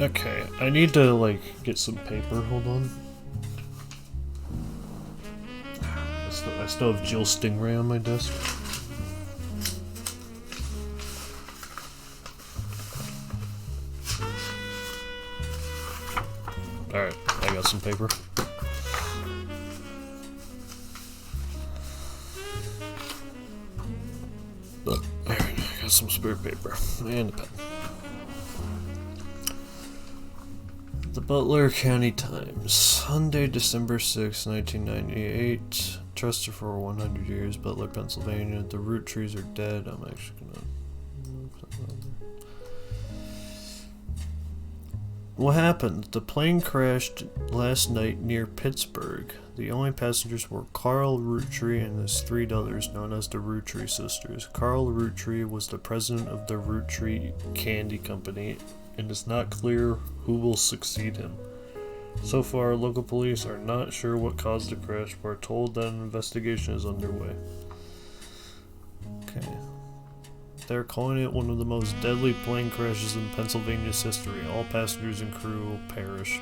Okay, I need to, like, get some paper. Hold on. I still have Jill Stingray on my desk. Alright, I got some paper. Alright, I got some spare paper. And a pen. The Butler County Times. Sunday, December 6, 1998. Trusted for 100 years, Butler, Pennsylvania. The Roottrees are dead. I'm actually gonna... What happened? The plane crashed last night near Pittsburgh. The only passengers were Carl Roottree and his three others, known as the Roottree sisters. Carl Roottree was the president of the Roottree Candy Company, and it's not clear who will succeed him. So far, local police are not sure what caused the crash, but are told that an investigation is underway. Okay. They're calling it one of the most deadly plane crashes in Pennsylvania's history. All passengers and crew perished.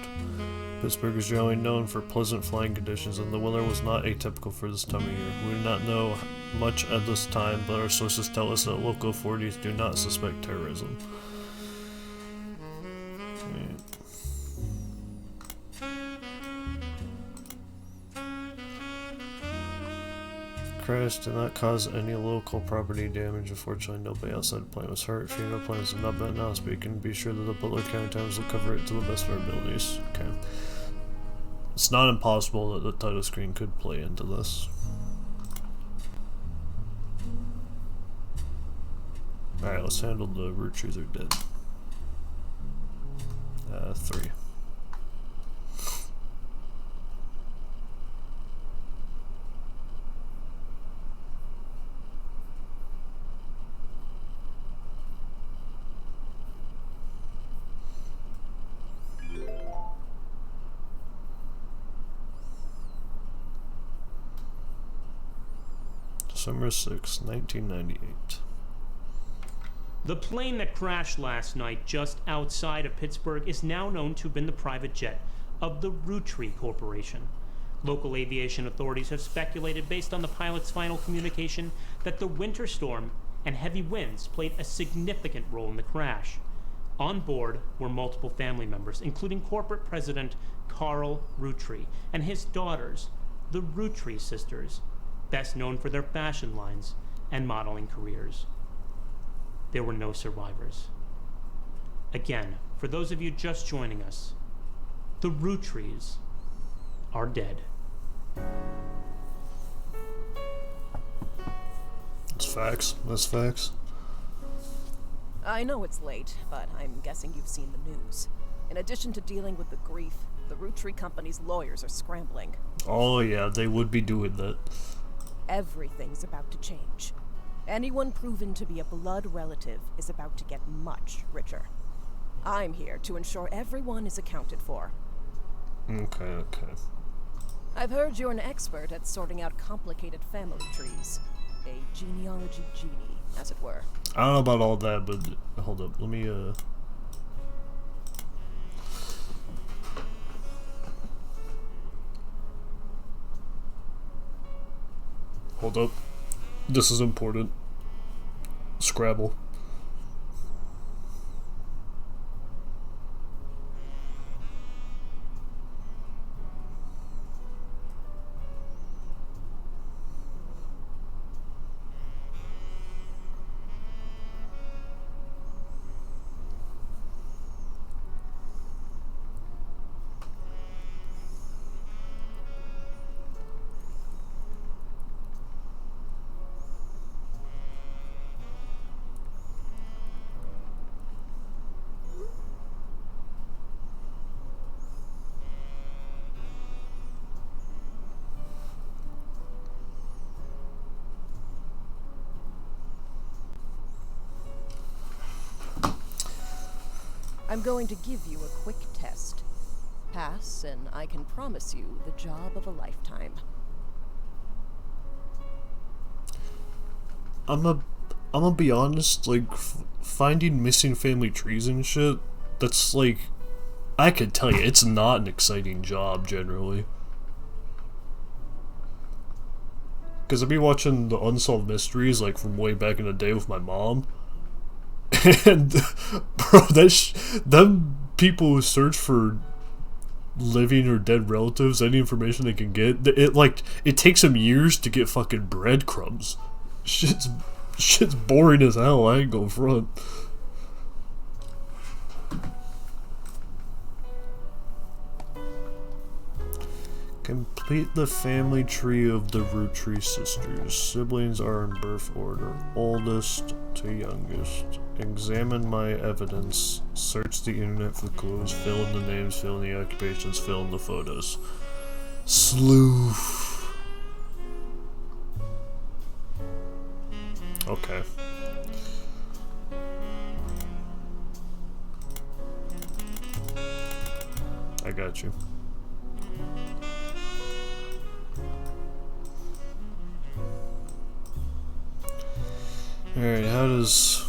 Pittsburgh is generally known for pleasant flying conditions, and the weather was not atypical for this time of year. We do not know much at this time, but our sources tell us that local authorities do not suspect terrorism. Crash did not cause any local property damage. Unfortunately, nobody outside the plane was hurt. Funeral plans have not been announced, but you can be sure that the Butler County Times will cover it to the best of our abilities. Okay. It's not impossible that the title screen could play into this. Alright, let's handle the Roottrees are dead. 3. December 6, 1998. The plane that crashed last night just outside of Pittsburgh is now known to have been the private jet of the Roottrees Corporation. Local aviation authorities have speculated, based on the pilot's final communication, that the winter storm and heavy winds played a significant role in the crash. On board were multiple family members, including corporate president Carl Roottree and his daughters, the Roottrees sisters, best known for their fashion lines and modeling careers. There were no survivors. Again, for those of you just joining us, the Roottrees are dead. That's facts. That's facts. I know it's late, but I'm guessing you've seen the news. In addition to dealing with the grief, the Roottree Company's lawyers are scrambling. Oh yeah, they would be doing that. Everything's about to change. Anyone proven to be a blood relative is about to get much richer. I'm here to ensure everyone is accounted for. Okay. I've heard you're an expert at sorting out complicated family trees. A genealogy genie, as it were. I don't know about all that, but hold up, let me hold up. This is important. Scrabble. I'm going to give you a quick test. Pass, and I can promise you the job of a lifetime. I'm gonna be honest, like, finding missing family trees and shit, that's, like, I can tell you, it's not an exciting job generally. Because I've been watching the Unsolved Mysteries, like, from way back in the day with my mom. And, bro, them people who search for living or dead relatives, any information they can get, it takes them years to get fucking breadcrumbs. Shit's boring as hell, I ain't gonna front. Complete the family tree of the Roottrees sisters. Siblings are in birth order, oldest to youngest. Examine my evidence. Search the internet for clues. Fill in the names, fill in the occupations, fill in the photos. Sleuth. Okay. I got you. Alright, how does...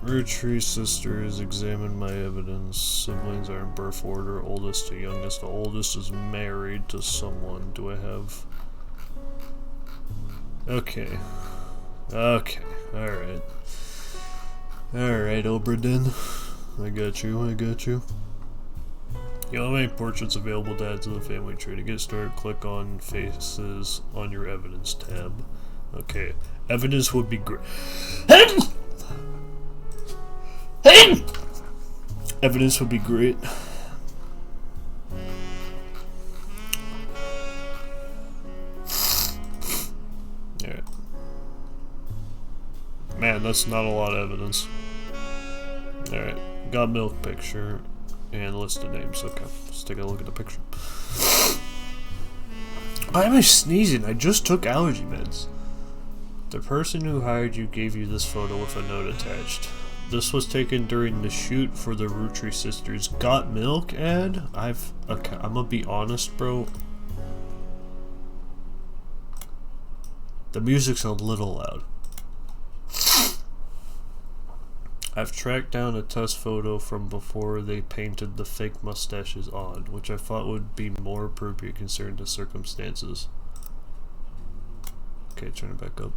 Roottrees sisters, examine my evidence. Siblings are in birth order, oldest to youngest. The oldest is married to someone. Do I have... Okay. Okay, alright. Alright, Obradin. I got you, I got you. You don't have any portraits available to add to the family tree. To get started, click on Faces on your Evidence tab. Okay, evidence would be great. Evidence would be great. Alright. Man, that's not a lot of evidence. Alright, got milk picture and list of names. Okay, let's take a look at the picture. Why am I sneezing? I just took allergy meds. The person who hired you gave you this photo with a note attached. This was taken during the shoot for the Roottrees sisters Got Milk ad. Okay, I'm gonna be honest, bro. The music's a little loud. I've tracked down a test photo from before they painted the fake mustaches on, which I thought would be more appropriate considering the circumstances. Okay, turn it back up.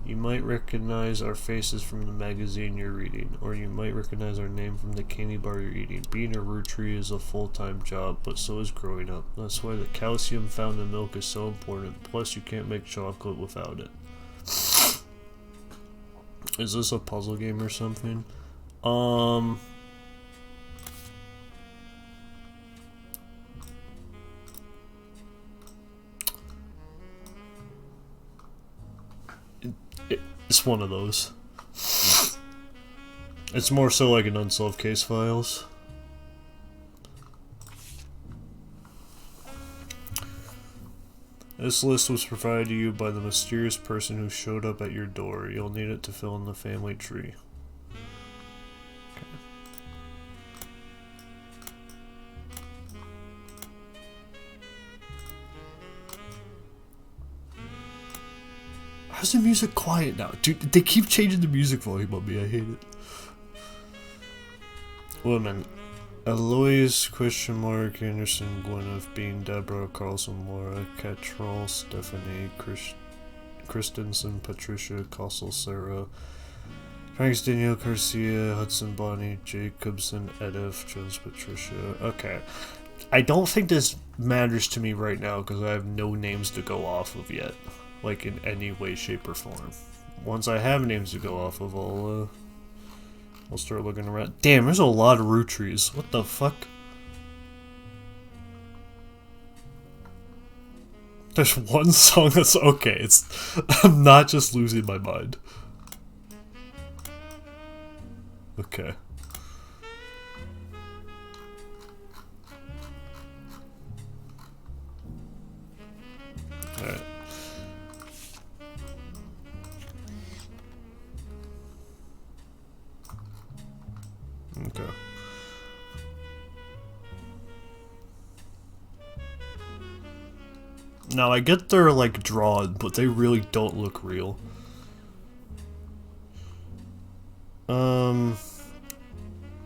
You might recognize our faces from the magazine you're reading, or you might recognize our name from the candy bar you're eating. Being a Roottrie is a full-time job, but so is growing up. That's why the calcium found in milk is so important, plus you can't make chocolate without it. Is this a puzzle game or something? It's one of those. It's more so like an Unsolved Case Files. This list was provided to you by the mysterious person who showed up at your door. You'll need it to fill in the family tree. Okay. How's the music quiet now? Dude, they keep changing the music volume on me. I hate it. Women. Eloise, Anderson, Gwyneth, Bean, Deborah, Carlson, Laura, Cattrall, Stephanie, Christensen, Patricia, Cossel, Sarah, Franks, Danielle, Garcia, Hudson, Bonnie, Jacobson, Edith, Jones, Patricia. Okay. I don't think this matters to me right now because I have no names to go off of yet. Like in any way, shape, or form. Once I have names to go off of, I'll start looking around. Damn, there's a lot of Roottrees. What the fuck? There's one song that's okay. It's I'm not just losing my mind. Okay. Alright. Okay. Now I get they're like drawn, but they really don't look real.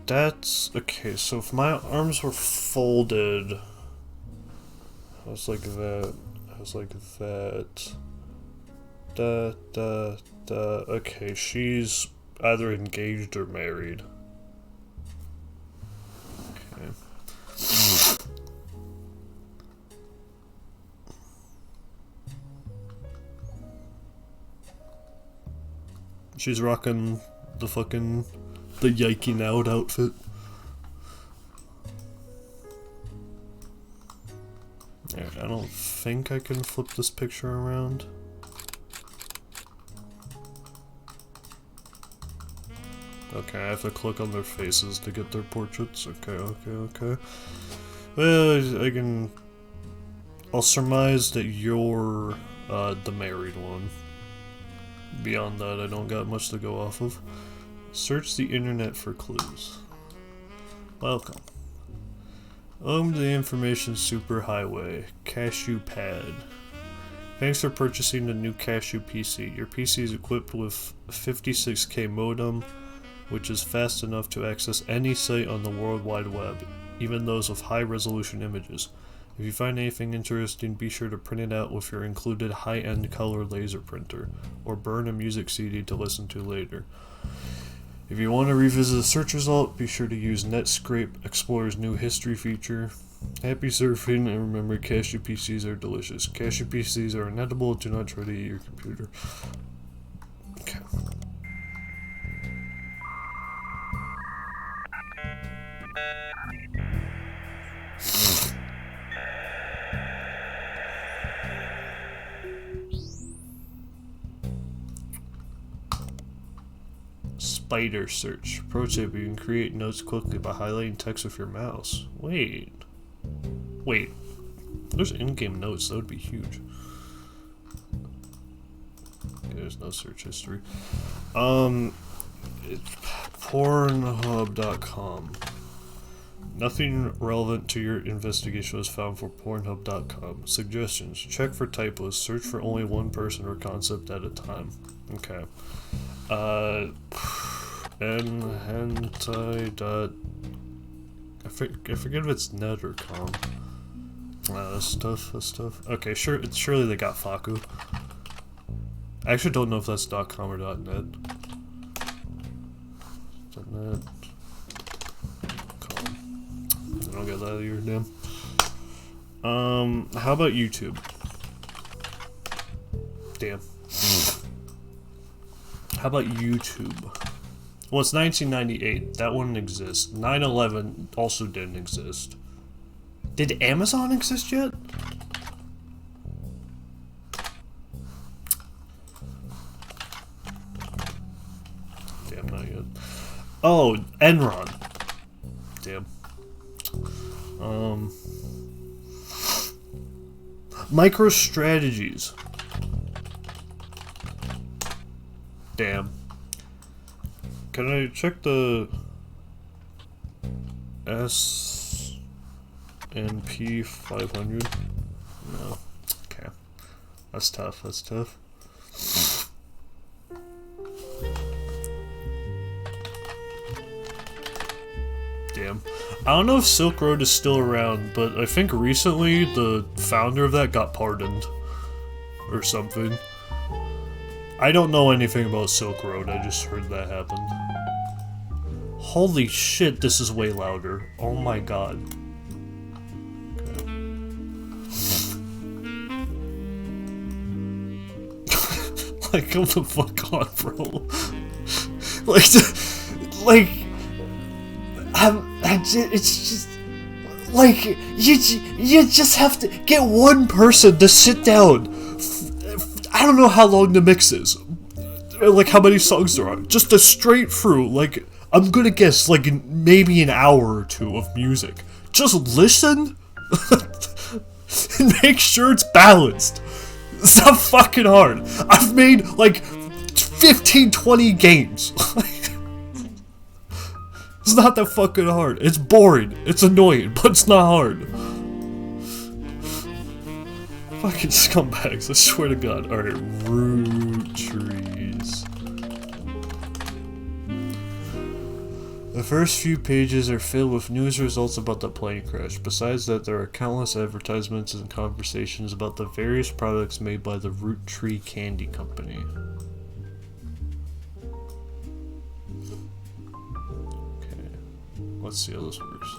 That's okay. So if my arms were folded, I was like that. I was like that. Okay, she's either engaged or married. Okay. She's rocking the yiking out outfit. Yeah, I don't think I can flip this picture around. Okay, I have to click on their faces to get their portraits. Okay. Well, I'll surmise that you're the married one. Beyond that, I don't got much to go off of. Search the internet for clues. Welcome. Welcome to the information superhighway. Cashew Pad. Thanks for purchasing the new Cashew PC. Your PC is equipped with a 56K modem, which is fast enough to access any site on the World Wide Web, even those with high-resolution images. If you find anything interesting, be sure to print it out with your included high-end color laser printer, or burn a music CD to listen to later. If you want to revisit a search result, be sure to use Netscape Explorer's new history feature. Happy surfing, and remember, Cashew PCs are delicious. Cashew PCs are inedible, do not try to eat your computer. Okay. Spider search. Pro tip, you can create notes quickly by highlighting text with your mouse. Wait. There's in-game notes, that would be huge. Okay, there's no search history. Pornhub.com. Nothing relevant to your investigation was found for Pornhub.com. Suggestions. Check for typos. Search for only one person or concept at a time. Okay. Hentai dot... I forget if it's net or com. That's tough. Okay, surely they got Faku. I actually don't know if that's .com or .net. .net. Com. I don't get that either, damn. How about YouTube? Damn. How about YouTube? Well, it's 1998. That wouldn't exist. 9/11 also didn't exist. Did Amazon exist yet? Damn, not yet. Oh, Enron. Damn. MicroStrategies. Damn. Can I check the S&P 500? No. Okay. That's tough. Damn. I don't know if Silk Road is still around, but I think recently the founder of that got pardoned. Or something. I don't know anything about Silk Road, I just heard that happened. Holy shit, this is way louder. Oh my god. Okay. Like, come the fuck on, bro. It's just... Like, you just have to get one person to sit down. I don't know how long the mix is. Like, how many songs there are. Just a straight through, like, I'm gonna guess, like, maybe an hour or two of music. Just listen, and make sure it's balanced. It's not fucking hard. I've made, like, 15, 20 games. It's not that fucking hard. It's boring. It's annoying, but it's not hard. Fucking scumbags, I swear to god. Alright, Roottrees. The first few pages are filled with news results about the plane crash. Besides that, there are countless advertisements and conversations about the various products made by the Roottrees Candy Company. Okay, let's see how this works.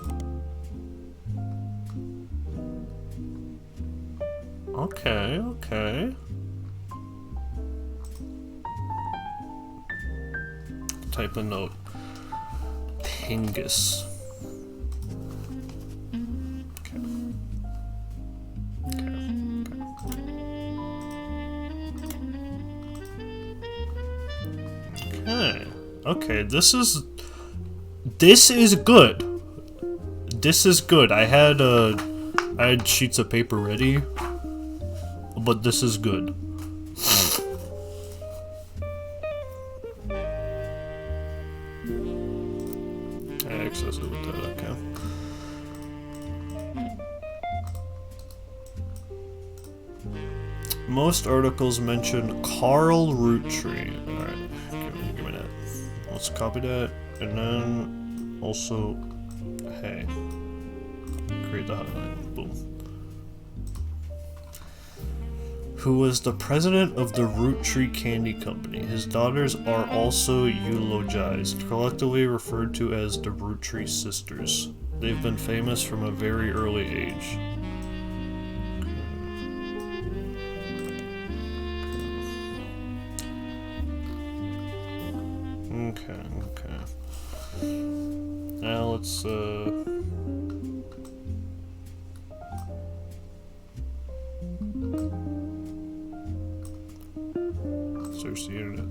Okay, okay. Type a note. Tingus. Okay. Okay. Okay, this is good. This is good. I had sheets of paper ready, but this is good. Access it with that, okay. Most articles mention Carl Roottree. Alright, give me that. Let's copy that, and then also, hey, create the highlight, boom. Who was the president of the Roottrees Candy Company. His daughters are also eulogized, collectively referred to as the Roottrees sisters. They've been famous from a very early age. Okay. Now let's search the internet.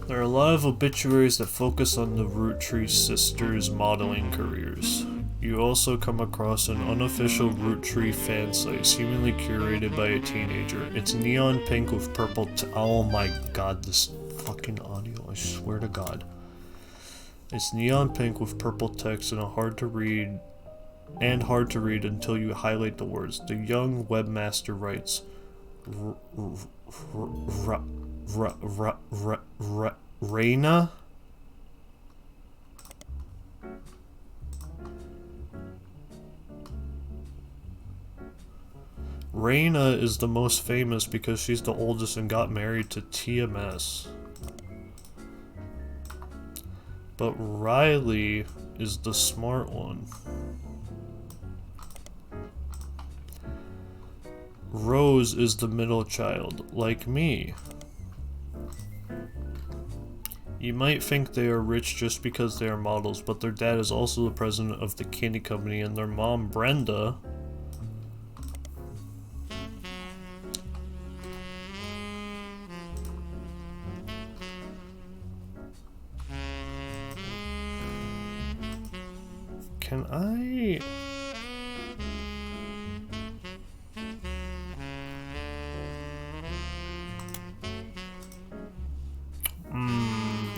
There are a lot of obituaries that focus on the Roottrees sisters' modeling careers. You also come across an unofficial Roottrees fan site, seemingly curated by a teenager. It's neon pink with purple oh my god, this fucking audio, I swear to god. It's neon pink with purple text and hard to read until you highlight the words. The young webmaster writes, Reina? Reina is the most famous because she's the oldest and got married to TMS. But Riley is the smart one. Rose is the middle child, like me. You might think they are rich just because they are models, but their dad is also the president of the candy company, and their mom, Brenda, can I...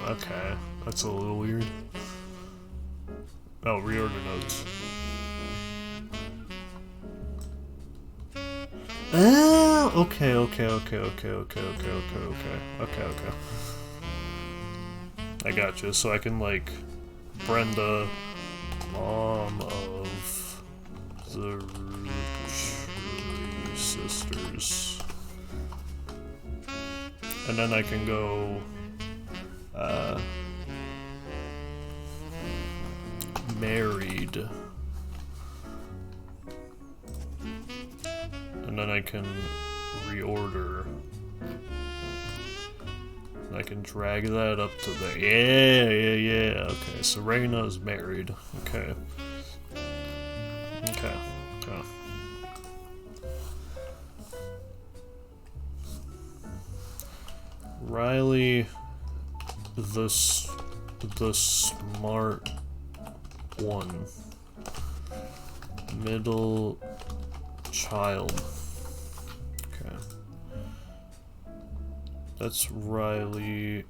okay, that's a little weird. Oh, reorder notes. Okay. I gotcha. So I can, like, Brenda, mom of the Roottrees sisters. And then I can go, married. And then I can reorder. I can drag that up to the... Yeah. Okay, so Reina is married. Okay. Riley, the smart one. Middle child. Okay. That's Riley,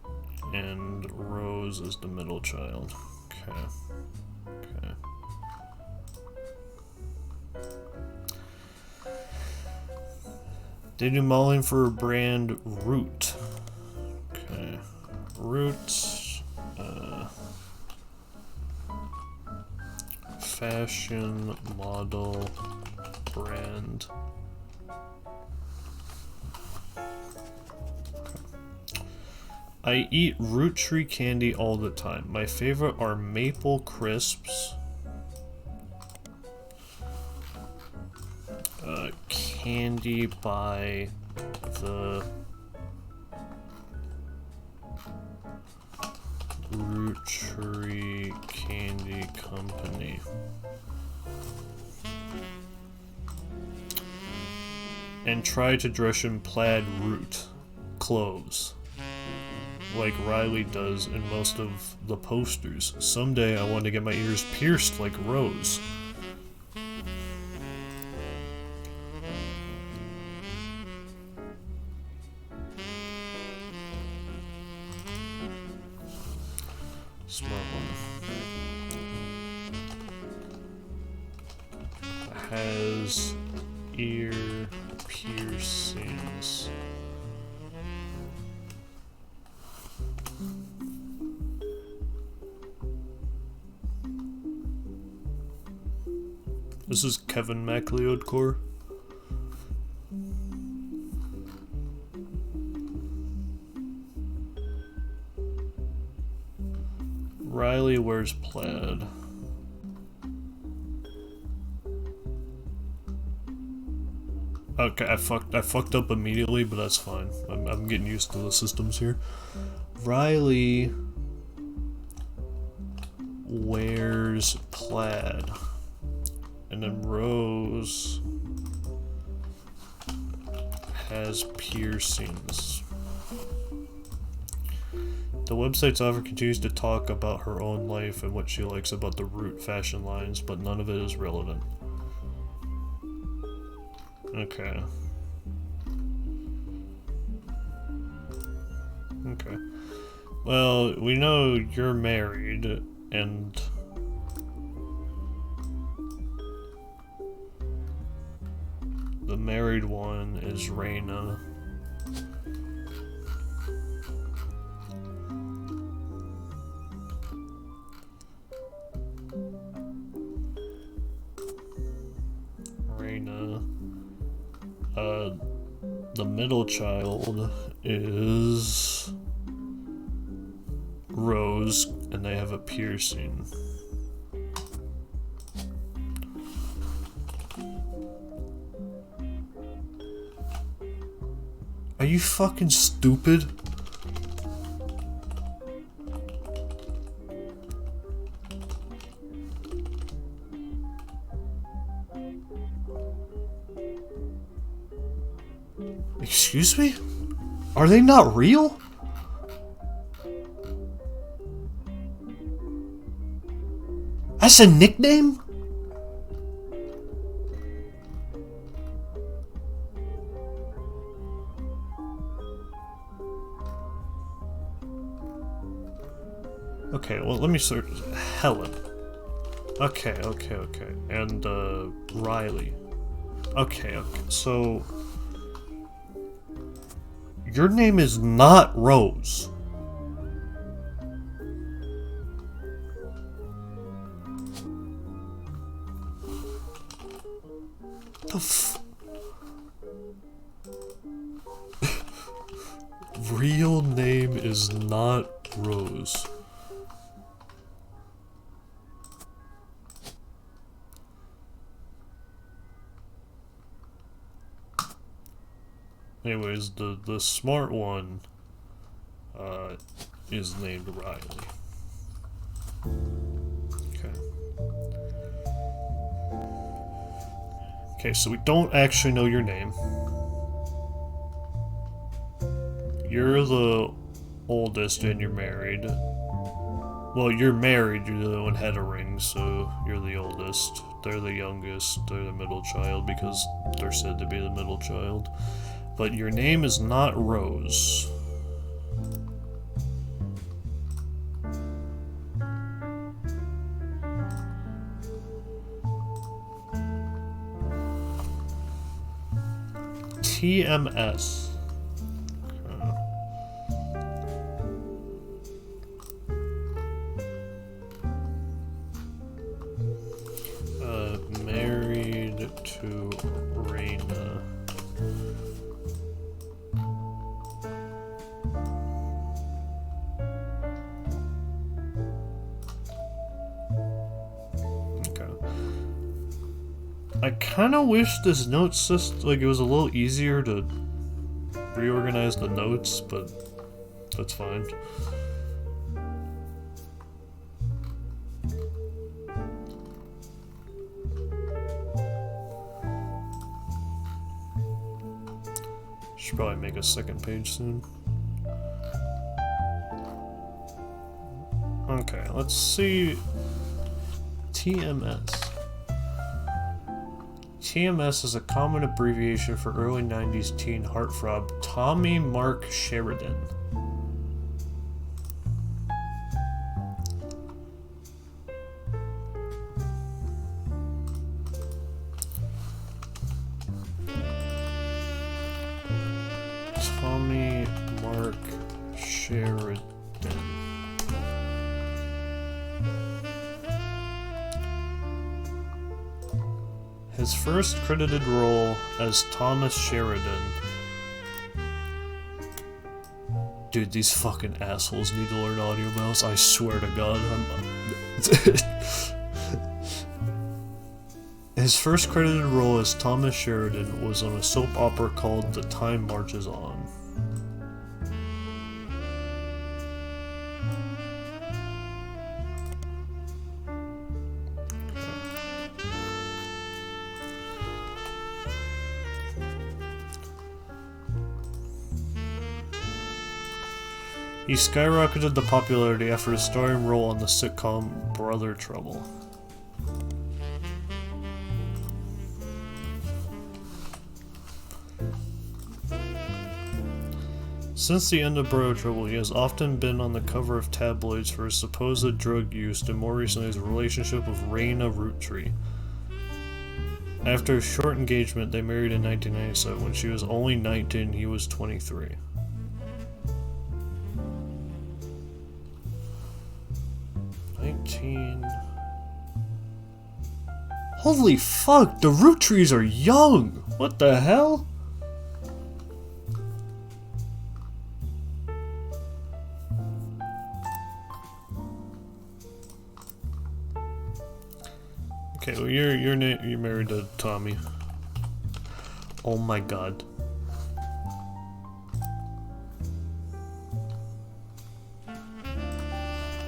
and Rose is the middle child. Okay. They do modeling for brand Root. Okay. Root. fashion model brand. I eat root tree candy all the time. My favorite are maple crisps, candy by the Roottrees Candy Company. And try to dress in plaid root clothes, like Riley does in most of the posters. Someday I want to get my ears pierced like Rose. Smart one. Has ear piercings. This is Kevin MacLeod. Riley wears plaid. Okay, I fucked up immediately, but that's fine. I'm getting used to the systems here. Riley wears plaid. And then Rose has piercings. The website's author continues to talk about her own life and what she likes about the Root fashion lines, but none of it is relevant. Okay. Okay. Well, we know you're married, and the married one is Raina. The middle child is Rose, and they have a piercing. Are you fucking stupid? Excuse me? Are they not real? That's a nickname? Okay, well, let me search. Helen. Okay. And, Riley. Okay, so your name is not Rose. Real name is not Rose. Anyways, the smart one is named Riley. Okay, so we don't actually know your name. You're the oldest and you're married. Well, you're married, you're the one who had a ring, so you're the oldest. They're the youngest, they're the middle child because they're said to be the middle child. But your name is not Rose. TMS. I kind of wish this note system, like, it was a little easier to reorganize the notes, but that's fine. Should probably make a second page soon. Okay, let's see. TMS. TMS is a common abbreviation for early 90s teen heartthrob Tommy Mark Sheridan. Tommy Mark Sheridan. His first credited role as Thomas Sheridan. Dude, these fucking assholes need to learn audio mouse. I swear to God, His first credited role as Thomas Sheridan was on a soap opera called The Time Marches On. He skyrocketed to popularity after his starring role on the sitcom Brother Trouble. Since the end of Brother Trouble, he has often been on the cover of tabloids for his supposed drug use and more recently his relationship with Raina Roottrees. After a short engagement, they married in 1997. When she was only 19, he was 23. Holy fuck, the Roottrees are young! What the hell? Okay, well you're married to Tommy. Oh my god.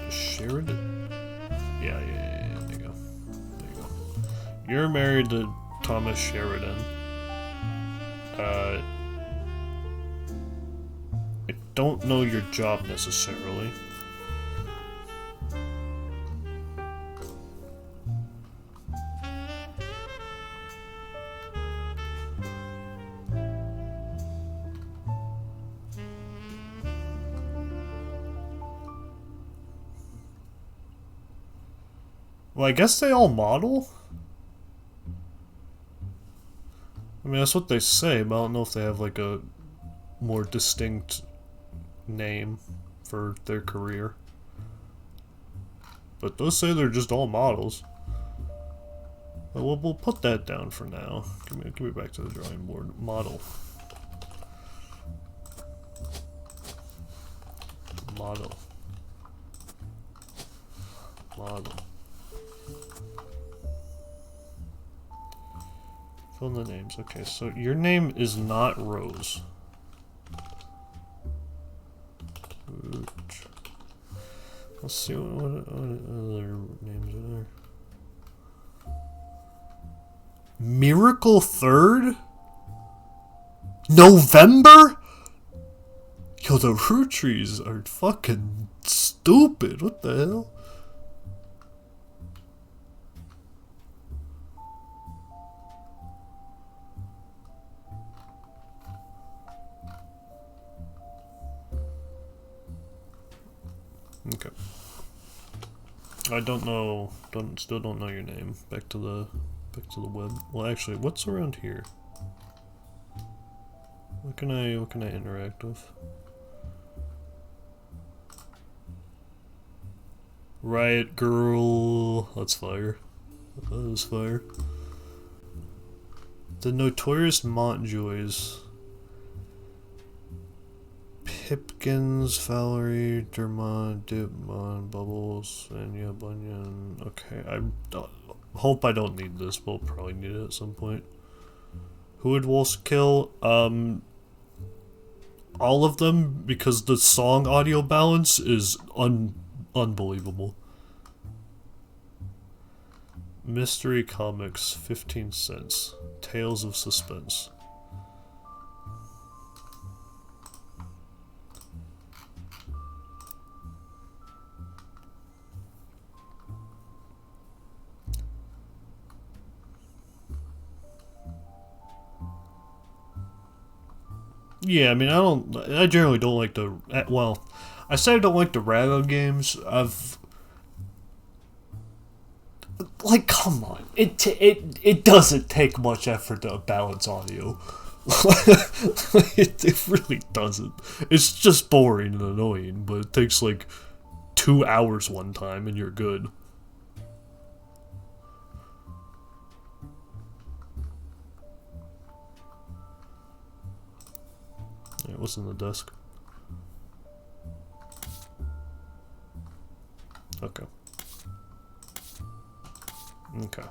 Sheridan? Yeah, there you go. You're married to Thomas Sheridan. I don't know your job necessarily. Well, I guess they all model? I mean, that's what they say, but I don't know if they have, like, a more distinct name for their career. But those say they're just all models. But we'll put that down for now. Give me back to the drawing board. Model. Model. Model. Fill in the names. Okay, so your name is not Rose. Let's see what other names are there. Miracle 3rd? November? Yo, the Roottrees are fucking stupid. What the hell? Okay. I don't know. Still don't know your name. Back to the web. Well, actually, what's around here? What can I interact with? Riot Girl. That's fire. That was fire. The Notorious Montjoys. Pipkins, Valerie, Dermont, Dipmon, Bubbles, Anya, Bunyan. Okay, Hope I don't need this, we'll probably need it at some point. Who would Wolves kill? All of them, because the song audio balance is unbelievable. Mystery Comics, 15 cents. Tales of Suspense. Yeah, I mean, I generally don't like the, well, I say I don't like the Rago games. Like, come on. It doesn't take much effort to balance audio. It really doesn't. It's just boring and annoying, but it takes like 2 hours one time and you're good. Yeah, what's in the desk? Okay. Okay.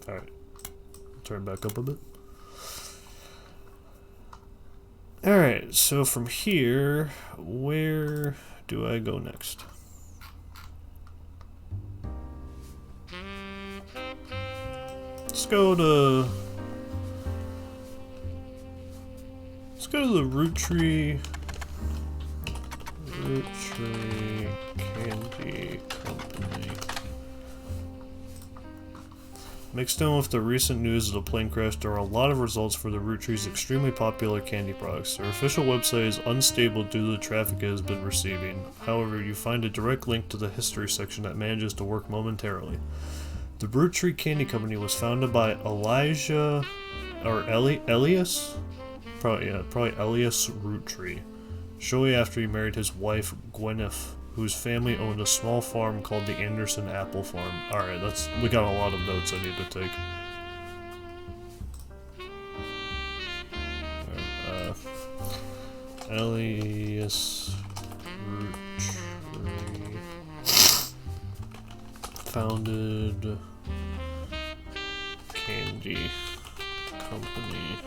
Alright. Turn back up a bit. Alright, so from here, where do I go next? Let's go to the Roottrees Candy Company. Mixed in with the recent news of the plane crash, there are a lot of results for the Roottrees' extremely popular candy products. Their official website is unstable due to the traffic it has been receiving. However, you find a direct link to the history section that manages to work momentarily. The Roottrees Candy Company was founded by Elias Roottree, shortly after he married his wife Gwyneth, whose family owned a small farm called the Anderson Apple Farm. Alright, we got a lot of notes I need to take. Elias Roottrie founded Candy Company.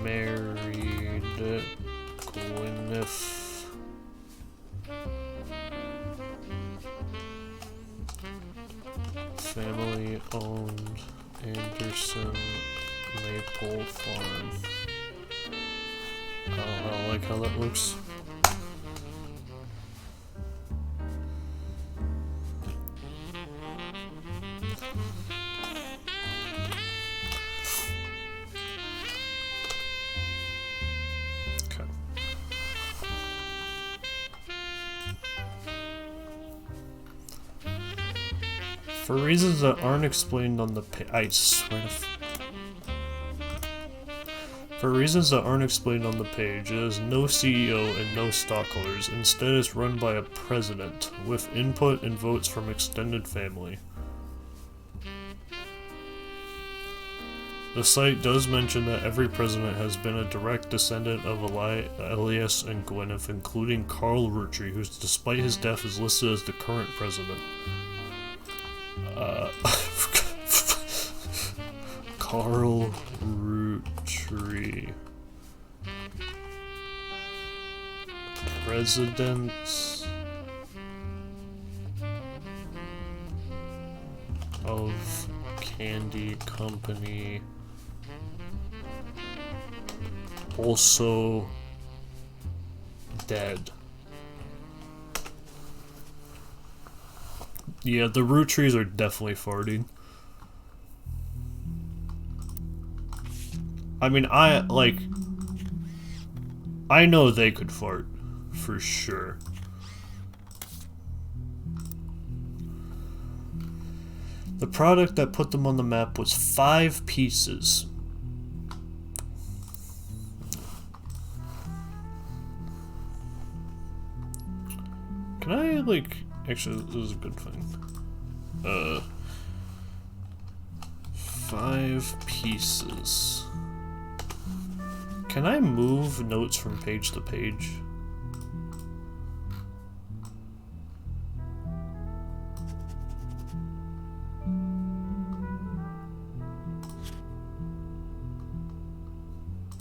Married Gwyneth. Family owned Anderson Maple Farm. I don't like how that looks. For reasons that aren't explained on the For reasons that aren't explained on the page, it has no CEO and no stockholders. Instead, it's run by a president, with input and votes from extended family. The site does mention that every president has been a direct descendant of Elias and Gwyneth, including Carl Roottrie, who, despite his death, is listed as the current president. Carl Roottrie. President of Candy Company. Also dead. Yeah, the Roottrees are definitely farting. I mean, I know they could fart, for sure. The product that put them on the map was 5 pieces. Can I, actually, this is a good thing. 5 pieces. Can I move notes from page to page?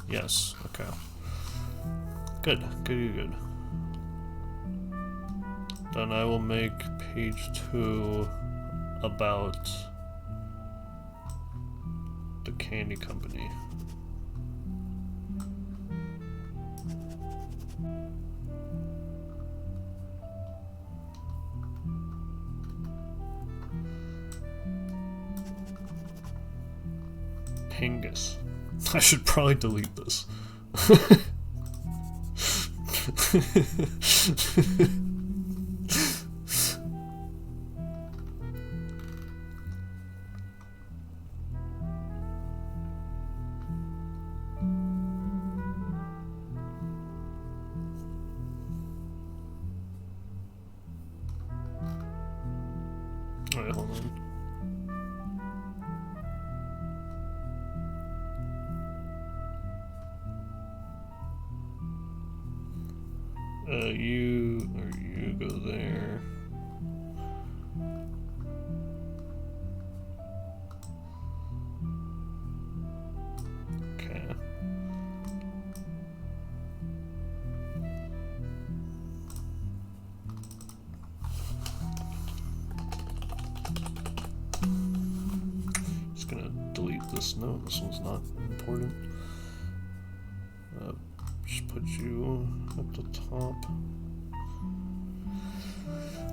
Yes, okay. Good. Then I will make page 2 about the candy company. Angus. I should probably delete this. Alright, hold on. You go there. Okay. Just gonna delete this note. This one's not important. Just put you at the top.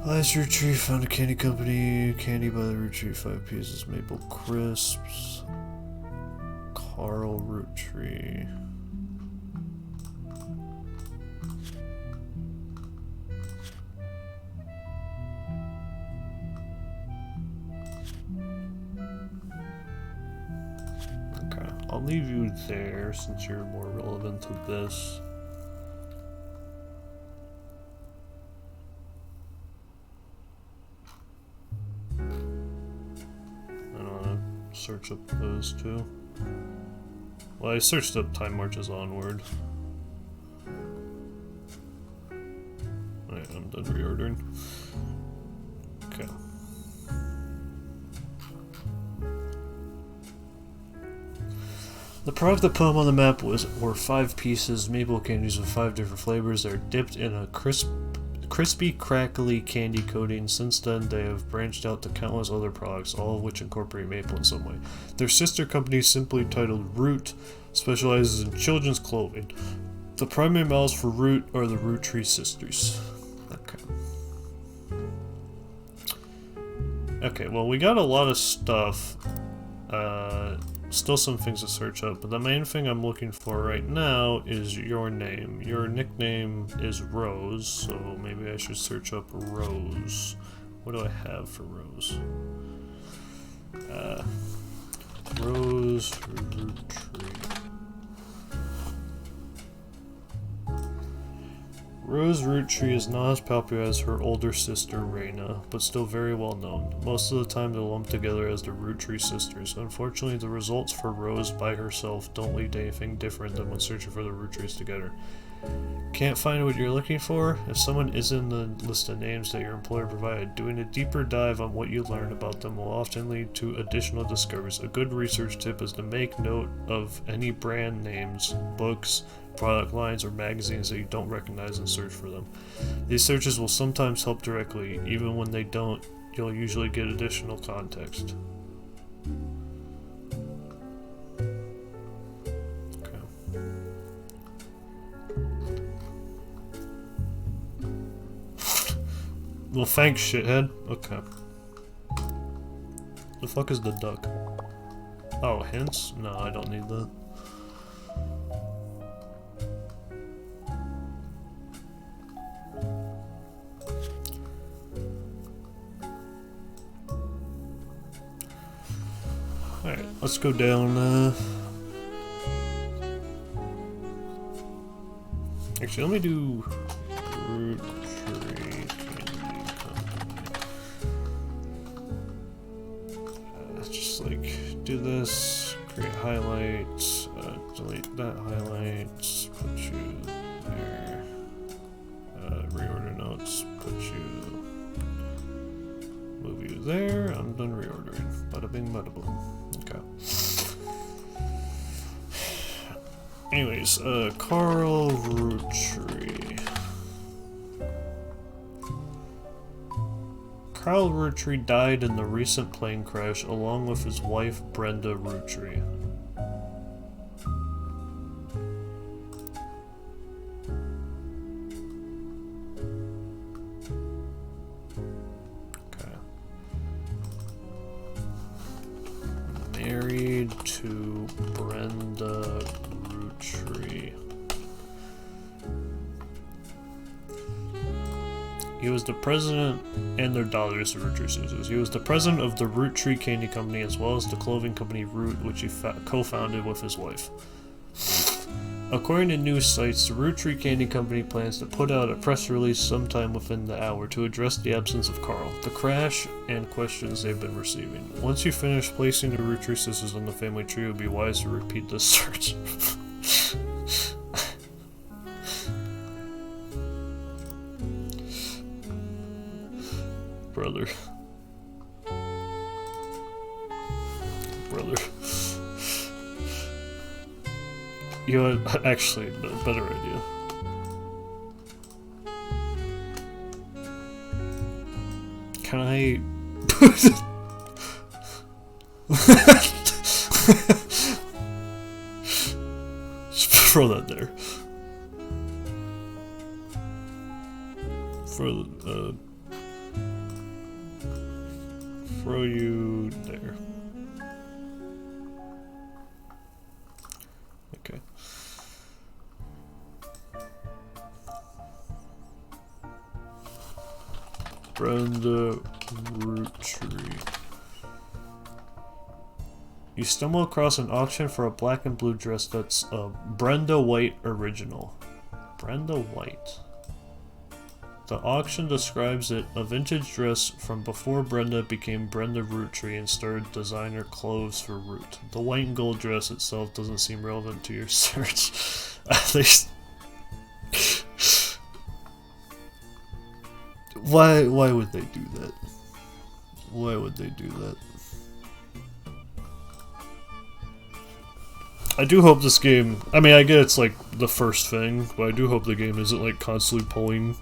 Last Roottrees found a candy company. Candy by the Roottrees, 5 pieces. Maple crisps. Carl Roottrees. Okay, I'll leave you there since you're more relevant to this. Search up those two. Well, I searched up Time Marches Onward. Alright, I'm done reordering. Okay. The product that put them on the map were 5 pieces, maple candies with 5 different flavors. They're dipped in a crispy, crackly candy coating. Since then, they have branched out to countless other products, all of which incorporate maple in some way. Their sister company, simply titled Root, specializes in children's clothing. The primary models for Root are the Roottrees sisters. Okay, well, we got a lot of stuff. Still some things to search up, but the main thing I'm looking for right now is your name. Your nickname is Rose, so maybe I should search up Rose. What do I have for Rose? Rose Roottrees. Rose Roottrees is not as popular as her older sister Raina, but still very well known. Most of the time they're lumped together as the Roottrees sisters. Unfortunately, the results for Rose by herself don't lead to anything different than when searching for the Roottrees together. Can't find what you're looking for? If someone is in the list of names that your employer provided, doing a deeper dive on what you learn about them will often lead to additional discoveries. A good research tip is to make note of any brand names, books, product lines, or magazines that you don't recognize and search for them. These searches will sometimes help directly. Even when they don't, you'll usually get additional context. Well, thanks, shithead. Okay. The fuck is the duck? Oh, hints? No, I don't need that. Alright, let's go down, Actually, let me do Roottrees Candy Company. Just like do this, create highlights, delete that highlights, put you there. Reorder notes, put you, move you there. I'm done reordering. Bada bing, bada boom. Okay. Anyways, Carl Rootree. Carl Rootree died in the recent plane crash along with his wife Brenda Rootree. Married to Brenda Rootree. He was the president, and their daughters, the Roottrees sisters. He was the president of the Rootree Candy Company as well as the clothing company Root, which he co-founded with his wife. According to news sites, the Rootree Candy Company plans to put out a press release sometime within the hour to address the absence of Carl, the crash, and questions they've been receiving. Once you finish placing the Rootree sisters on the family tree, it would be wise to repeat this search. Brother. You had actually a better idea. Can I... Just throw that there. Throw you there. Okay. Brenda Rootree. You stumble across an auction for a black and blue dress that's a Brenda White original. Brenda White. The auction describes it a vintage dress from before Brenda became Brenda Rootree and started designer clothes for Root. The white and gold dress itself doesn't seem relevant to your search. Why would they do that? Why would they do that? I do hope this game... I mean, I get it's like the first thing, but I do hope the game isn't like constantly pulling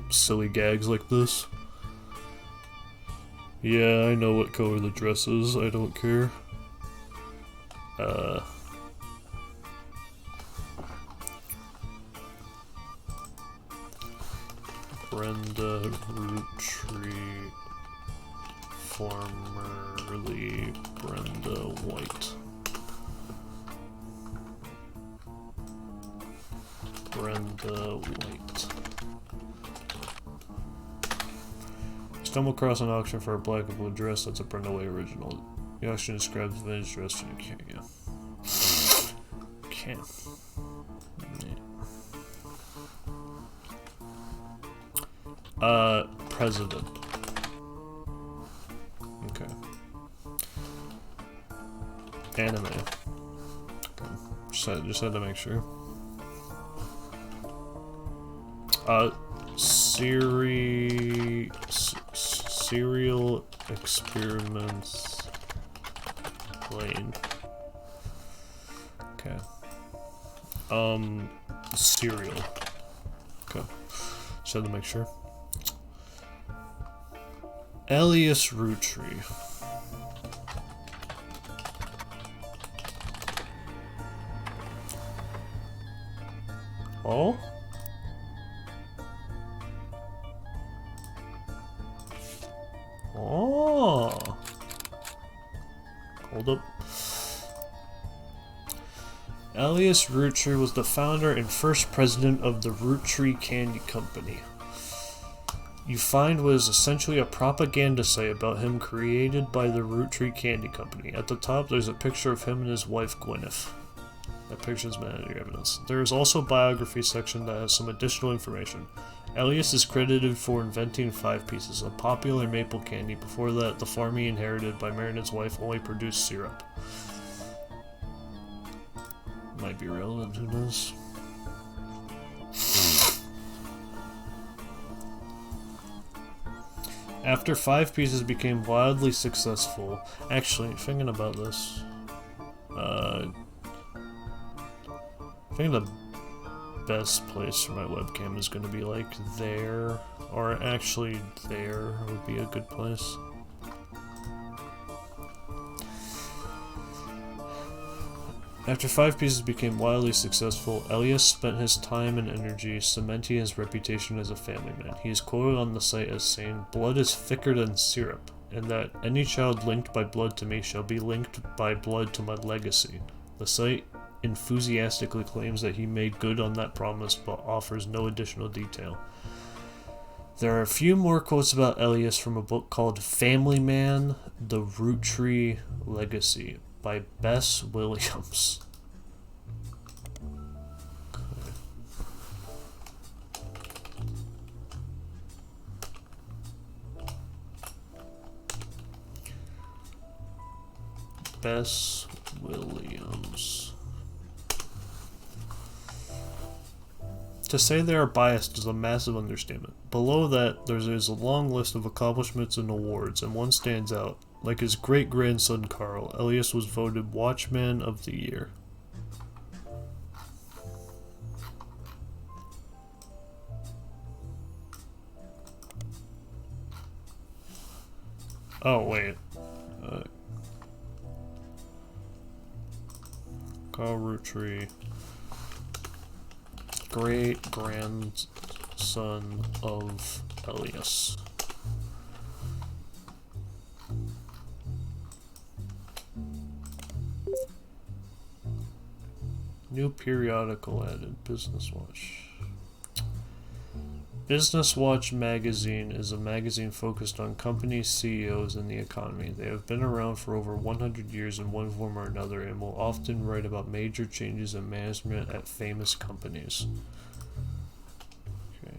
silly gags like this. Yeah, I know what color the dress is. I don't care. Brenda Rootree, formerly Brenda White. Brenda White. Stumble across an auction for a black and blue dress that's a Brenda White original. The auction describes the vintage dress and yeah. Okay. President. Okay. Anime. Okay. Just had to make sure. Serial experiments plane. Okay. Serial. Okay. Just had to make sure. Elias Rootree. Oh? Oh. Hold up. Elias Rootree was the founder and first president of the Rootree Candy Company. You find what is essentially a propaganda site about him created by the Rootree Candy Company. At the top, there's a picture of him and his wife, Gwyneth. That picture is vanity evidence. There is also a biography section that has some additional information. Elias is credited for inventing 5 pieces, a popular maple candy. Before that, the farm he inherited by marrying his wife only produced syrup. might be relevant, who knows? After 5 pieces became wildly successful, actually, thinking about this, I think the best place for my webcam is going to be like there, or actually there would be a good place. After 5 pieces became wildly successful, Elias spent his time and energy cementing his reputation as a family man. He is quoted on the site as saying, "Blood is thicker than syrup, and that any child linked by blood to me shall be linked by blood to my legacy." The site enthusiastically claims that he made good on that promise, but offers no additional detail. There are a few more quotes about Elias from a book called Family Man, The Roottrees Legacy by Bess Williams. Okay. Bess Williams. To say they are biased is a massive understatement. Below that, there is a long list of accomplishments and awards, and one stands out. Like his great-grandson Carl, Elias was voted Watchman of the Year. Oh, wait. Carl Roottrees, great-grandson of Elias. New periodical added, Business Watch. Business Watch magazine is a magazine focused on companies, CEOs, and the economy. They have been around for over 100 years in one form or another and will often write about major changes in management at famous companies. Okay.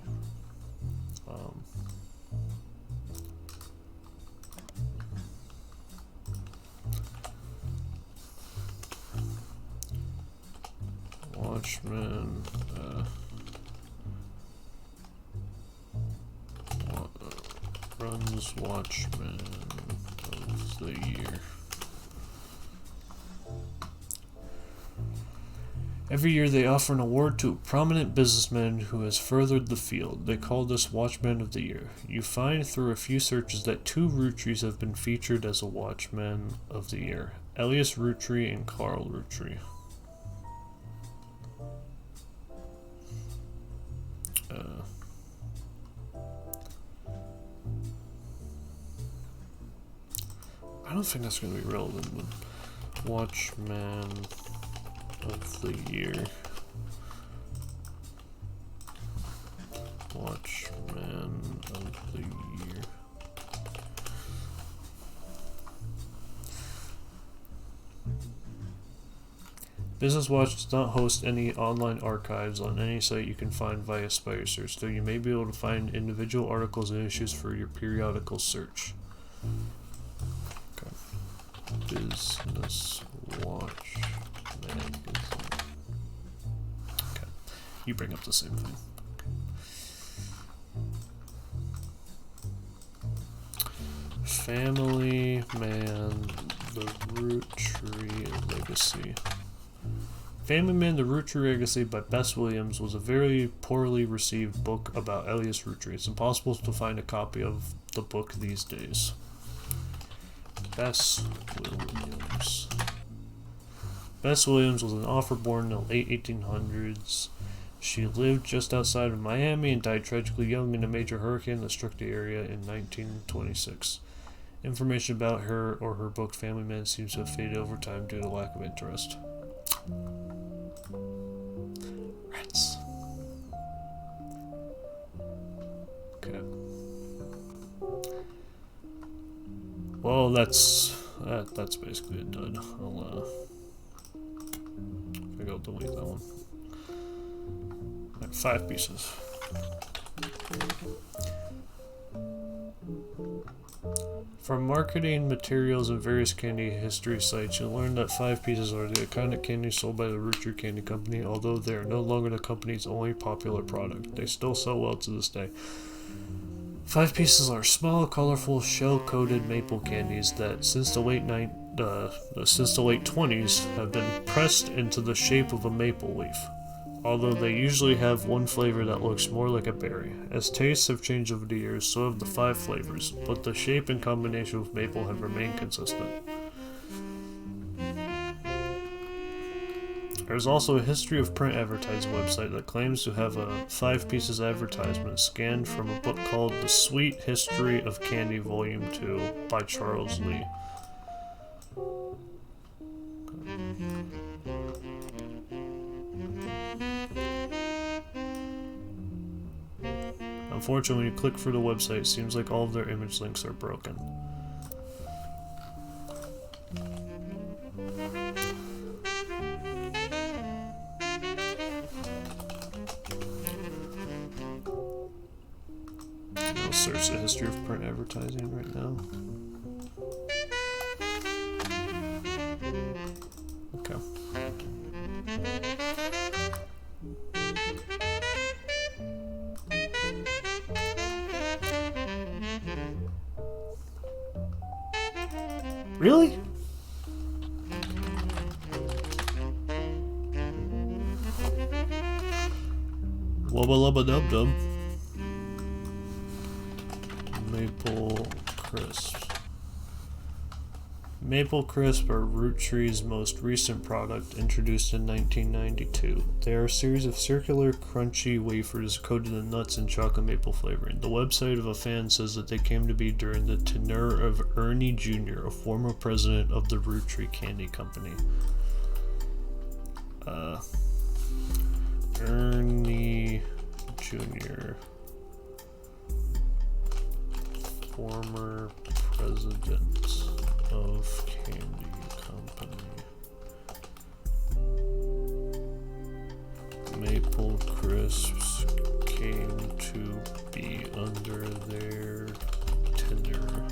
Watchman, runs Watchman of the Year. Every year they offer an award to a prominent businessman who has furthered the field. They call this Watchman of the Year. You find through a few searches that 2 Roottrees have been featured as a Watchman of the Year. Elias Roottrees and Carl Roottrees. I don't think that's going to be relevant, but Watchman of the Year. Watchman of the Year. Business Watch does not host any online archives on any site you can find via Spider Search, though you may be able to find individual articles and issues for your periodical search. Okay. Business Watch magazine. Okay. You bring up the same thing. Okay. Family Man, The Roottrees Legacy. Family Man, The Roottrees Legacy by Bess Williams was a very poorly received book about Elias Roottrees. It's impossible to find a copy of the book these days. Bess Williams. Bess Williams was an author born in the late 1800s. She lived just outside of Miami and died tragically young in a major hurricane that struck the area in 1926. Information about her or her book Family Man seems to have faded over time due to lack of interest. Rats. Okay. Well, that's basically it done. I think I'll delete that one. Like 5 pieces. From marketing materials and various candy history sites, you learn that 5 pieces are the iconic candy sold by the Roottrees Candy Company, although they are no longer the company's only popular product. They still sell well to this day. 5 pieces are small, colorful, shell-coated maple candies that, since the late 20s, have been pressed into the shape of a maple leaf, although they usually have one flavor that looks more like a berry. As tastes have changed over the years, so have the 5 flavors, but the shape and combination with maple have remained consistent. There's also a history of print advertising website that claims to have a 5 pieces advertisement scanned from a book called The Sweet History of Candy Volume 2 by Charles Lee. Unfortunately, when you click through the website, it seems like all of their image links are broken. I'll search the history of print advertising right now. Okay. Really? Wubba lubba dub dub. Maple crisps. Maple crisp are Roottrees' most recent product, introduced in 1992. They are a series of circular, crunchy wafers coated in nuts and chocolate maple flavoring. The website of a fan says that they came to be during the tenure of Ernie Jr., a former president of the Roottrees Candy Company. Ernie Jr., former president of Candy Company. Maple crisps came to be under their tenure.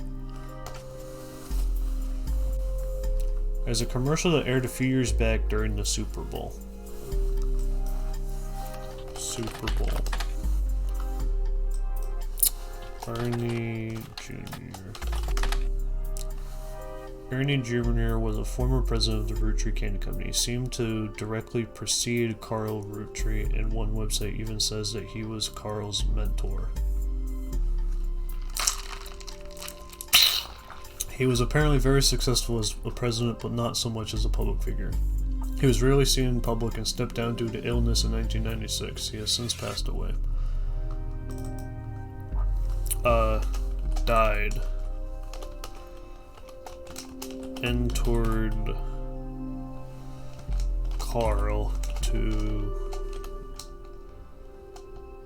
There's a commercial that aired a few years back during the Super Bowl. Super Bowl. Ernie Jr. Ernie Jr. was a former president of the Roottrees Candy Company. He seemed to directly precede Carl Roottrees, and one website even says that he was Carl's mentor. He was apparently very successful as a president, but not so much as a public figure. He was rarely seen in public and stepped down due to illness in 1996. He has since passed away. Died. Mentored Carl to...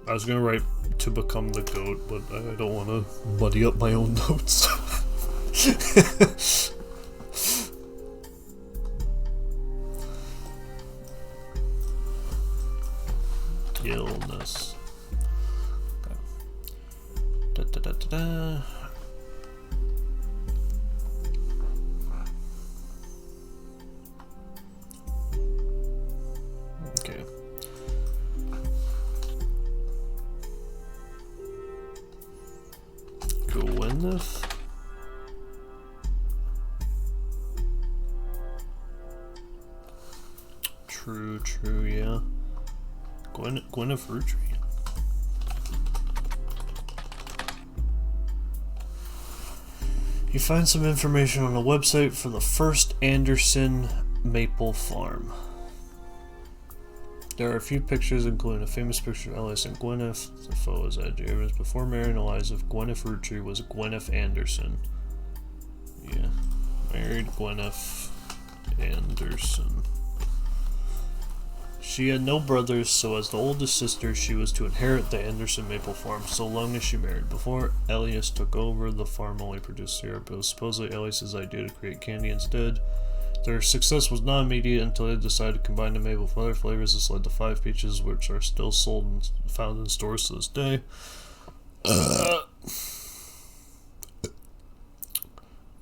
I was gonna write to become the GOAT, but I don't want to muddy up my own notes. Illness. Da, da, da, da, da. Okay. Gwyneth. True, yeah. Gwyneth Roottrees. You find some information on a website for the first Anderson maple farm. There are a few pictures, including a famous picture of Elias and Gwyneth. The photo is at James. Before marrying Eliza, Gwyneth Roottrees was Gwyneth Anderson. Yeah. Married Gwyneth Anderson. She had no brothers, so as the oldest sister, she was to inherit the Anderson maple farm so long as she married. Before Elias took over, the farm only produced syrup. It was supposedly Elias's idea to create candy instead. Their success was not immediate until they decided to combine the maple with other flavors. This led to 5 peaches, which are still sold and found in stores to this day.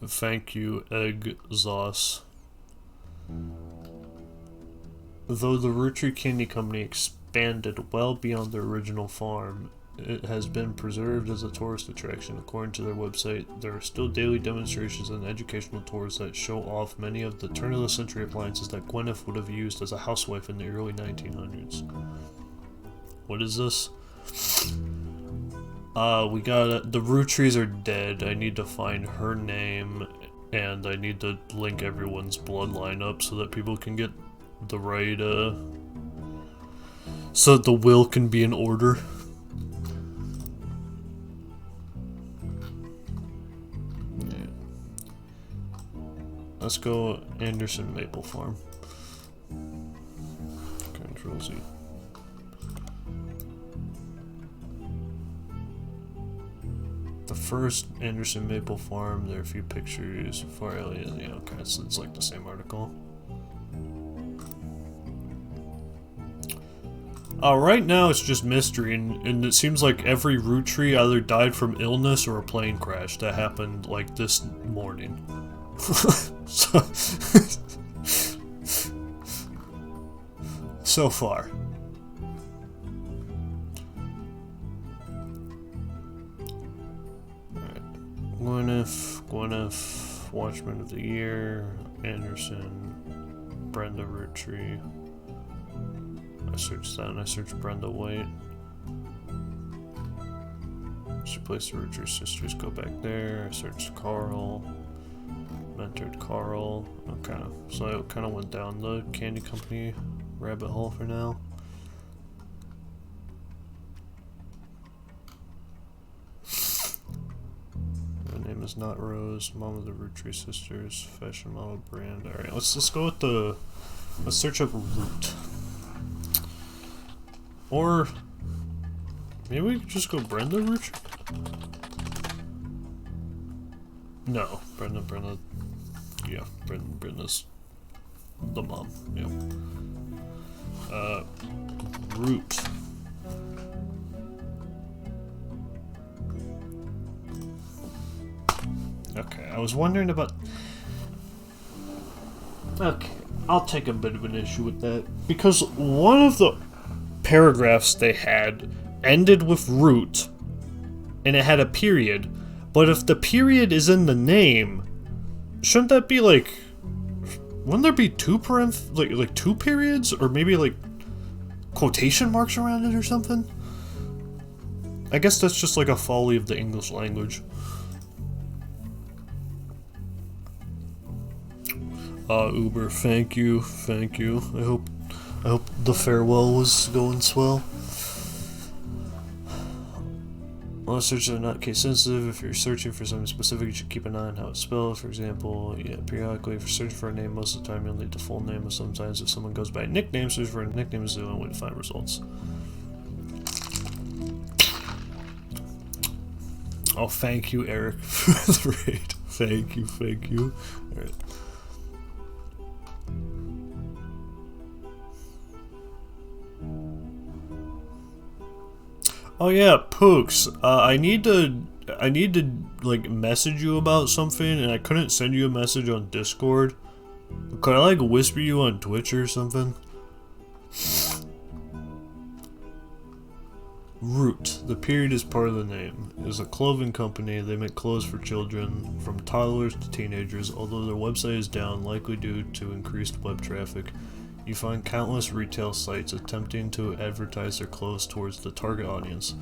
Thank you, Egg Zos. Though the Roottrees Candy Company expanded well beyond their original farm, it has been preserved as a tourist attraction. According to their website, there are still daily demonstrations and educational tours that show off many of the turn-of-the-century appliances that Gwyneth would have used as a housewife in the early 1900s. What is this? We got the Roottrees are dead. I need to find her name, and I need to link everyone's bloodline up so that people can get the right, so that the will can be in order. Yeah. Let's go Anderson Maple Farm. Control Z. The first Anderson Maple Farm, there are a few pictures for aliens. Yeah, okay, so it's like the same article. Right now it's just mystery, and it seems like every Roottrees either died from illness or a plane crash that happened like this morning. So far. Gwyneth, Watchman of the Year, Anderson, Brenda Roottrees. I searched that and I searched Brenda White. She placed the Roottrees sisters, go back there. I searched Carl. Mentored Carl. Okay, so I kind of went down the candy company rabbit hole for now. Her name is not Rose. Mom of the Roottrees sisters. Fashion model brand. Alright, let's go with the... Let's search up Root. Or... Maybe we could just go Brenda Roottrees? No. Brenda... Yeah, Brenda's the mom. Yeah. Root. Okay, I was wondering about... Okay, I'll take a bit of an issue with that. Because one of the paragraphs they had ended with root, and it had a period. But if the period is in the name, shouldn't that be like... Wouldn't there be two like two periods? Or maybe like quotation marks around it or something? I guess that's just like a folly of the English language. Uber, thank you. I hope the farewell was going swell. All searches are not case sensitive. If you're searching for something specific, you should keep an eye on how it's spelled. For example, periodically, if you're searching for a name, most of the time you'll need the full name. But sometimes, if someone goes by a nickname, search for a nickname is the only way to find results. Oh, thank you, Eric, for the raid. Thank you. Alright. Oh yeah, Pooks. I need to like message you about something, and I couldn't send you a message on Discord. Could I like whisper you on Twitch or something? Root, the period is part of the name, is a clothing company. They make clothes for children, from toddlers to teenagers. Although their website is down, likely due to increased web traffic, you find countless retail sites attempting to advertise their clothes towards the target audience.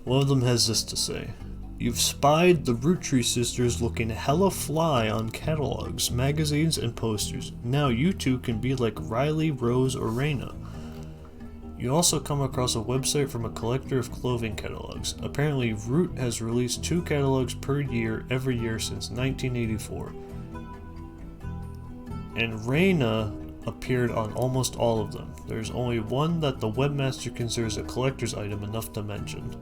One of them has this to say: "You've spied the Roottrees sisters looking hella fly on catalogs, magazines, and posters. Now you two can be like Riley, Rose, or Raina." You also come across a website from a collector of clothing catalogs. Apparently, Root has released 2 catalogs per year every year since 1984. And Raina appeared on almost all of them. There's only one that the webmaster considers a collector's item enough to mention.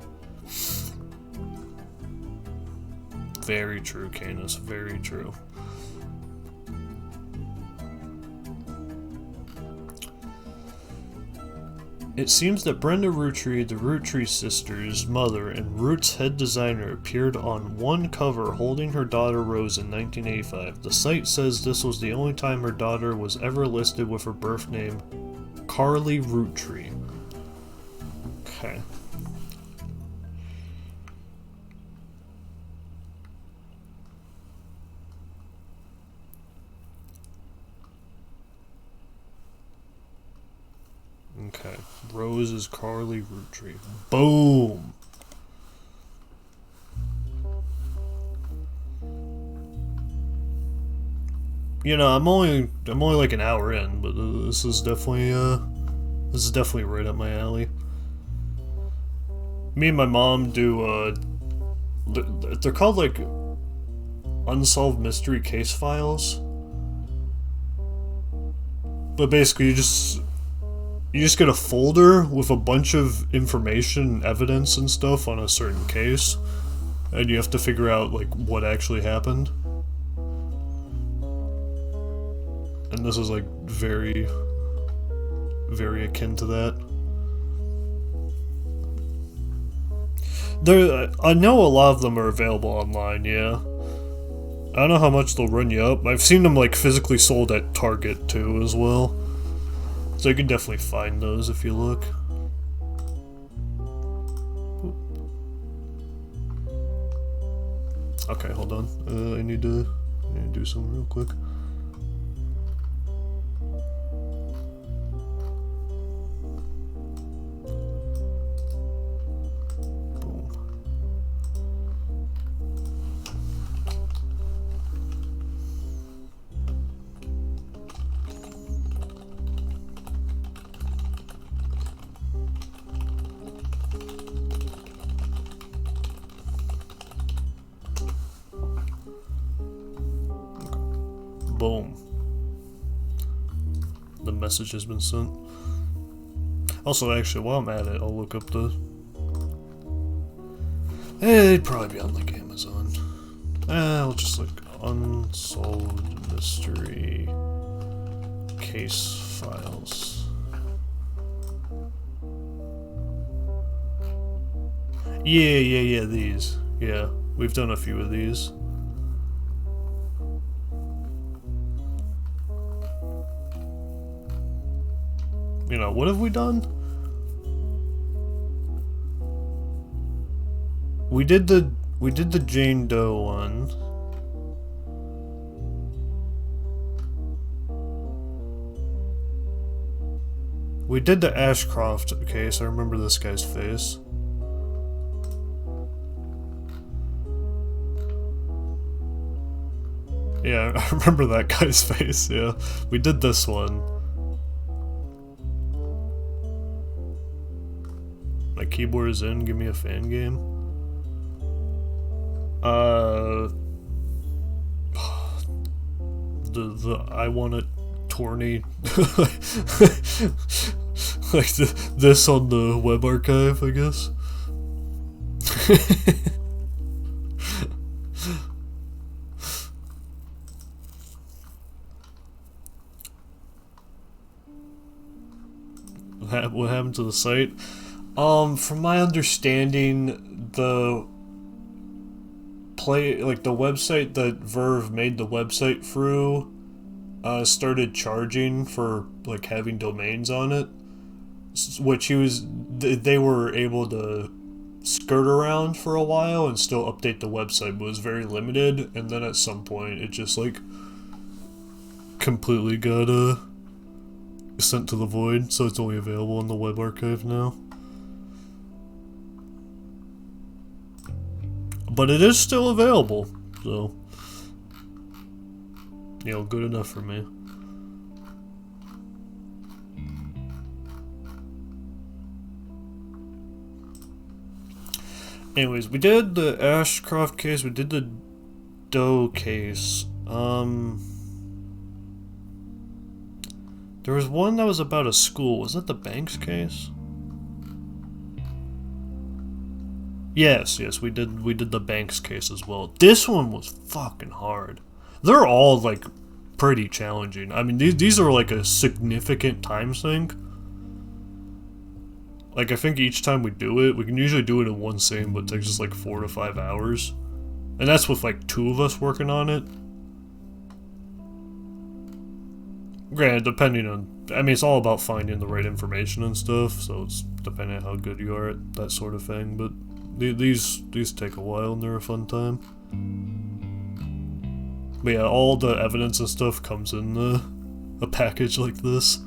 Very true, Canis. Very true. It seems that Brenda Rootree, the Rootree sisters' mother and Root's head designer, appeared on one cover holding her daughter Rose in 1985. The site says this was the only time her daughter was ever listed with her birth name, Carly Rootree. Okay. Okay, Rose is Carly Rootree. Boom! You know, I'm only like an hour in, but this is definitely right up my alley. Me and my mom do they're called like unsolved mystery case files. But basically you just get a folder with a bunch of information, evidence, and stuff on a certain case, and you have to figure out, like, what actually happened. And this is, like, very, very akin to that. I know a lot of them are available online, yeah. I don't know how much they'll run you up. I've seen them, like, physically sold at Target, too, as well. So you can definitely find those if you look. Okay, hold on. I need to do something real quick. Boom. The message has been sent. Also, actually, while I'm at it, I'll look up the... they'd probably be on, like, Amazon. I'll just look unsolved mystery case files. Yeah, these. Yeah, we've done a few of these. You know, what have we done? We did the Jane Doe one. We did the Ashcroft case. I remember this guy's face. Yeah, I remember that guy's face, yeah. We did this one. My keyboard is in, give me a fan game. The I want it tourney. Like this on the web archive, I guess. What happened to the site? From my understanding, the website that Verve made the website through, started charging for, like, having domains on it, which they were able to skirt around for a while and still update the website, but it was very limited, and then at some point it just, like, completely got, sent to the void, so it's only available in the web archive now. But it is still available, so, you know, good enough for me. Anyways, we did the Ashcroft case, we did the Doe case. There was one that was about a school. Was that the Banks case? Yes, we did the Banks case as well. This one was fucking hard. They're all, like, pretty challenging. I mean, these are like a significant time sink. Like, I think each time we do it, we can usually do it in one sitting, but it takes us like 4 to 5 hours. And that's with like 2 of us working on it. Granted, depending on... I mean, it's all about finding the right information and stuff, so it's depending on how good you are at that sort of thing, but these take a while and they're a fun time. But yeah, all the evidence and stuff comes in a package like this.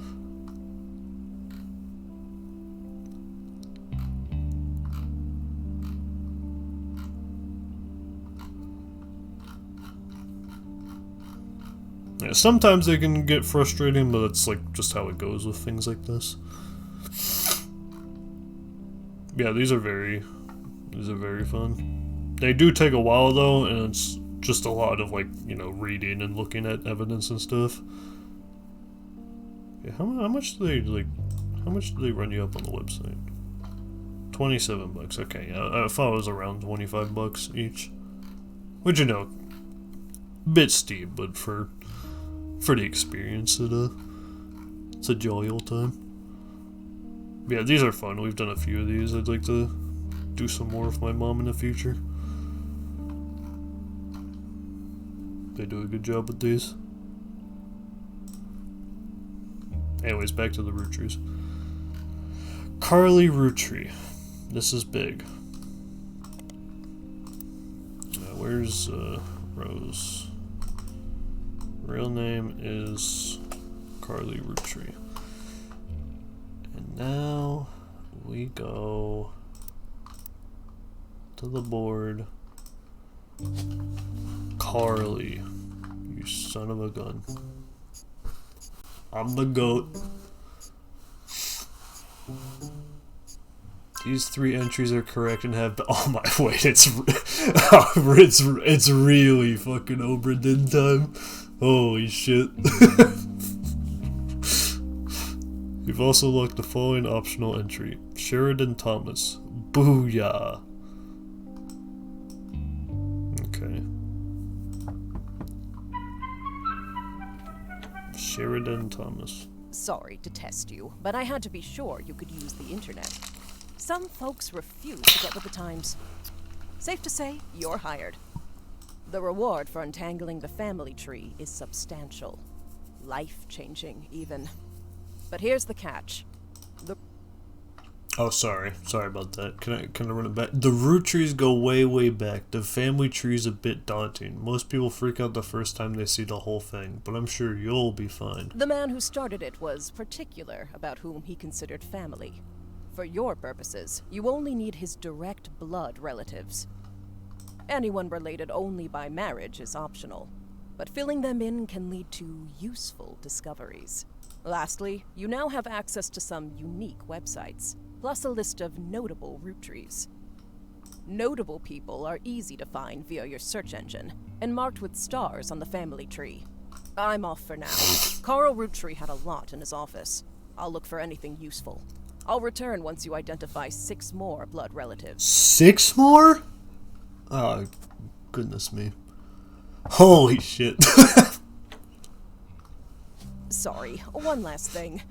Yeah, sometimes they can get frustrating, but it's like just how it goes with things like this. Yeah, these are very fun. They do take a while though, and it's just a lot of like, you know, reading and looking at evidence and stuff. Yeah, how much do they run you up on the website? $27. Okay, yeah, I thought it was around $25 each. Which, you know, bit steep, but for the experience, it's a joyful time. Yeah, these are fun. We've done a few of these. I'd like to do some more with my mom in the future. They do a good job with these. Anyways, back to the Roottrees. Carly Rootree. This is big. Where's Rose? Real name is Carly Rootree. And now we go to the board. Carly, you son of a gun. I'm the GOAT. These 3 entries are correct and have oh my wait, it's really fucking Obra time. Holy shit. You've also looked the following optional entry. Sheridan Thomas. Booyah. Okay. Sheridan Thomas. Sorry to test you, but I had to be sure you could use the internet. Some folks refuse to get with the times. Safe to say, you're hired. The reward for untangling the family tree is substantial. Life-changing, even. But here's the catch. Oh, sorry about that. Can I run it back? The Roottrees go way back. The family tree's a bit daunting. Most people freak out the first time they see the whole thing, but I'm sure you'll be fine. The man who started it was particular about whom he considered family. For your purposes, you only need his direct blood relatives. Anyone related only by marriage is optional, but filling them in can lead to useful discoveries. Lastly, you now have access to some unique websites, plus a list of notable Roottrees. Notable people are easy to find via your search engine, and marked with stars on the family tree. I'm off for now. Carl Roottree had a lot in his office. I'll look for anything useful. I'll return once you identify 6 more blood relatives. 6 more? Oh, goodness me. Holy shit. Sorry, one last thing.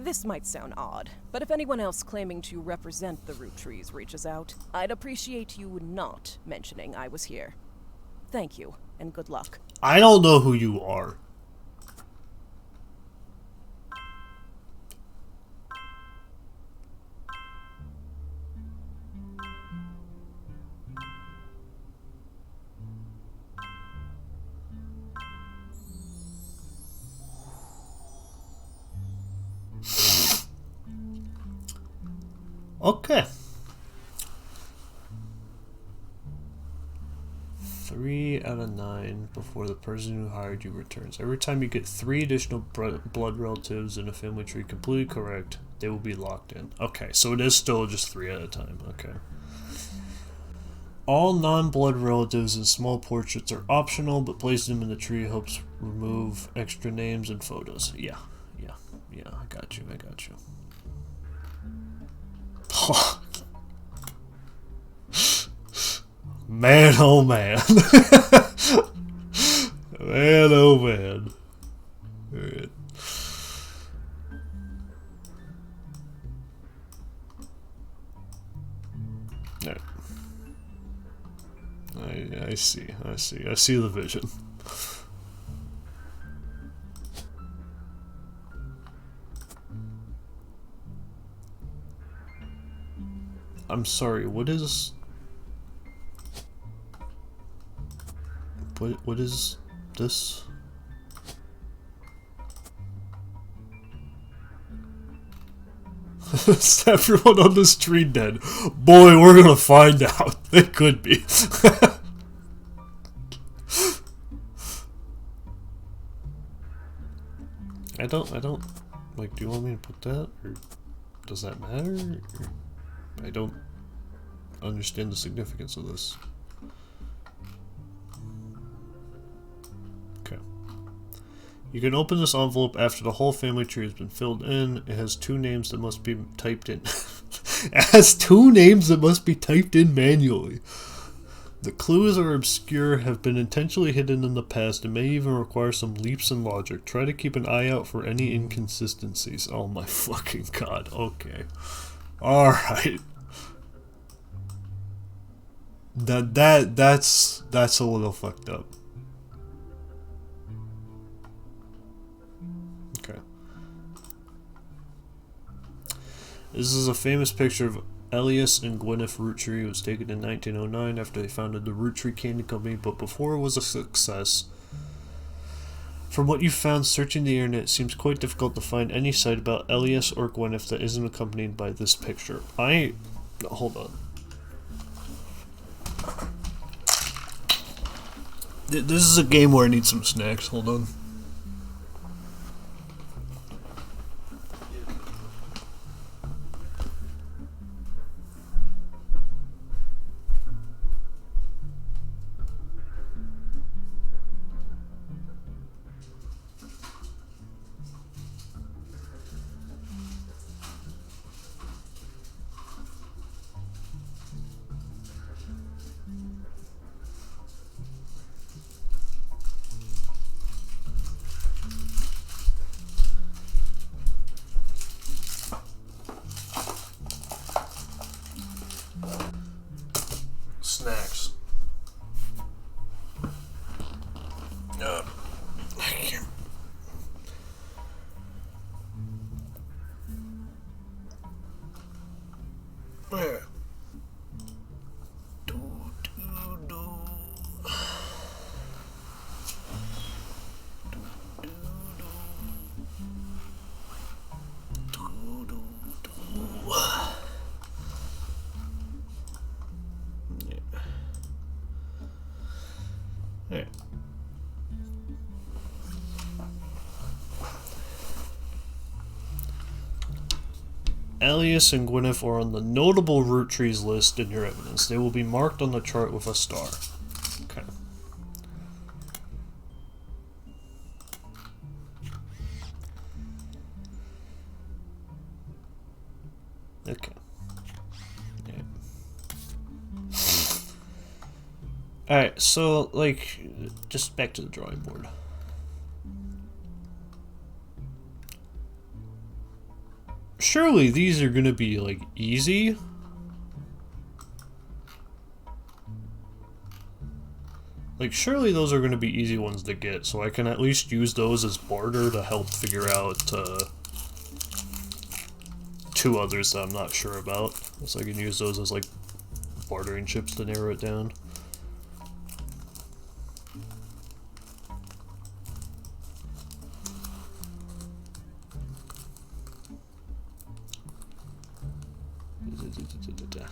This might sound odd, but if anyone else claiming to represent the Roottrees reaches out, I'd appreciate you not mentioning I was here. Thank you, and good luck. I don't know who you are. Okay. 3 out of 9 before the person who hired you returns. Every time you get 3 additional blood relatives in a family tree completely correct, they will be locked in. Okay, so it is still just 3 at a time. Okay. All non-blood relatives and small portraits are optional, but placing them in the tree helps remove extra names and photos. Yeah, I got you. Man, oh man. Man, oh man. Alright. I see. I see the vision. I'm sorry, what is this? Is everyone on this tree dead? Boy, we're gonna find out. It could be. I don't, like, do you want me to put that, or does that matter? Or, I don't understand the significance of this. Okay. You can open this envelope after the whole family tree has been filled in. It has 2 names that must be typed in. It has 2 names that must be typed in manually. The clues are obscure, have been intentionally hidden in the past, and may even require some leaps in logic. Try to keep an eye out for any inconsistencies. Oh my fucking god. Okay. Alright. That's a little fucked up. Okay. This is a famous picture of Elias and Gwyneth Roottrees. It was taken in 1909 after they founded the Roottrees Candy Company, but before it was a success. From what you found searching the internet, it seems quite difficult to find any site about Elias or Gwyneth that isn't accompanied by this picture. Hold on. This is a game where I need some snacks. Hold on. Snacks. I can't. Where? There. Elias and Gwyneth are on the notable Roottrees list in your evidence. They will be marked on the chart with a star. Okay. Okay. Yeah. Alright, so, like, just back to the drawing board. Surely these are gonna be, like, easy. Like, surely those are gonna be easy ones to get, so I can at least use those as barter to help figure out, 2 others that I'm not sure about. So I can use those as, like, bartering chips to narrow it down. Okay.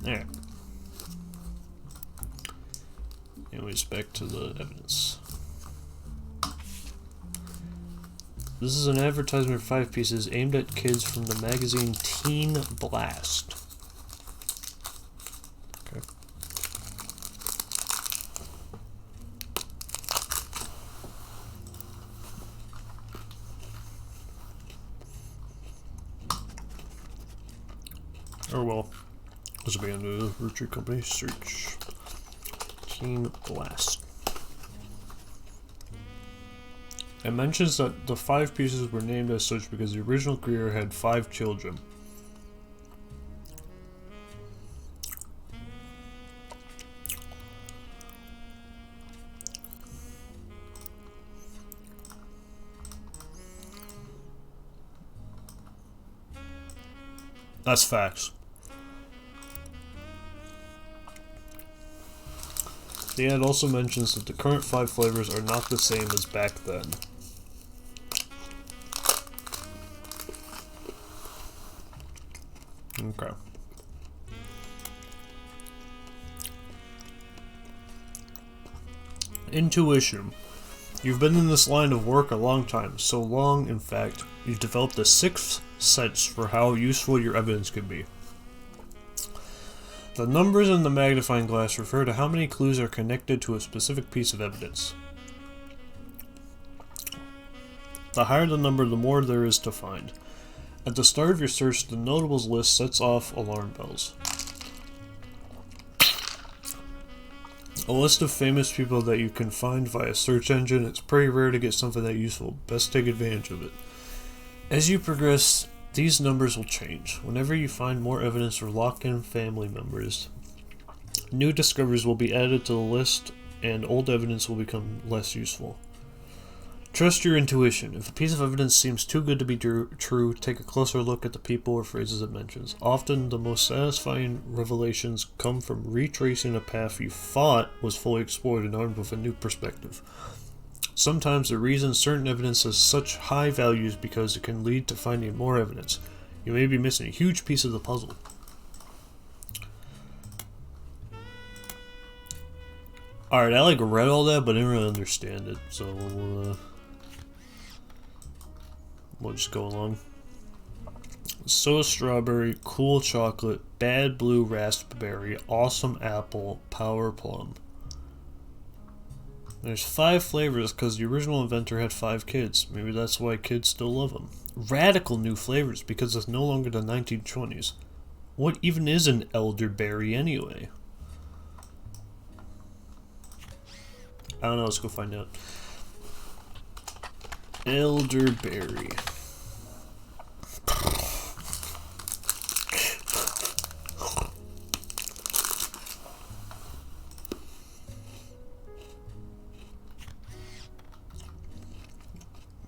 Alright. Anyways, back to the evidence. This is an advertisement for 5 pieces aimed at kids from the magazine Teen Blast. Okay. Oh well. This will be under the Roottrees Company. Search. Teen Blast. It mentions that the 5 pieces were named as such because the original creator had 5 children. That's facts. The ad also mentions that the current 5 flavors are not the same as back then. Okay. Intuition. You've been in this line of work a long time, so long, in fact, you've developed a sixth sense for how useful your evidence can be. The numbers in the magnifying glass refer to how many clues are connected to a specific piece of evidence. The higher the number, the more there is to find. At the start of your search, the notables list sets off alarm bells. A list of famous people that you can find via search engine. It's pretty rare to get something that useful. Best take advantage of it. As you progress, these numbers will change. Whenever you find more evidence for locked-in family members, new discoveries will be added to the list, and old evidence will become less useful. Trust your intuition. If a piece of evidence seems too good to be true, take a closer look at the people or phrases it mentions. Often, the most satisfying revelations come from retracing a path you thought was fully explored and armed with a new perspective. Sometimes the reason certain evidence has such high value is because it can lead to finding more evidence. You may be missing a huge piece of the puzzle. Alright, I read all that, but I didn't really understand it, so we'll just go along. So strawberry, cool chocolate, bad blue raspberry, awesome apple, power plum. There's 5 flavors because the original inventor had 5 kids. Maybe that's why kids still love them. Radical new flavors because it's no longer the 1920s. What even is an elderberry anyway? I don't know, let's go find out. Elderberry.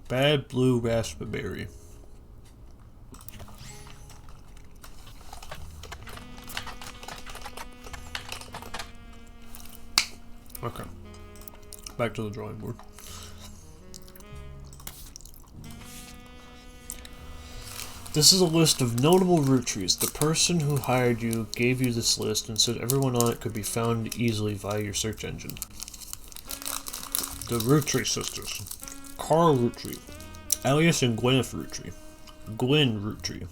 Bad blue raspberry. Okay. Back to the drawing board. This is a list of notable Roottrees. The person who hired you gave you this list and said everyone on it could be found easily via your search engine. The Roottrees sisters. Carl Roottree, Alias and Gwyneth Roottrie, Gwen Roottrie,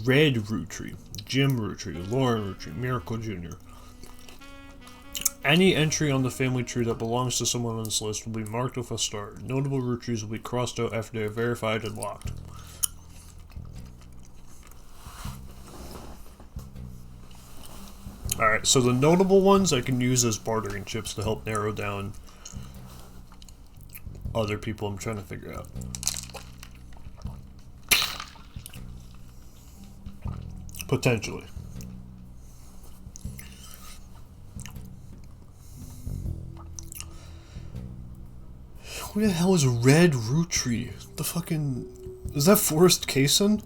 Red Roottrie, Jim Roottrie, Lauren Roottrie, Miracle Jr. Any entry on the family tree that belongs to someone on this list will be marked with a star. Notable Roottrees will be crossed out after they are verified and locked. Alright, so the notable ones I can use as bartering chips to help narrow down other people I'm trying to figure out. Potentially. Who the hell is Red Roottree? The fucking... Is that Forrest Kaysen?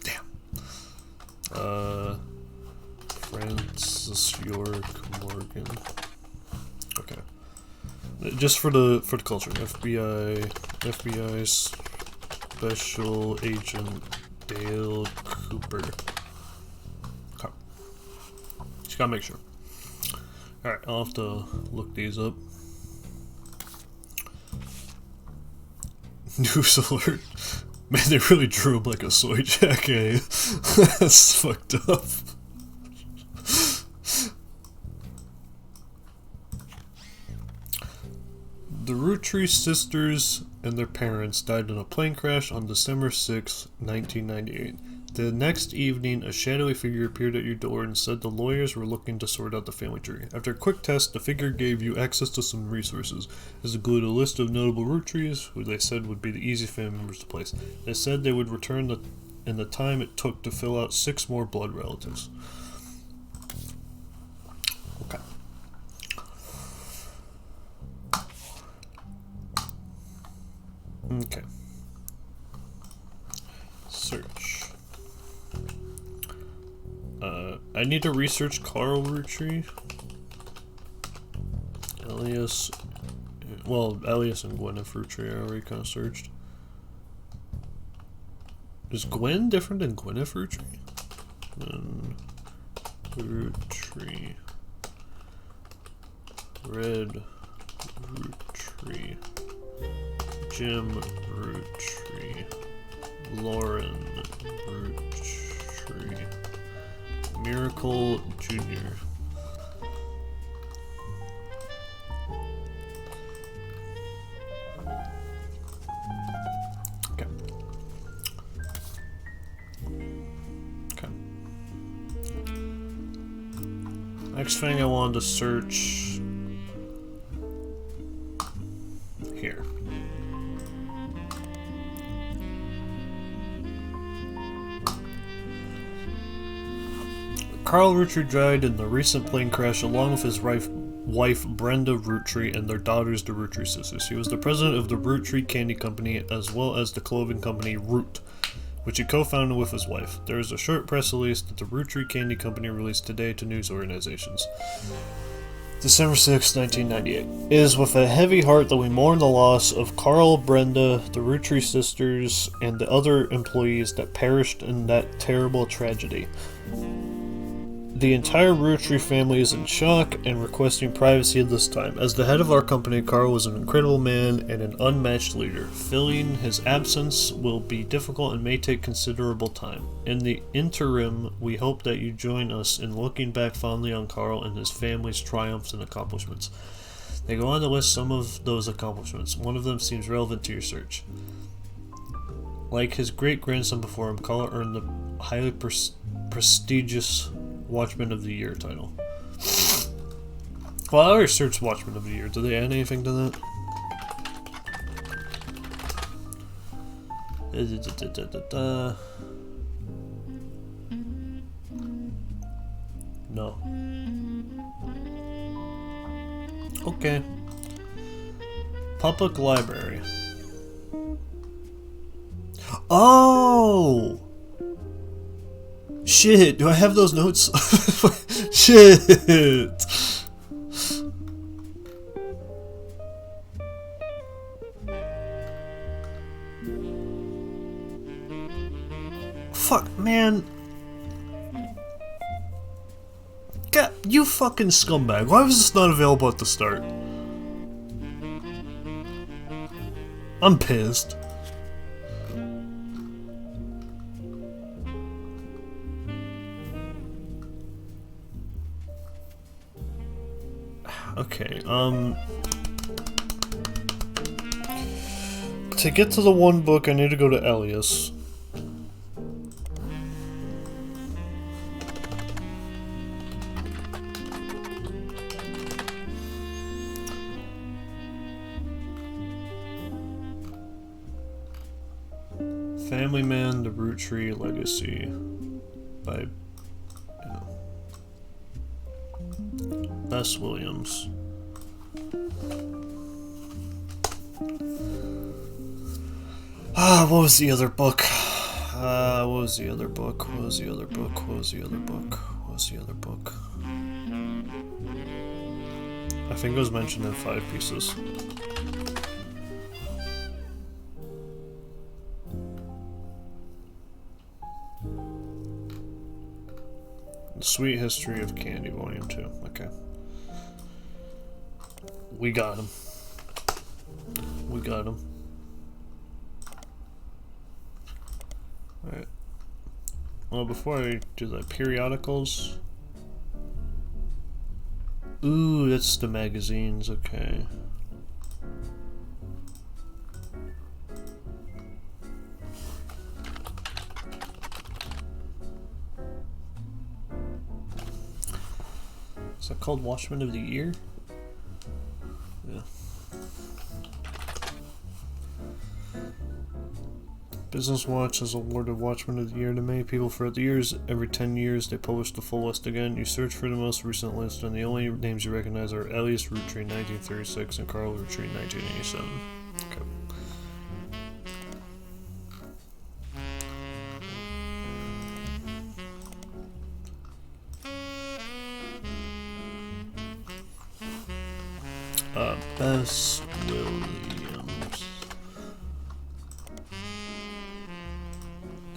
Damn. Francis York Morgan. Okay. Just for the culture. FBI Special Agent Dale Cooper. Okay. Just gotta make sure. Alright, I'll have to look these up. News alert. Man, they really drew him like a soy jack, eh? That's fucked up. The Roottree sisters and their parents died in a plane crash on December 6, 1998. The next evening, a shadowy figure appeared at your door and said the lawyers were looking to sort out the family tree. After a quick test, the figure gave you access to some resources. This included a list of notable Roottrees, who they said would be the easy family members to place. They said they would return in the time it took to fill out 6 more blood relatives. Okay. Okay. Search. I need to research Carl Rootree. Elias. Well, Elias and Gwyneth Rootree I already kind of searched. Is Gwen different than Gwyneth Rootree? Rootree. Red Rootree. Jim Rootree. Lauren Rootree. Miracle Jr. Okay. Okay. Next thing I wanted to search here. Carl Rootree died in the recent plane crash along with his wife Brenda Rootree and their daughters, the Rootree sisters. He was the president of the Rootree Candy Company as well as the clothing company Root, which he co-founded with his wife. There is a short press release that the Rootree Candy Company released today to news organizations. December 6, 1998. It is with a heavy heart that we mourn the loss of Carl, Brenda, the Rootree sisters, and the other employees that perished in that terrible tragedy. The entire Rootree family is in shock and requesting privacy at this time. As the head of our company, Carl was an incredible man and an unmatched leader. Filling his absence will be difficult and may take considerable time. In the interim, we hope that you join us in looking back fondly on Carl and his family's triumphs and accomplishments. They go on to list some of those accomplishments. One of them seems relevant to your search. Like his great-grandson before him, Carl earned the highly prestigious Watchman of the Year title. Well, I already searched Watchman of the Year. Did they add anything to that? No. Okay. Public library. Oh! Shit, do I have those notes? Shit! Fuck, man. God, you fucking scumbag. Why was this not available at the start? I'm pissed. Okay, to get to the one book, I need to go to Elias. Family Man, The Rootree Legacy by Bess Williams. What was the other book? What was the other book? What was the other book? What was the other book? What was the other book? I think it was mentioned in 5 pieces. The Sweet History of Candy, Volume 2. Okay. We got him. We got him. Alright. Well, before I do the periodicals... Ooh, that's the magazines, okay. Is that called Watchman of the Year? Yeah. Business Watch has awarded Watchman of the Year to many people throughout the years. Every 10 years, they publish the full list again. You search for the most recent list, and the only names you recognize are Elias Rootree, 1936, and Carl Rootree, 1987. Okay. Bess Williams.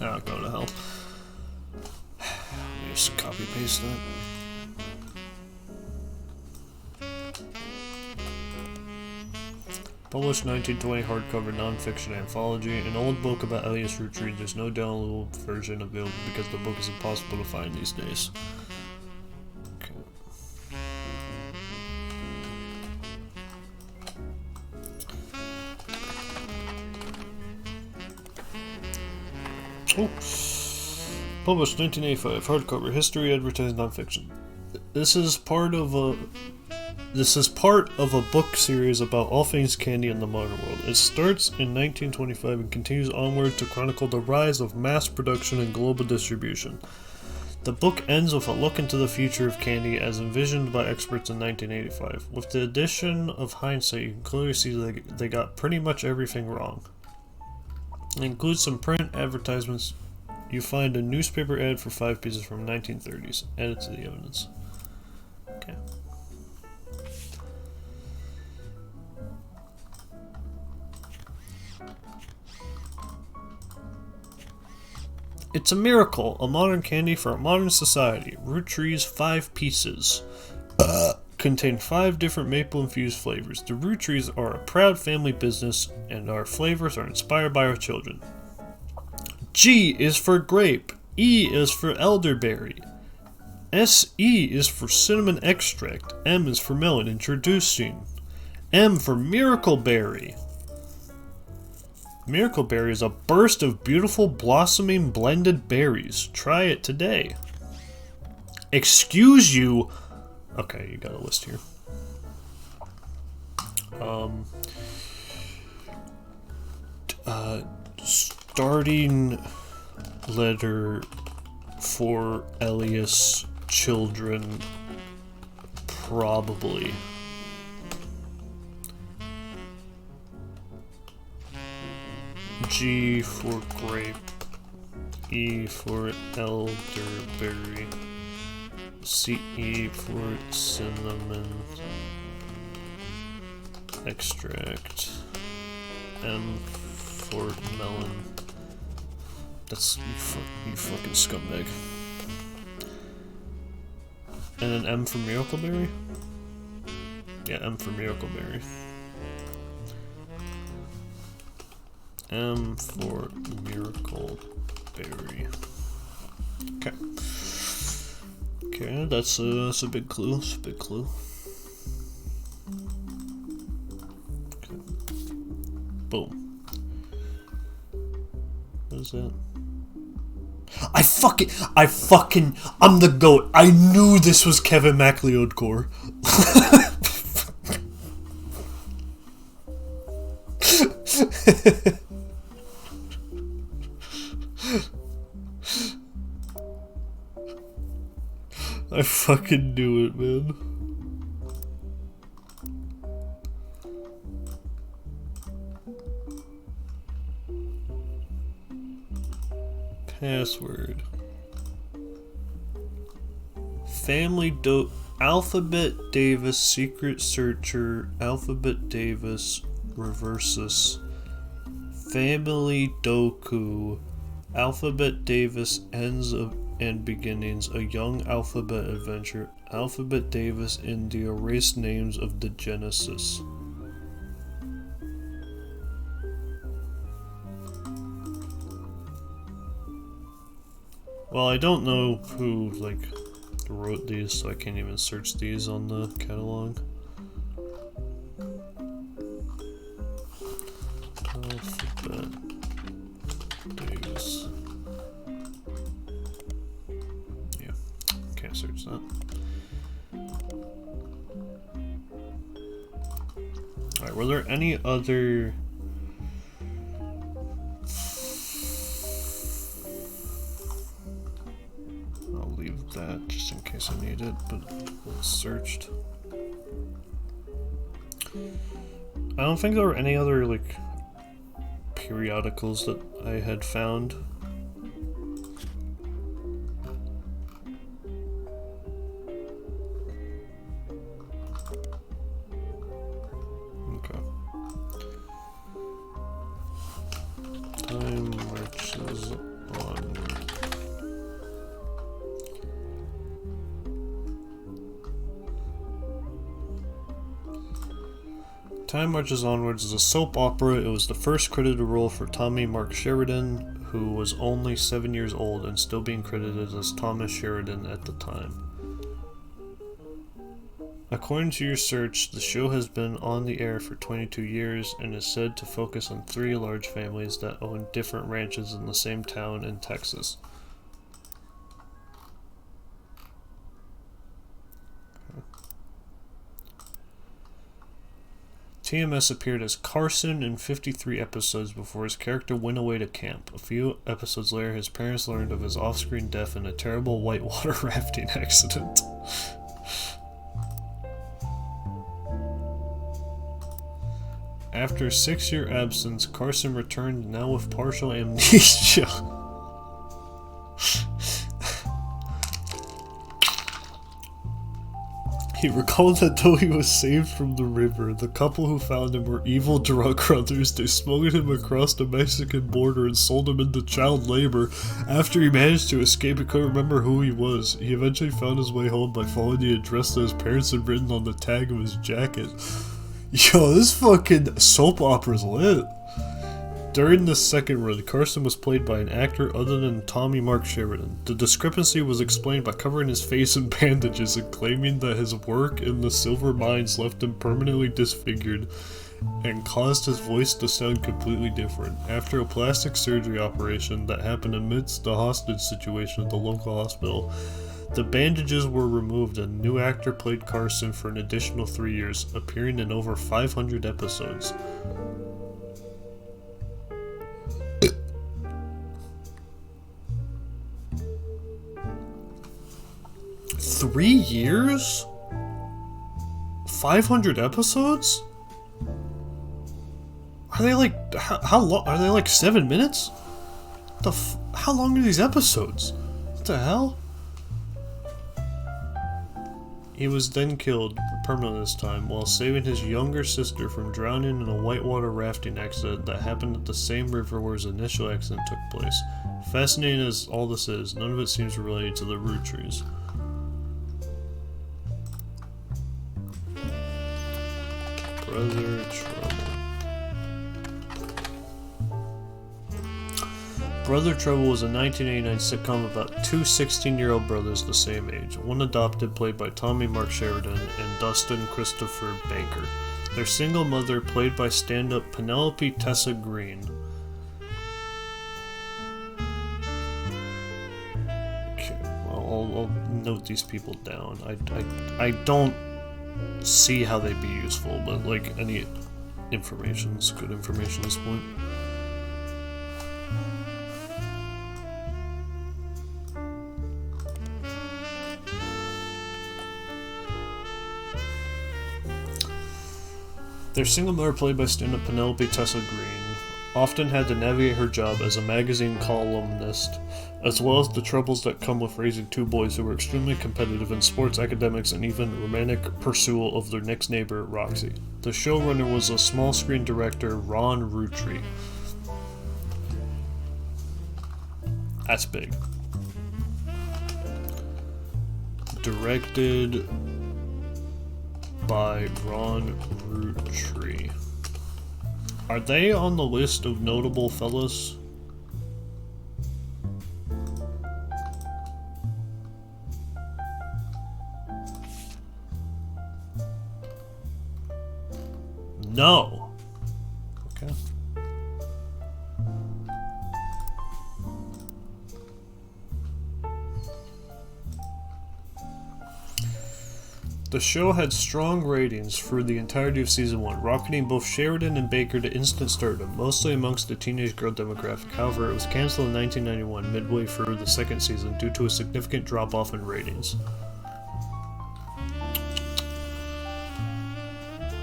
Oh, go to hell. Let me just copy paste that. Published 1920 hardcover nonfiction anthology, an old book about Elias Roottrees. There's no downloadable version available because the book is impossible to find these days. Okay. Oh. Published 1985 hardcover history advertised nonfiction. This is part of a book series about all things candy in the modern world. It starts in 1925 and continues onward to chronicle the rise of mass production and global distribution. The book ends with a look into the future of candy as envisioned by experts in 1985. With the addition of hindsight, you can clearly see that they got pretty much everything wrong. It includes some print advertisements. You find a newspaper ad for 5 pieces from 1930s. Added to the evidence. Okay. It's a miracle, a modern candy for a modern society. Roottrees 5 pieces contain 5 different maple-infused flavors. The Roottrees are a proud family business, and our flavors are inspired by our children. G is for grape. E is for elderberry. SE is for cinnamon extract. M is for melon. Introducing. M for miracle berry. Miracle Berry is a burst of beautiful blossoming blended berries. Try it today. Excuse you. Okay, you got a list here. Starting letter for Elias children, probably. G for grape, E for elderberry, CE for cinnamon extract, M for melon. That's you fucking scumbag. And an M for miracleberry? Yeah, M for miracleberry. M for miracle berry. Okay. Okay, that's a big clue. That's a big clue. Okay. Boom. What is that? I'm the GOAT. I knew this was Kevin MacLeod core. I fucking knew it, man. Password. Alphabet Davis Secret Searcher Alphabet Davis Reversus Family Doku Alphabet Davis Ends of and Beginnings, a young alphabet adventure, Alphabet Davis in the erased names of the Genesis. Well, I don't know who, wrote these, so I can't even search these on the catalog. Alphabet Davis. Can't search that. Alright, were there any other... I'll leave that just in case I need it, but it's searched. I don't think there were any other, periodicals that I had found. Time marches onwards as a soap opera. It was the first credited role for Tommy Mark Sheridan, who was only 7 years old and still being credited as Thomas Sheridan at the time. According to your search, the show has been on the air for 22 years and is said to focus on 3 large families that own different ranches in the same town in Texas. TMS appeared as Carson in 53 episodes before his character went away to camp. A few episodes later, his parents learned of his off-screen death in a terrible whitewater rafting accident. After a 6-year absence, Carson returned, now with partial amnesia. He recalled that though he was saved from the river, the couple who found him were evil drug runners. They smuggled him across the Mexican border and sold him into child labor. After he managed to escape, he couldn't remember who he was. He eventually found his way home by following the address that his parents had written on the tag of his jacket. Yo, this fucking soap opera's lit. During the second run, Carson was played by an actor other than Tommy Mark Sheridan. The discrepancy was explained by covering his face in bandages and claiming that his work in the silver mines left him permanently disfigured and caused his voice to sound completely different. After a plastic surgery operation that happened amidst the hostage situation at the local hospital, the bandages were removed and a new actor played Carson for an additional 3 years, appearing in over 500 episodes. Three years? 500 episodes? Are they like how long? Are they like 7 minutes? How long are these episodes? What the hell? He was then killed permanently this time while saving his younger sister from drowning in a whitewater rafting accident that happened at the same river where his initial accident took place. Fascinating as all this is, none of it seems related to the Roottrees. Brother Trouble. Brother Trouble was a 1989 sitcom about two 16-year-old brothers the same age, one adopted played by Tommy Mark Sheridan and Dustin Christopher Baker. Their single mother played by stand-up Penelope Tessa Green. Okay, well, I'll note these people down. I don't see how they'd be useful, but like any information's good information at this point. Their single mother, played by stand-up Penelope Tessa Green, often had to navigate her job as a magazine columnist, as well as the troubles that come with raising two boys who were extremely competitive in sports, academics, and even romantic pursuit of their next neighbor, Roxy. The showrunner was a small-screen director, Ron Roottrees. That's big. Directed by Ron Roottrees. Are they on the list of notable fellas? No. Okay. The show had strong ratings for the entirety of season 1, rocketing both Sheridan and Baker to instant stardom, mostly amongst the teenage girl demographic. However, it was cancelled in 1991, midway through the second season, due to a significant drop-off in ratings.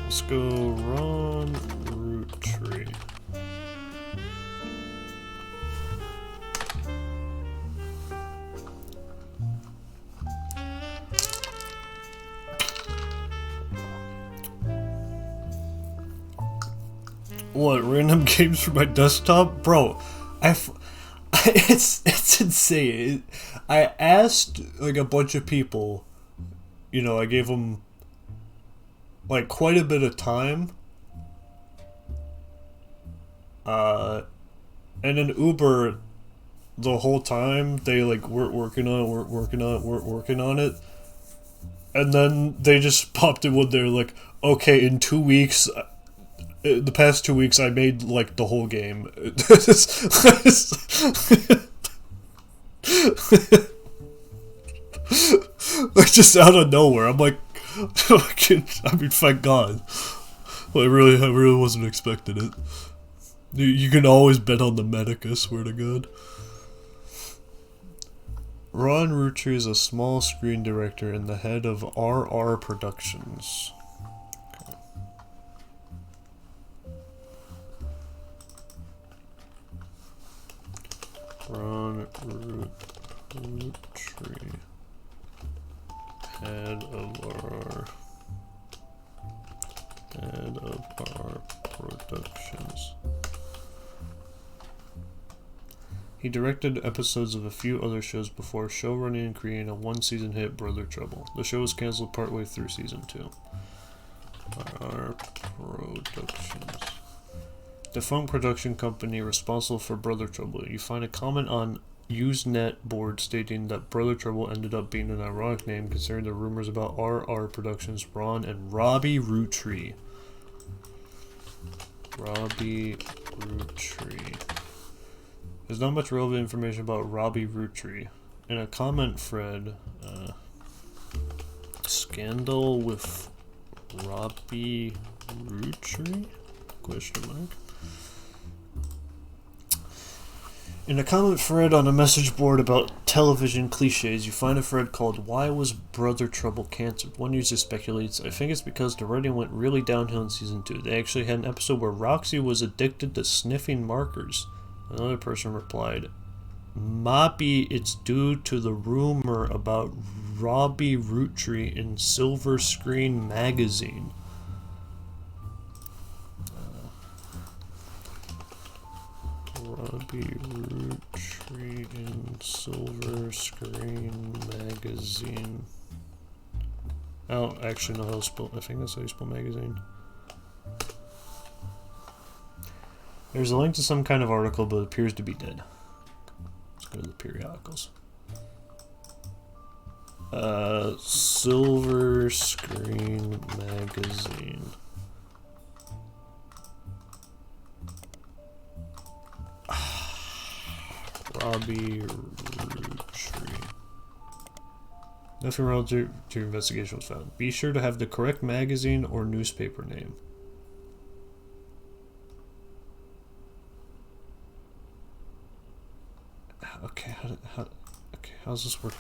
Let's go Ron Roottrees. What, random games for my desktop? Bro, it's insane. I asked like a bunch of people, you know, I gave them like quite a bit of time And in Uber, the whole time they like weren't working on it, and then they just popped in when they're like, okay, in 2 weeks, the past 2 weeks I made like the whole game. Like just out of nowhere, I'm like, I mean, thank God. Well, I really wasn't expecting it. You can always bet on the medic, I swear to God. Ron Roottrees is a small screen director and the head of RR Productions. Okay. Ron Roottrees, head of RR Productions. He directed episodes of a few other shows before showrunning and creating a one-season hit, Brother Trouble. The show was cancelled partway through season 2. RR Productions. Defunct production company responsible for Brother Trouble. You find a comment on Usenet board stating that Brother Trouble ended up being an ironic name considering the rumors about RR Productions, Ron, and Robbie Roottrees. Robbie Roottrees. There's not much relevant information about Robbie Roottrees. In a comment thread, scandal with Robbie Roottrees? Question mark. In a comment thread on a message board about television cliches, you find a thread called Why Was Brother Trouble Canceled? One user speculates, I think it's because the writing went really downhill in season 2. They actually had an episode where Roxy was addicted to sniffing markers. Another person replied, Maybe it's due to the rumor about Robbie Roottrees in Silver Screen magazine. Robbie Roottrees in Silver Screen magazine. Oh, actually, no, I think that's how you spell magazine. There's a link to some kind of article, but it appears to be dead. Let's go to the periodicals. Silver Screen magazine. Robbie Roottrees. Nothing relative to your investigation was found. Be sure to have the correct magazine or newspaper name. Okay, how's this work?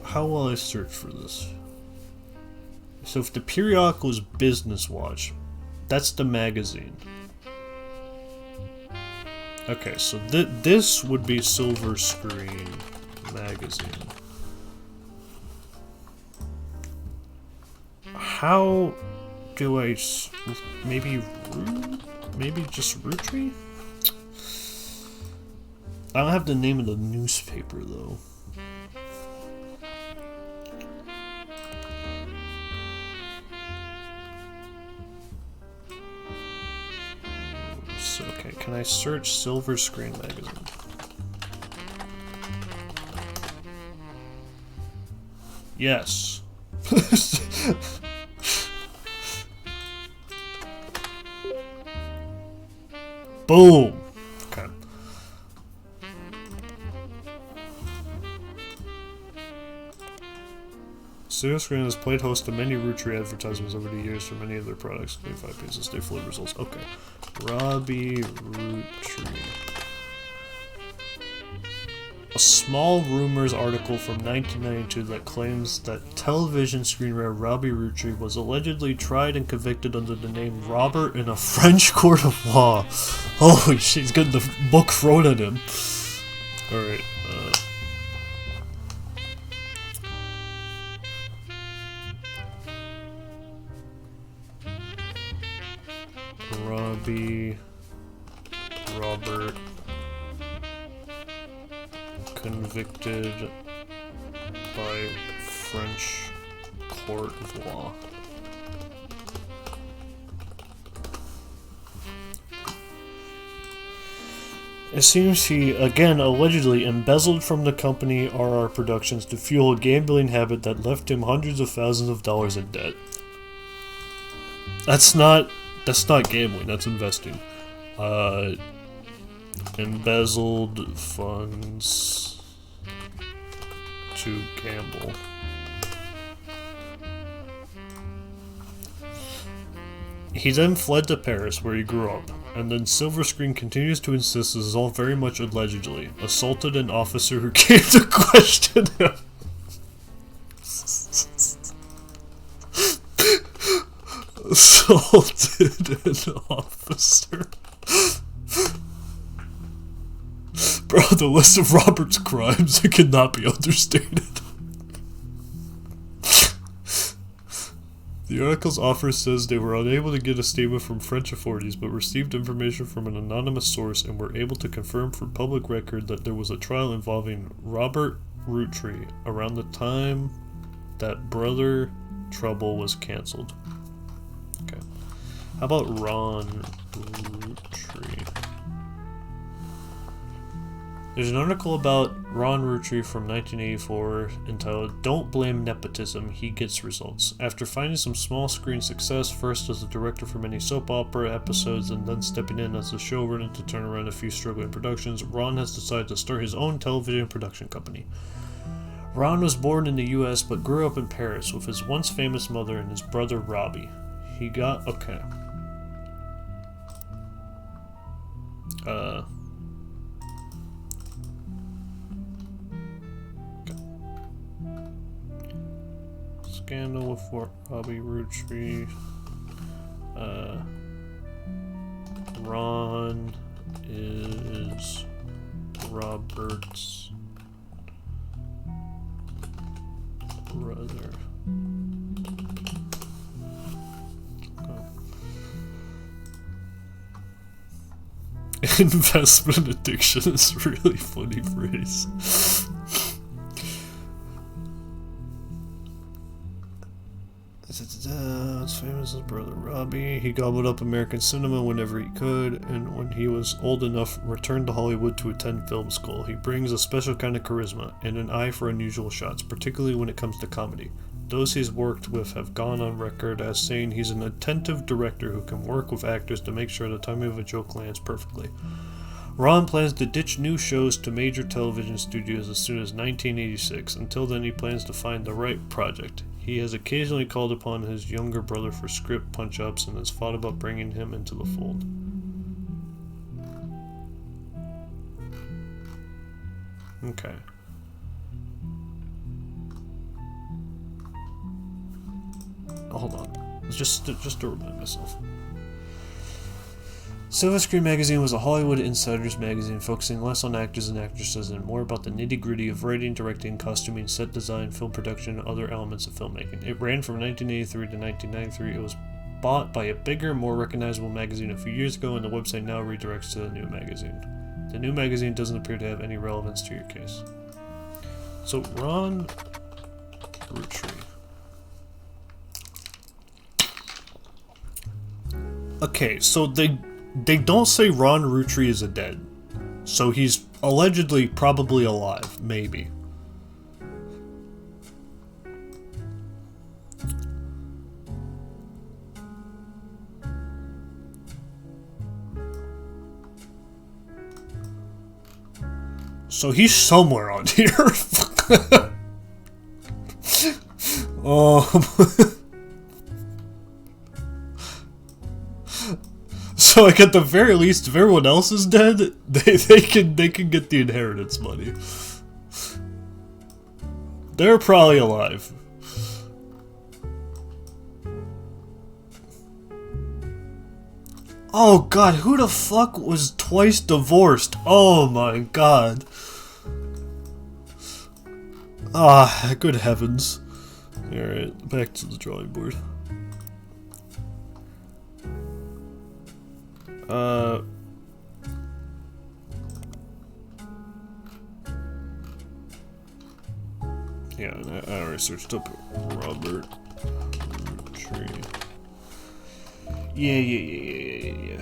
How will I search for this? So if the periodical is Business Watch, that's the magazine. Okay, so this would be Silver Screen magazine. How do I maybe just Roottrees? I don't have the name of the newspaper though. Okay, can I search Silver Screen magazine? Yes. Boom. Okay. Silver Screen has played host to many Roottrees advertisements over the years for many of their products, including 5 pages. They flow results. Okay. Robbie Roottrees. A small rumors article from 1992 that claims that television screenwriter Robbie Roottrees was allegedly tried and convicted under the name Robert in a French court of law. Holy shit, he's getting the book thrown at him. Alright, Robbie Robbie, Robert, convicted by French court of law. It seems he, again, allegedly embezzled from the company RR Productions to fuel a gambling habit that left him hundreds of thousands of dollars in debt. That's not gambling, that's investing. Embezzled funds to gamble. He then fled to Paris, where he grew up, and then Silver Screen continues to insist this is all very much allegedly. Assaulted an officer who came to question him. Assaulted an officer. Bro, the list of Robert's crimes, it cannot be understated. The article's author says they were unable to get a statement from French authorities, but received information from an anonymous source and were able to confirm for public record that there was a trial involving Robert Roottrees around the time that Brother Trouble was cancelled. Okay. How about Ron Roottrees? There's an article about Ron Roottrees from 1984 entitled "Don't Blame Nepotism, He Gets Results." After finding some small screen success, first as a director for many soap opera episodes and then stepping in as a showrunner to turn around a few struggling productions, Ron has decided to start his own television production company. Ron was born in the US but grew up in Paris with his once famous mother and his brother Robbie. He got... okay. Scandal with Robbie Roottrees. Ron is Robert's brother. Investment addiction is a really funny phrase. It's famous as brother Robbie. He gobbled up American cinema whenever he could, and when he was old enough, returned to Hollywood to attend film school. He brings a special kind of charisma and an eye for unusual shots, particularly when it comes to comedy. Those he's worked with have gone on record as saying he's an attentive director who can work with actors to make sure the timing of a joke lands perfectly. Ron plans to ditch new shows to major television studios as soon as 1986. Until then, he plans to find the right project. He has occasionally called upon his younger brother for script punch-ups and has thought about bringing him into the fold. Okay. Hold on. Just to remind myself. Silver Screen Magazine was a Hollywood insiders magazine focusing less on actors and actresses and more about the nitty-gritty of writing, directing, costuming, set design, film production, and other elements of filmmaking. It ran from 1983 to 1993. It was bought by a bigger, more recognizable magazine a few years ago, and the website now redirects to the new magazine. The new magazine doesn't appear to have any relevance to your case. So, Ron Roottrees. Okay, so they don't say Ron Roottrees is dead. So he's allegedly probably alive, maybe. So he's somewhere on here. So like at the very least, if everyone else is dead, they can get the inheritance money. They're probably alive. Oh god, who the fuck was twice divorced? Oh my god. Ah, good heavens. Alright, back to the drawing board. Yeah, I already searched up Robert Tree. Yeah.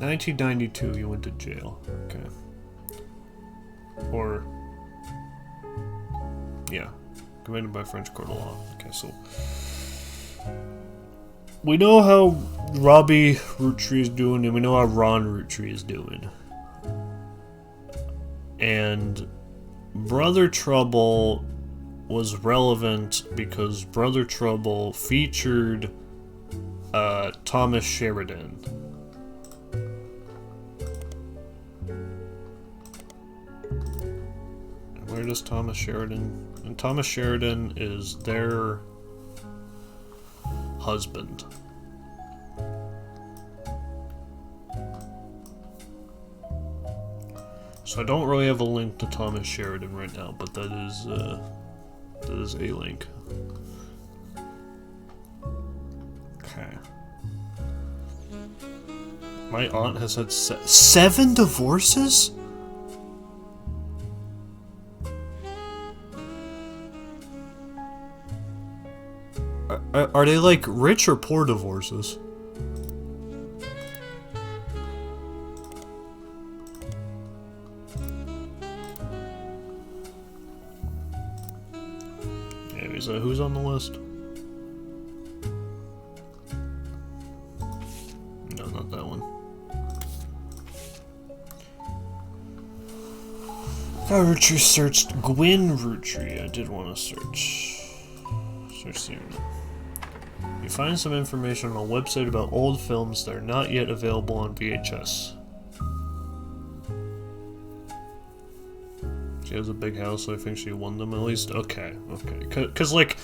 1992, you went to jail. Okay. Or, yeah, committed by French court of law. Okay, so we know how Robbie Roottrees is doing, and we know how Ron Roottrees is doing. And Brother Trouble was relevant because Brother Trouble featured Thomas Sheridan. Where does Thomas Sheridan... And Thomas Sheridan is their husband. So I don't really have a link to Thomas Sheridan right now, but that is a link. Okay. My aunt has had 7 divorces? Are they like rich or poor divorces? Anyways, who's on the list? No, not that one. I Roottrees searched Gwyn Roottrees. I did want to search the internet. You find some information on a website about old films that are not yet available on VHS. She has a big house, so I think she won them at least. Okay. Cause like,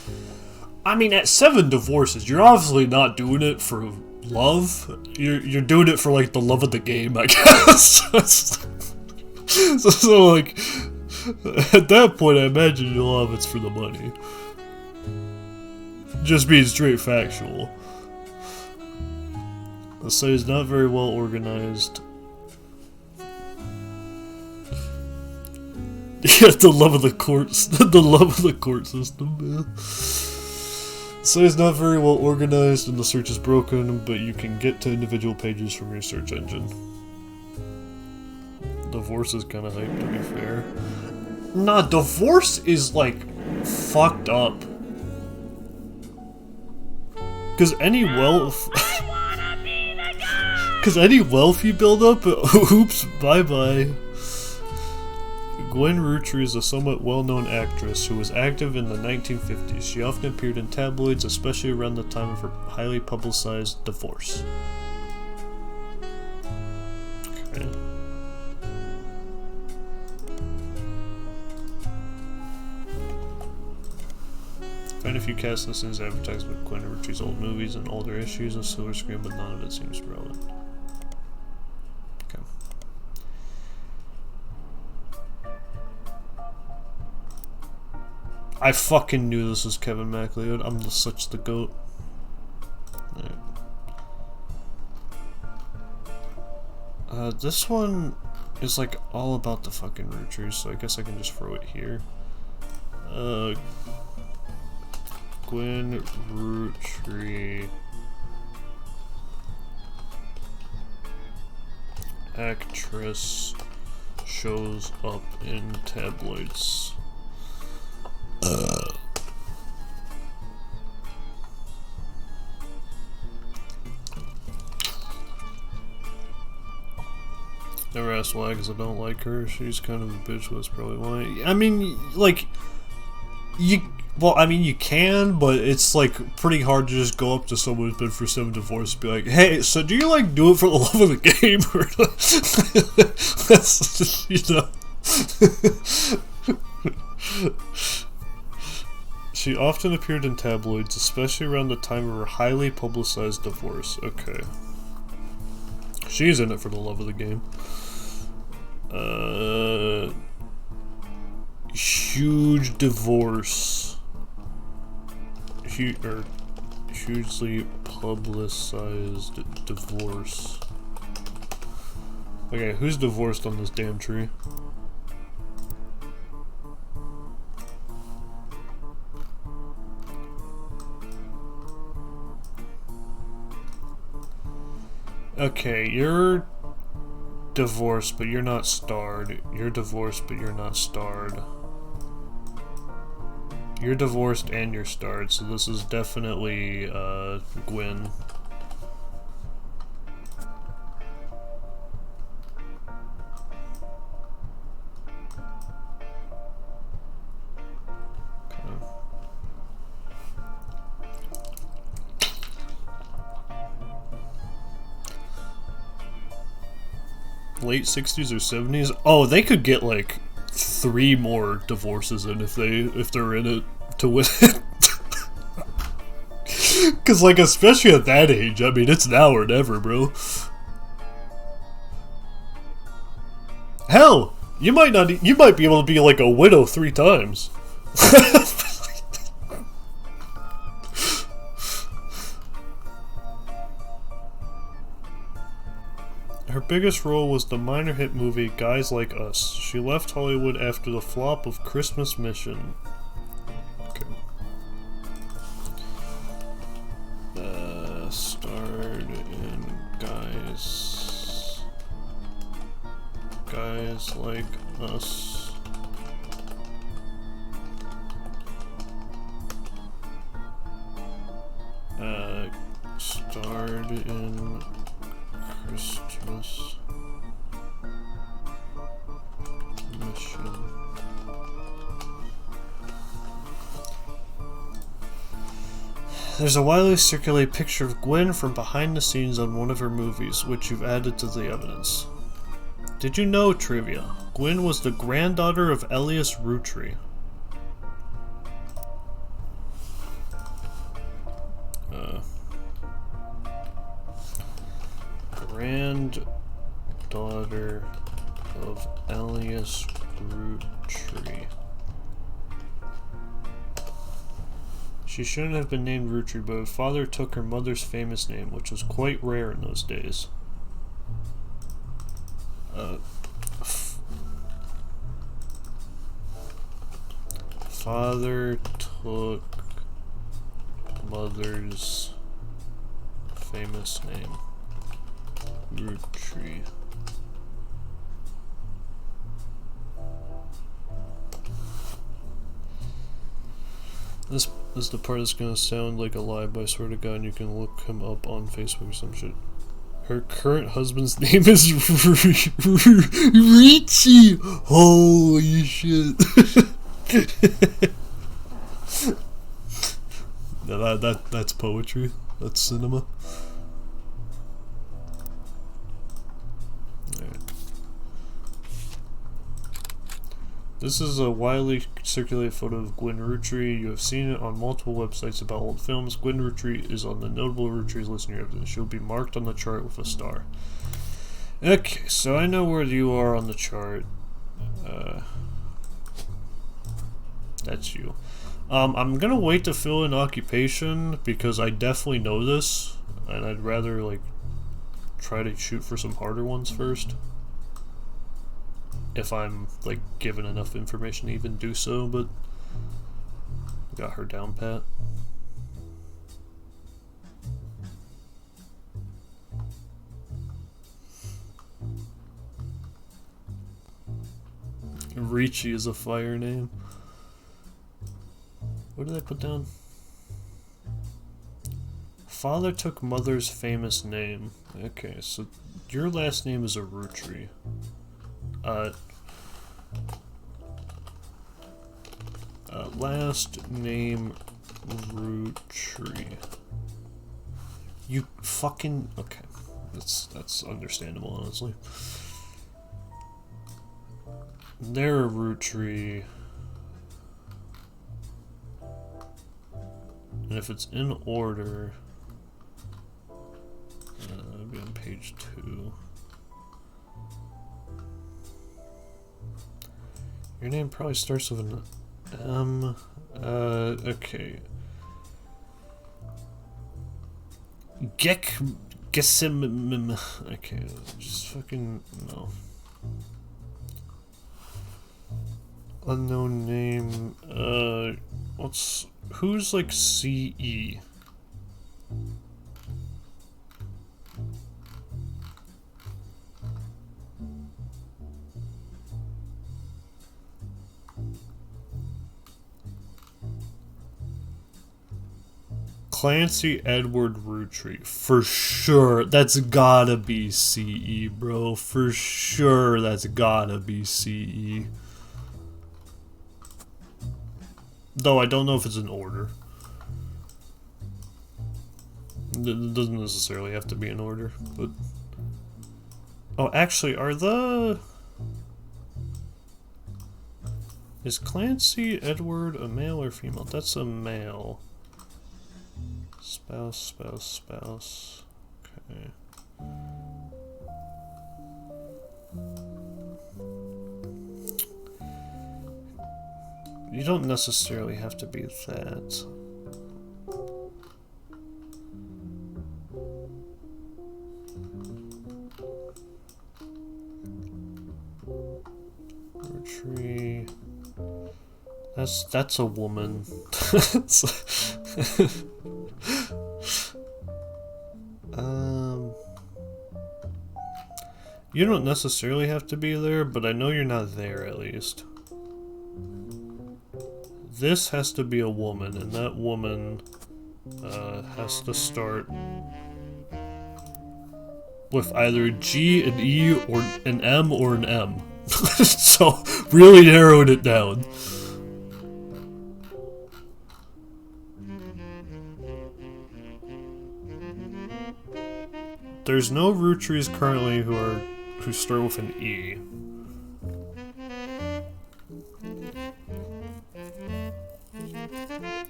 I mean, at 7 divorces, you're obviously not doing it for love. You're doing it for like the love of the game, I guess. so like, at that point, I imagine a lot of it's for the money. Just being straight factual. The site is not very well organized. Yeah, the love of the courts, the love of the court system, man. The site is not very well organized and the search is broken, but you can get to individual pages from your search engine. Divorce is kind of hype, to be fair. Nah, divorce is like fucked up. Because any wealth you build up, oops, bye-bye. Gwyn Roottrees is a somewhat well-known actress who was active in the 1950s. She often appeared in tabloids, especially around the time of her highly publicized divorce. Okay. Find a few cast listings advertised with Gwyn Roottrees' old movies and older issues of Silver Screen, but none of it seems relevant. Okay. I fucking knew this was Kevin MacLeod. I'm such the goat. Right. This one is like all about the fucking Roottrees, so I guess I can just throw it here. Gwyn Roottrees actress shows up in tabloids. Never asked why, because I don't like her. She's kind of a bitch, that's probably why. I mean, like, you can, but it's like pretty hard to just go up to someone who's been through 7 divorces and be like, hey, so do you like do it for the love of the game? Or that's, you know. She often appeared in tabloids, especially around the time of her highly publicized divorce. Okay. She's in it for the love of the game. Huge divorce. Huge hugely publicized divorce. Okay, who's divorced on this damn tree? Okay, you're divorced, but you're not starred. You're divorced, but you're not starred. You're divorced and you're starred, so this is definitely, Gwen. Late 60s or 70s? Oh, they could get like 3 more divorces in if they're in it to win it. Cause like especially at that age, I mean it's now or never, bro. Hell, you might be able to be like a widow 3 times. Her biggest role was the minor hit movie Guys Like Us. She left Hollywood after the flop of Christmas Mission. Okay. Starred in Guys Like Us. Starred in Christmas Mission. There's a widely circulated picture of Gwen from behind the scenes on one of her movies, which you've added to the evidence. Did you know, trivia, Gwen was the granddaughter of Elias Roottrees? Granddaughter of Elias Roottrees. She shouldn't have been named Roottrees, but her father took her mother's famous name, which was quite rare in those days. Father took mother's famous name. Roottrees. This is the part that's gonna sound like a lie, but I swear to God, you can look him up on Facebook or some shit. Her current husband's name is Richie. Holy shit! That's poetry. That's cinema. This is a widely circulated photo of Gwen Roottrees. You have seen it on multiple websites about old films. Gwen Roottrees is on the notable Roottrees list in your evidence. She'll be marked on the chart with a star. Okay, so I know where you are on the chart. That's you. I'm gonna wait to fill in occupation because I definitely know this, and I'd rather like try to shoot for some harder ones first. If I'm like given enough information to even do so, but got her down pat. Ricci is a fire name. What did I put down? Father took mother's famous name. Okay, so your last name is a Roottrees. Last name Roottrees. You fucking okay. That's understandable, honestly. They're a Roottrees. And if it's in order, it'll be on page 2. Your name probably starts with an M. Okay. Gesim. Okay, just fucking no. Unknown name. Who's like CE? Clancy Edward Roottrees. For sure. That's gotta be CE, bro. For sure, that's gotta be CE. Though I don't know if it's in order. It doesn't necessarily have to be in order, but... Oh, actually, Is Clancy Edward a male or female? That's a male. Spouse. Okay. You don't necessarily have to be that. Tree. That's a woman. You don't necessarily have to be there, but I know you're not there at least. This has to be a woman, and that woman has to start with either G, an E, or an M, or an M. So, really narrowed it down. There's no Roottrees currently who start with an E.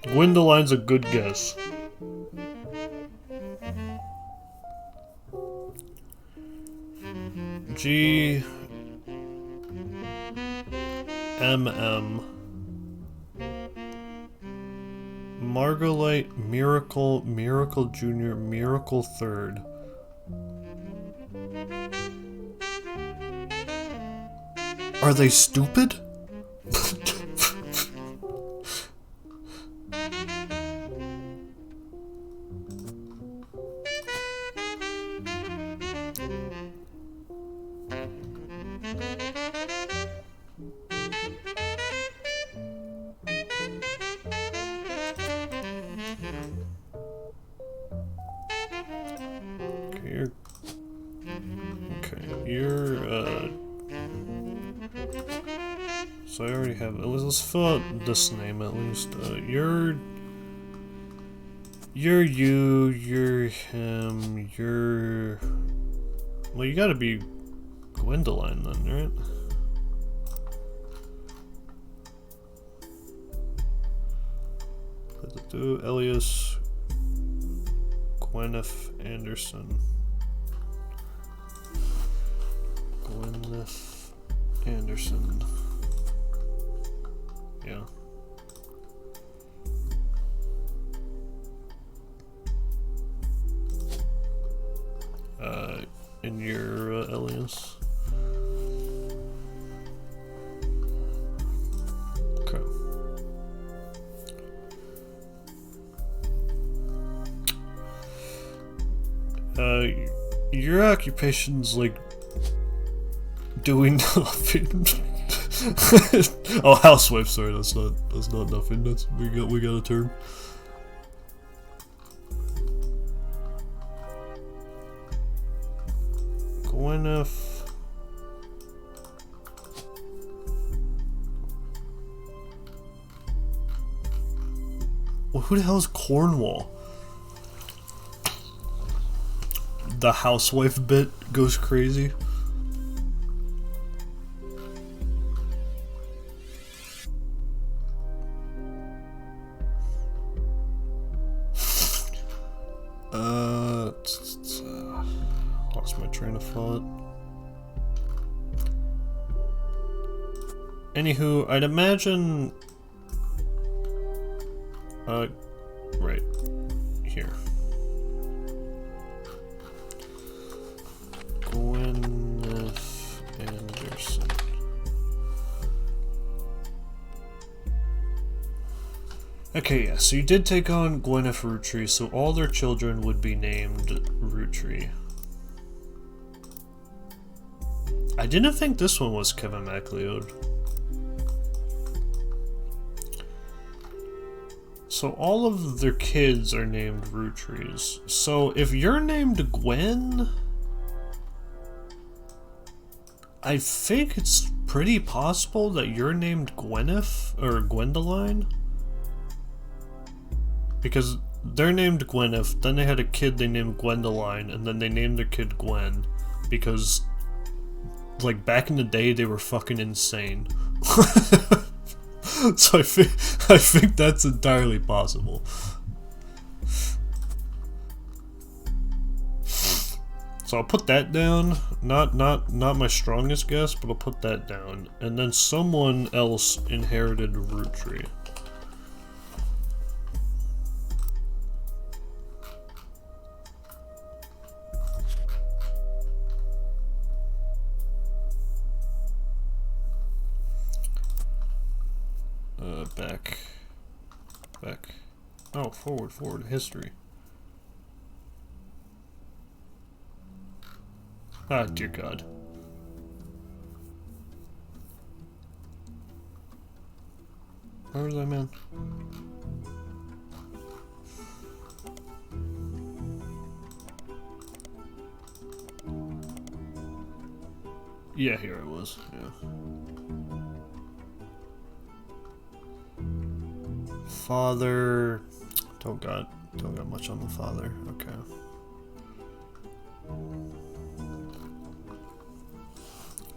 Gwendoline's a good guess. G M Margolite, Miracle Jr., Miracle Third. Are they stupid? So I already have. Let's fill out this name at least. You're you. You're him. You're. Well, you gotta be Gwendoline then, right? Elias Gwyneth Anderson. Gwyneth Anderson. Yeah. In your alias. Okay. Your occupation's like doing nothing. Oh, housewife. Sorry, that's not nothing. That's we got a term. Gwyneth. Well, who the hell is Cornwall? The housewife bit goes crazy. Lost my train of thought. Anywho, I'd imagine right here. Okay, yeah, so you did take on Gwyneth Rootree, so all their children would be named Rootree. I didn't think this one was Kevin MacLeod. So all of their kids are named Roottrees. So if you're named Gwen, I think it's pretty possible that you're named Gwyneth or Gwendoline. Because they're named Gwyneth, then they had a kid they named Gwendoline, and then they named their kid Gwen. Because, like, back in the day, they were fucking insane. So I think that's entirely possible. So I'll put that down. Not my strongest guess, but I'll put that down. And then someone else inherited Rootree. Back. Oh, forward, history. Ah, dear God. Where was I, man? Yeah, here it was, yeah. Father, don't got much on the father. Okay.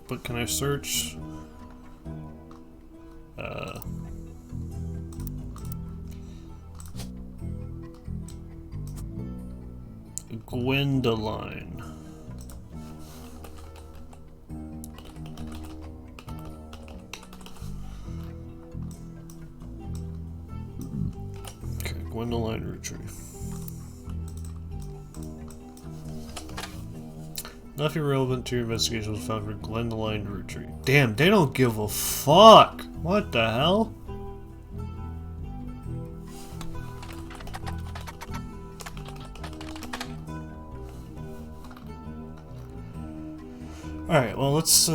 But can I search? Gwendoline. Gwendoline Rootree. Nothing relevant to your investigation was found for Gwendoline Rootree. Damn, they don't give a fuck! What the hell? Alright, well, let's,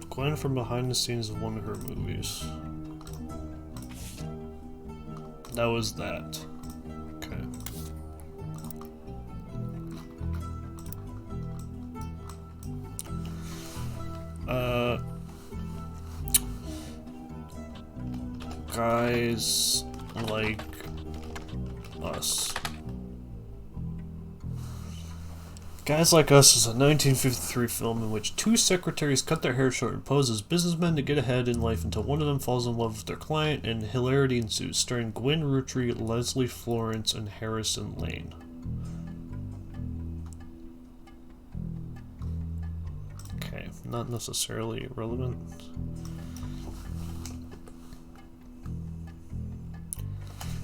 Gwen from behind the scenes of one of her movies. That was that. Okay. Guys like us. Guys Like Us is a 1953 film in which two secretaries cut their hair short and pose as businessmen to get ahead in life until one of them falls in love with their client and hilarity ensues, starring Gwen Rootree, Leslie Florence, and Harrison Lane. Okay, not necessarily relevant.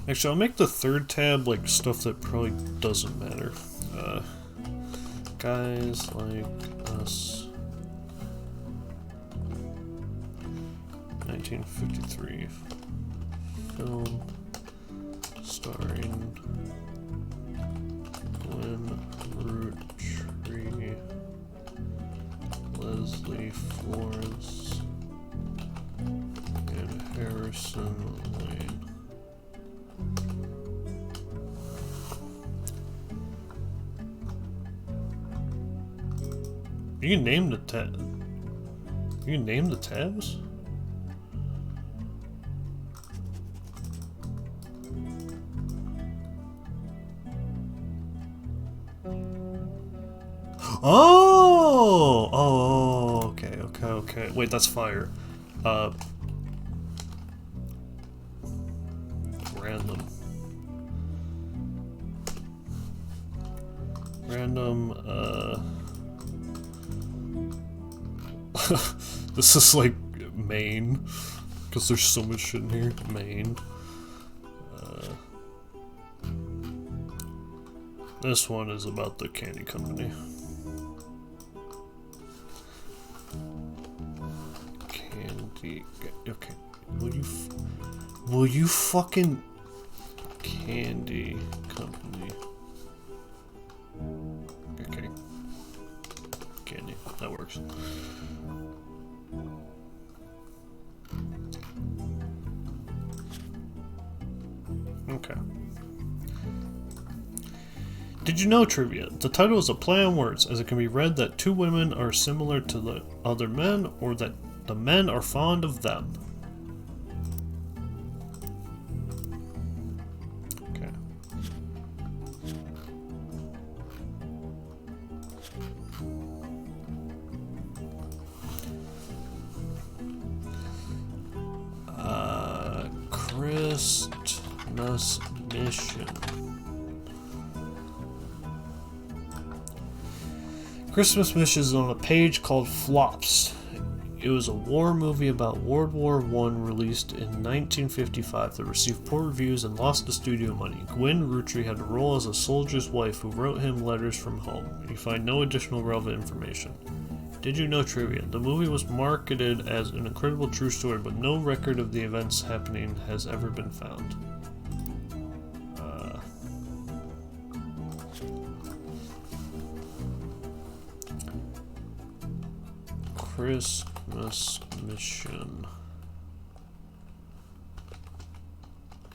Actually, I'll make the third tab like stuff that probably doesn't matter. Guys Like Us, 1953 film starring Gwen Rootree, Leslie Florence, and Harrison Lane. You can name the tab. You can name the tabs? Oh! Oh, okay. Wait, that's fire. Random. This is like Maine, because there's so much shit in here. Maine. This one is about the candy company. Okay. Will you fucking candy company? Okay. Candy. That works. Okay. Did you know trivia? The title is a play on words, as it can be read that two women are similar to the other men, or that the men are fond of them. Okay. Christmas Mission. Christmas Mission is on a page called Flops. It was a war movie about World War I released in 1955 that received poor reviews and lost the studio money. Gwen Roottrees had a role as a soldier's wife who wrote him letters from home. You find no additional relevant information. Did you know trivia? The movie was marketed as an incredible true story, but no record of the events happening has ever been found. Christmas Mission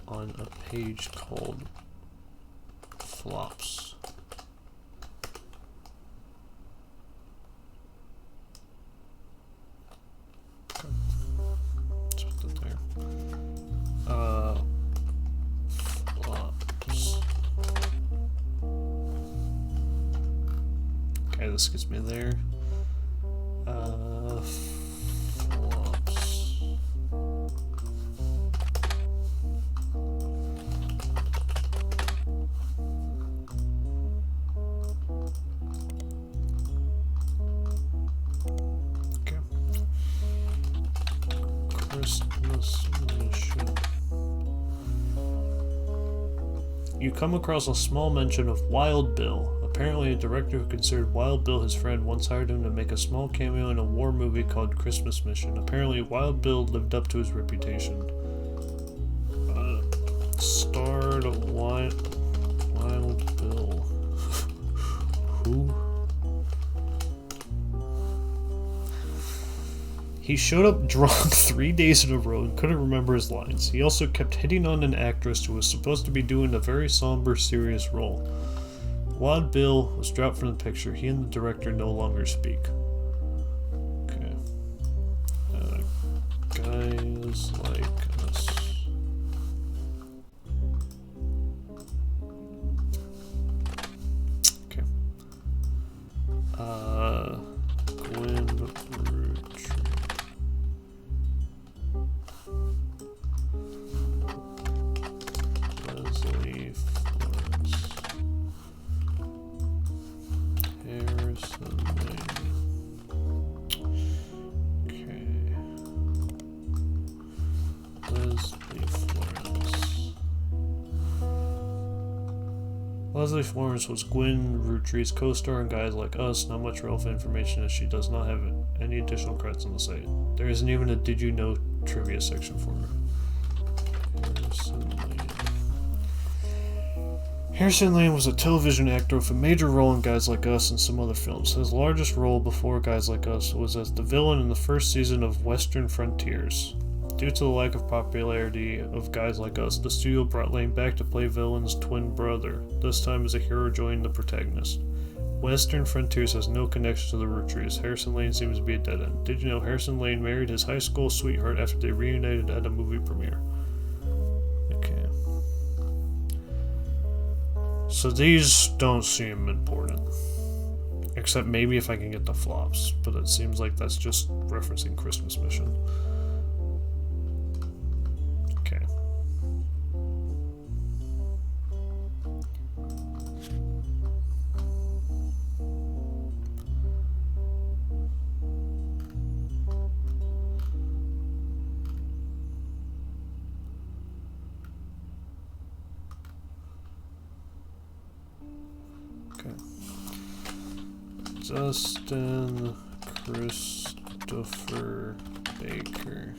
on a page called Flops. Let's put that there. Flops. Okay, this gets me there. Flops. Okay. Christmas Mission. You come across a small mention of Wild Bill. Apparently, a director who considered Wild Bill his friend once hired him to make a small cameo in a war movie called Christmas Mission. Apparently, Wild Bill lived up to his reputation. Starred Wild Bill. Who? He showed up drunk 3 days in a row and couldn't remember his lines. He also kept hitting on an actress who was supposed to be doing a very somber, serious role. Wild Bill was dropped from the picture. He and the director no longer speak. Okay. Guys like us. Okay. Gwen Roottrees. Leslie Florence. Harrison Lane. Okay. Leslie Florence. Leslie Florence was Gwen Roottrees' co-star in Guys Like Us. Not much relevant information as she does not have any additional credits on the site. There isn't even a Did You Know trivia section for her. Harrison Lane. Harrison Lane was a television actor with a major role in Guys Like Us and some other films. His largest role before Guys Like Us was as the villain in the first season of Western Frontiers. Due to the lack of popularity of Guys Like Us, the studio brought Lane back to play villain's twin brother, this time as a hero joining the protagonist. Western Frontiers has no connection to the Roottrees. Harrison Lane seems to be a dead end. Did you know Harrison Lane married his high school sweetheart after they reunited at a movie premiere? Okay. So these don't seem important. Except maybe if I can get the flops, but it seems like that's just referencing Christmas Mission. Okay. Okay. Justin Christopher Baker.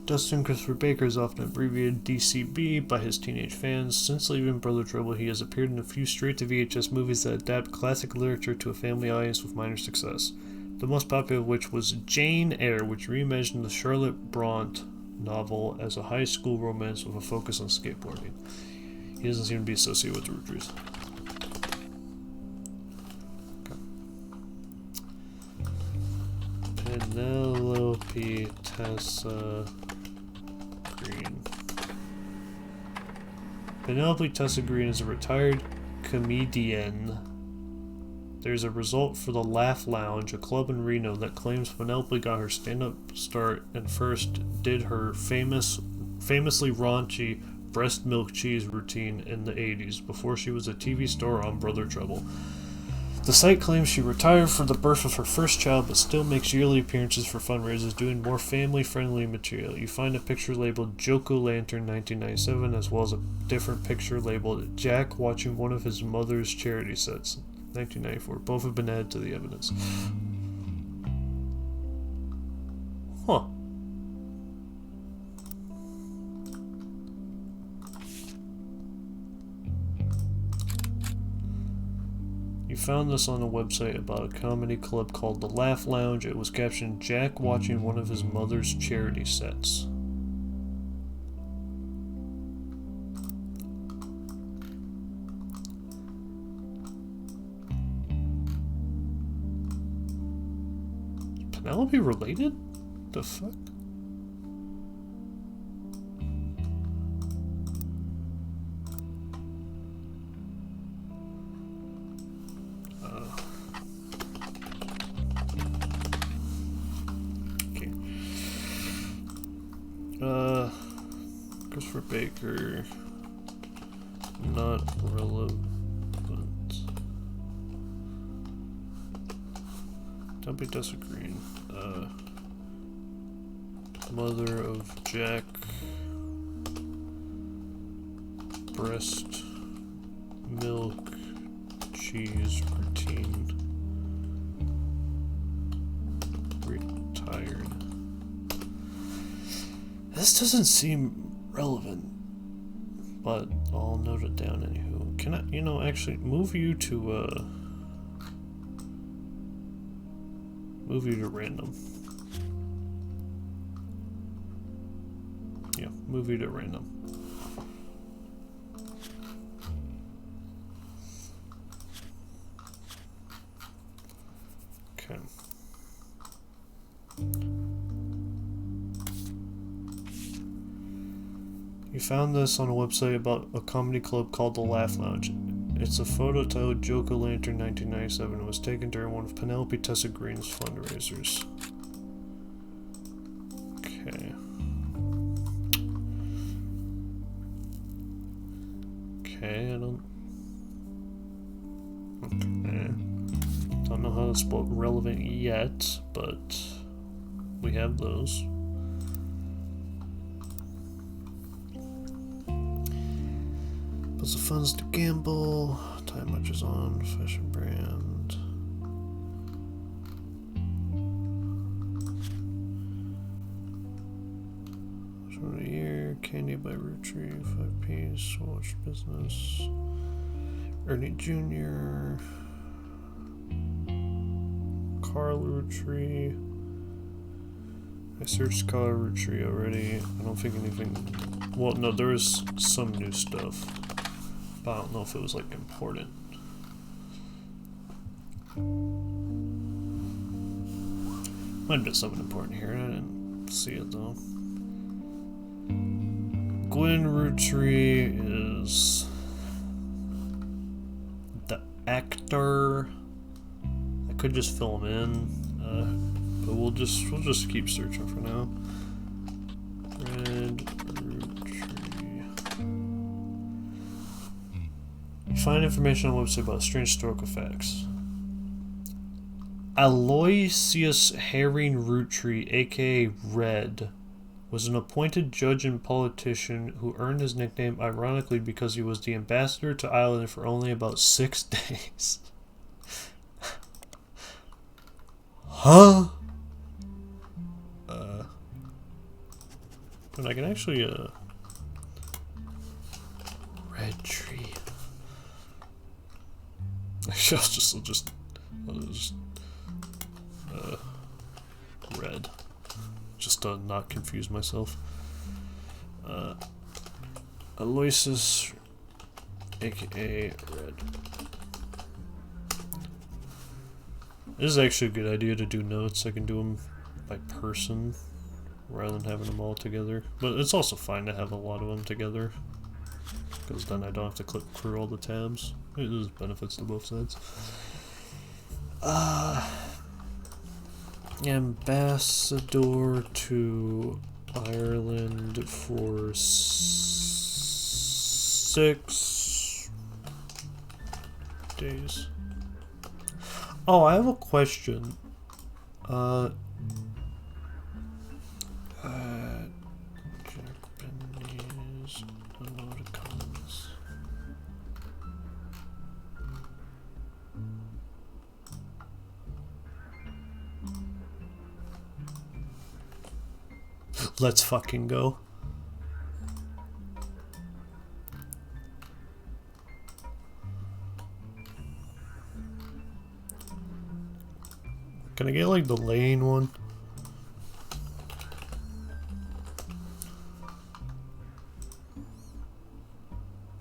Dustin Christopher Baker is often abbreviated DCB by his teenage fans. Since leaving Brother Trouble, he has appeared in a few straight-to-VHS movies that adapt classic literature to a family audience with minor success. The most popular of which was Jane Eyre, which reimagined the Charlotte Bronte novel as a high school romance with a focus on skateboarding. He doesn't seem to be associated with the Roottrees. Penelope Tessa Green. Penelope Tessa Green is a retired comedian. There's a result for the Laugh Lounge, a club in Reno that claims Penelope got her stand-up start and first did her famously raunchy breast milk cheese routine in the 80s, before she was a TV star on Brother Trouble. The site claims she retired for the birth of her first child, but still makes yearly appearances for fundraisers, doing more family-friendly material. You find a picture labeled Joko Lantern 1997, as well as a different picture labeled Jack watching one of his mother's charity sets, 1994. Both have been added to the evidence. Huh. You found this on a website about a comedy club called the Laugh Lounge. It was captioned Jack watching one of his mother's charity sets. Is Penelope related? The fuck? Christopher Baker, not relevant. Don't be disagreeing. Mother of Jack, breast milk cheese routine, retired. This doesn't seem relevant, but I'll note it down anywho. Can I, actually move you to random. Yeah, move you to random. Okay. You found this on a website about a comedy club called the Laugh Lounge. It's a photo titled Joko Lantern 1997. It was taken during one of Penelope Tessa Green's fundraisers. Okay. Okay, I don't... Okay. Don't know how to spell relevant yet, but we have those. Puts the funds to gamble. Time matches on. Fashion brand. Show of the year. Candy by Roottrees. 5-piece. Watch business. Ernie Jr. Carl Roottrees. I searched Carl Roottrees already. I don't think anything. Well, no, there is some new stuff. I don't know if it was like important. Might have been something important here. I didn't see it though. Gwen Roottrees is the actor. I could just fill him in, but we'll just keep searching for now. Red Roottrees. Find information on the website about strange historical facts. Aloysius Herring Roottrees, aka Red, was an appointed judge and politician who earned his nickname ironically because he was the ambassador to Ireland for only about 6 days. Huh? And I can actually, red tree. Actually, I'll just red. Just to not confuse myself. Aloysius, aka Red. This is actually a good idea to do notes. I can do them by person rather than having them all together. But it's also fine to have a lot of them together, because then I don't have to click through all the tabs. There's benefits to both sides. Ambassador to Ireland for 6 days. Oh, I have a question. Japanese emoticons. Let's fucking go. Can I get like the lane one?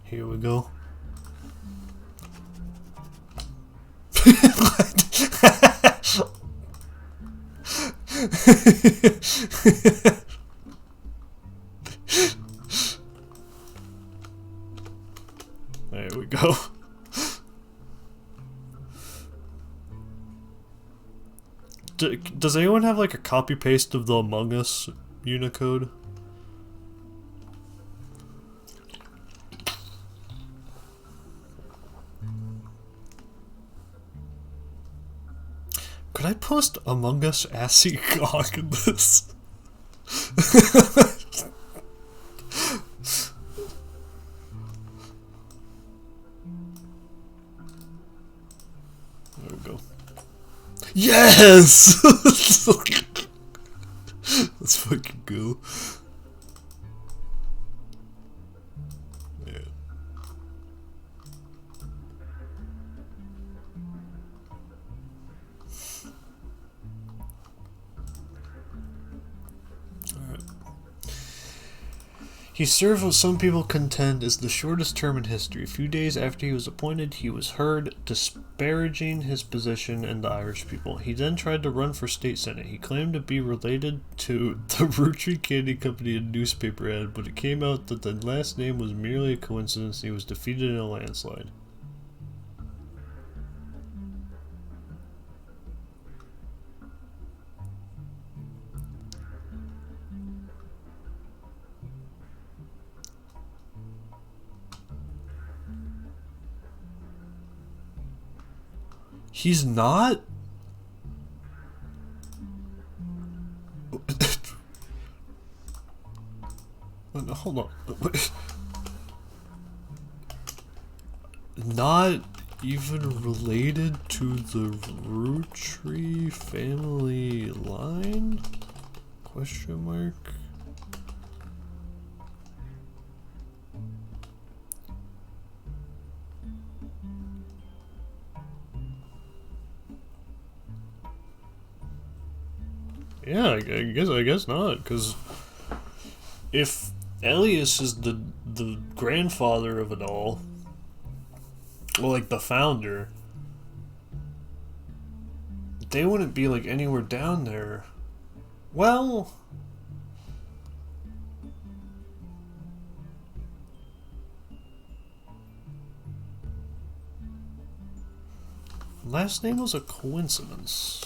Here we go. There we go. Does anyone have like a copy paste of the Among Us Unicode? Could I post Among Us Assy Gog in this? There we go. Yes! Let's fucking go. Yeah. Alright. He served what some people contend is the shortest term in history. A few days after he was appointed, he was heard disparaging his position and the Irish people. He then tried to run for state senate. He claimed to be related to the Roottrees Candy Company in a newspaper ad, but it came out that the last name was merely a coincidence and he was defeated in a landslide. He's not? Hold on. Not even related to the Roottrees family line? Question mark? Yeah, I guess not, because if Elias is the grandfather of it all, well, like the founder, they wouldn't be like anywhere down there. Well, last name was a coincidence.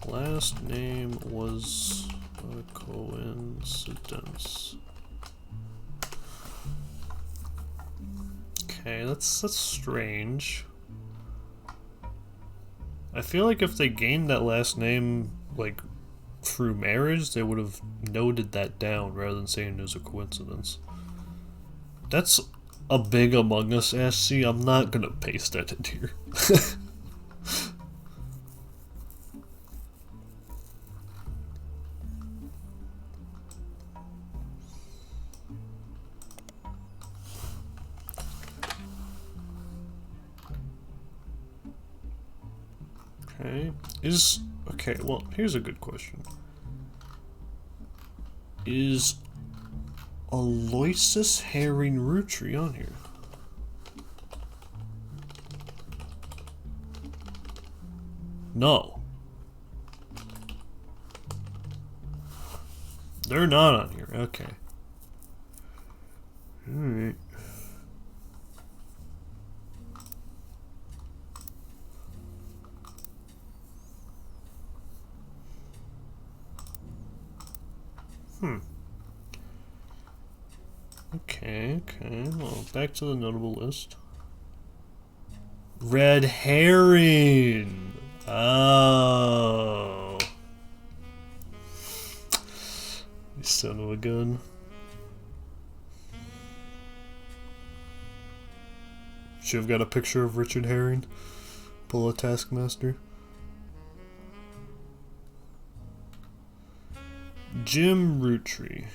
Last name was a coincidence. Okay, that's strange. I feel like if they gained that last name, like, through marriage, they would have noted that down rather than saying it was a coincidence. That's a big Among Us SC. I'm not gonna paste that in here. Okay. Okay, well, here's a good question. Is Aloysius herring Rootree on here? No. They're not on here. Okay. Alright. Okay, well, back to the notable list. Red herring! Oh. You son of a gun. Should have got a picture of Richard Herring. Pull a Taskmaster. Jim Rootree.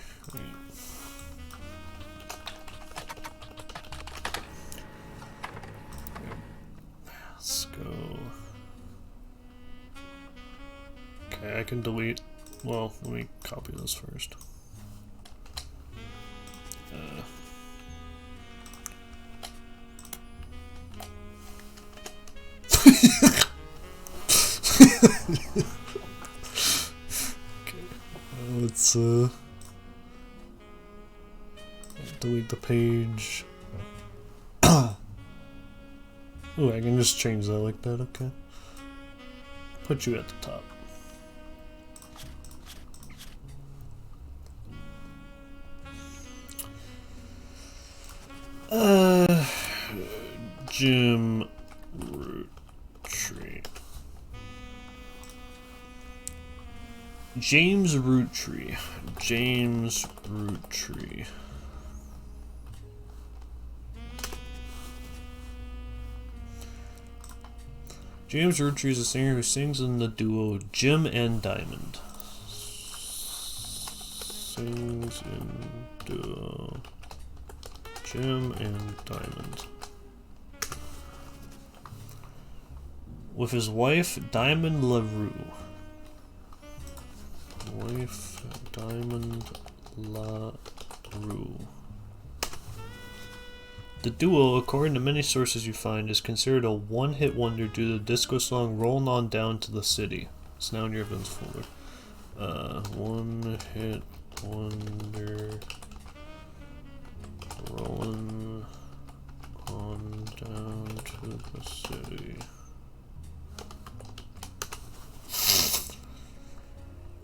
Let's go. Okay, I can delete. Well, let me copy this first. Let's delete the page. Oh, I can just change that like that, okay. Put you at the top. Jim Rootree. James Rootree. James Rootree. James Rootree is a singer who sings in the duo Jim and Diamond. Sings in duo Jim and Diamond. With his wife, Diamond LaRue. Wife, Diamond LaRue. The duo, according to many sources you find, is considered a one-hit wonder due to the disco song Rollin' On Down to the City. It's now in your events folder. One-hit wonder. Rollin' On Down to the City.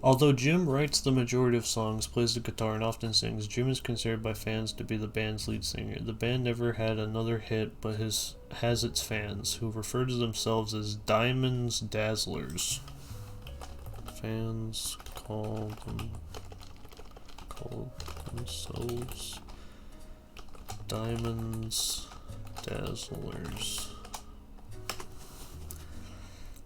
Although Jim writes the majority of songs, plays the guitar, and often sings, Jim is considered by fans to be the band's lead singer. The band never had another hit, but has its fans, who refer to themselves as Diamond's Dazzlers. Fans call themselves Diamond's Dazzlers.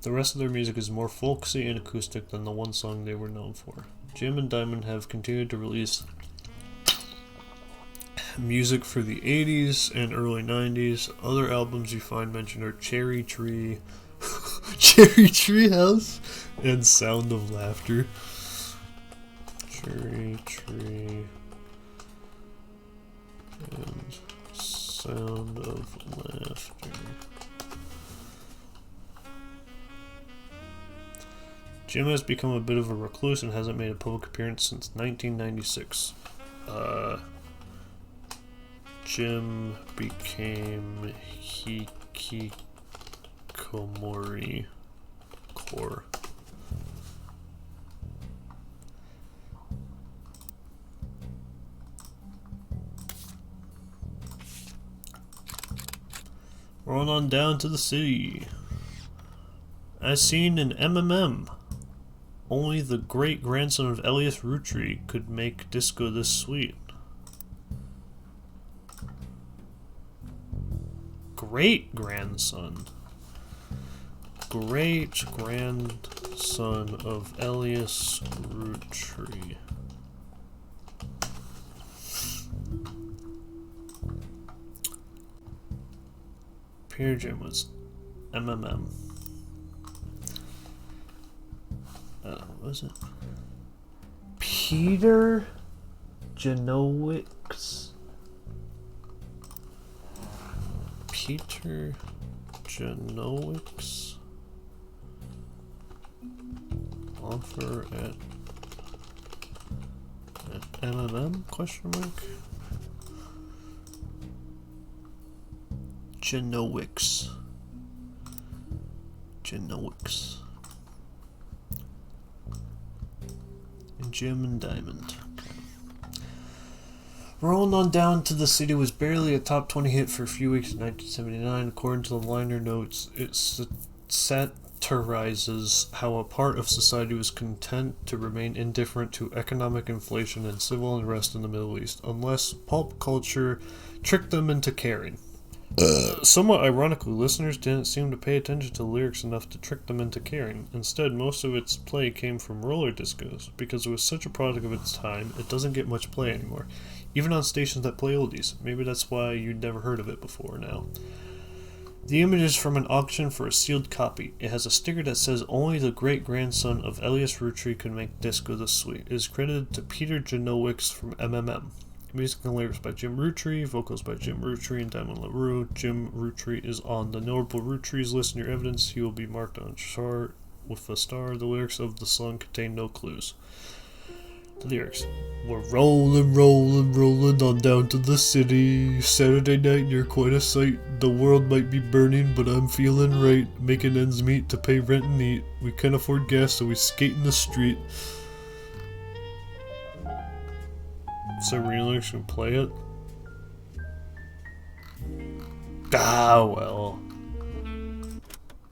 The rest of their music is more folksy and acoustic than the one song they were known for. Jim and Diamond have continued to release music for the 80s and early 90s. Other albums you find mentioned are Cherry Tree, Cherry Tree House, and Sound of Laughter. Cherry Tree and Sound of Laughter. Jim has become a bit of a recluse and hasn't made a public appearance since 1996. Jim became Hikikomori Core. Rolling on down to the city. As seen in MMM. Only the great-grandson of Elias Rootree could make disco this sweet. Great-grandson. Great-grandson of Elias Rootree. Peer Jim was MMM. was it? Peter Janowicz. Peter Janowicz. Offer at MMM? Question mark. Janowicz. Janowicz. Jim and Diamond. Rolling on Down to the City was barely a top 20 hit for a few weeks in 1979. According to the liner notes, it satirizes how a part of society was content to remain indifferent to economic inflation and civil unrest in the Middle East, unless pulp culture tricked them into caring. Somewhat ironically, listeners didn't seem to pay attention to the lyrics enough to trick them into caring. Instead, most of its play came from roller discos. Because it was such a product of its time, it doesn't get much play anymore, even on stations that play oldies. Maybe that's why you'd never heard of it before now. The image is from an auction for a sealed copy. It has a sticker that says only the great-grandson of Elias Roottrees could make disco this sweet. It is credited to Peter Janowicz from MMM. Music and lyrics by Jim Roottrees, vocals by Jim Roottrees and Damon LaRue. Jim Roottrees is on the notable Roottrees list in your evidence. He will be marked on chart with a star. The lyrics of the song contain no clues. The lyrics. We're rolling, rolling, rolling on down to the city. Saturday night near quite a sight. The world might be burning, but I'm feeling right. Making ends meet to pay rent and eat. We can't afford gas, so we skate in the street. So really should play it? Ah, well.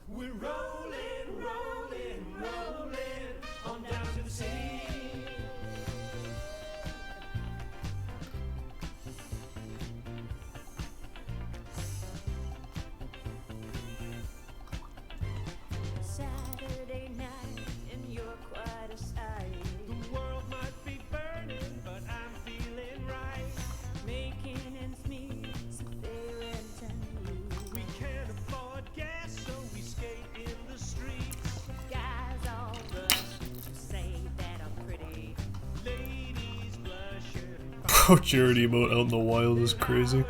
We're rolling, rolling, rolling on down to the city. Saturday night and you're quite a sight. The world might be burning, but I'm feeling right. Making ends meet, so they rent and move. We can't afford gas, so we skate in the streets. Guys all rush to say that I'm pretty. Ladies blush your Bro, charity emote out in the wild is crazy.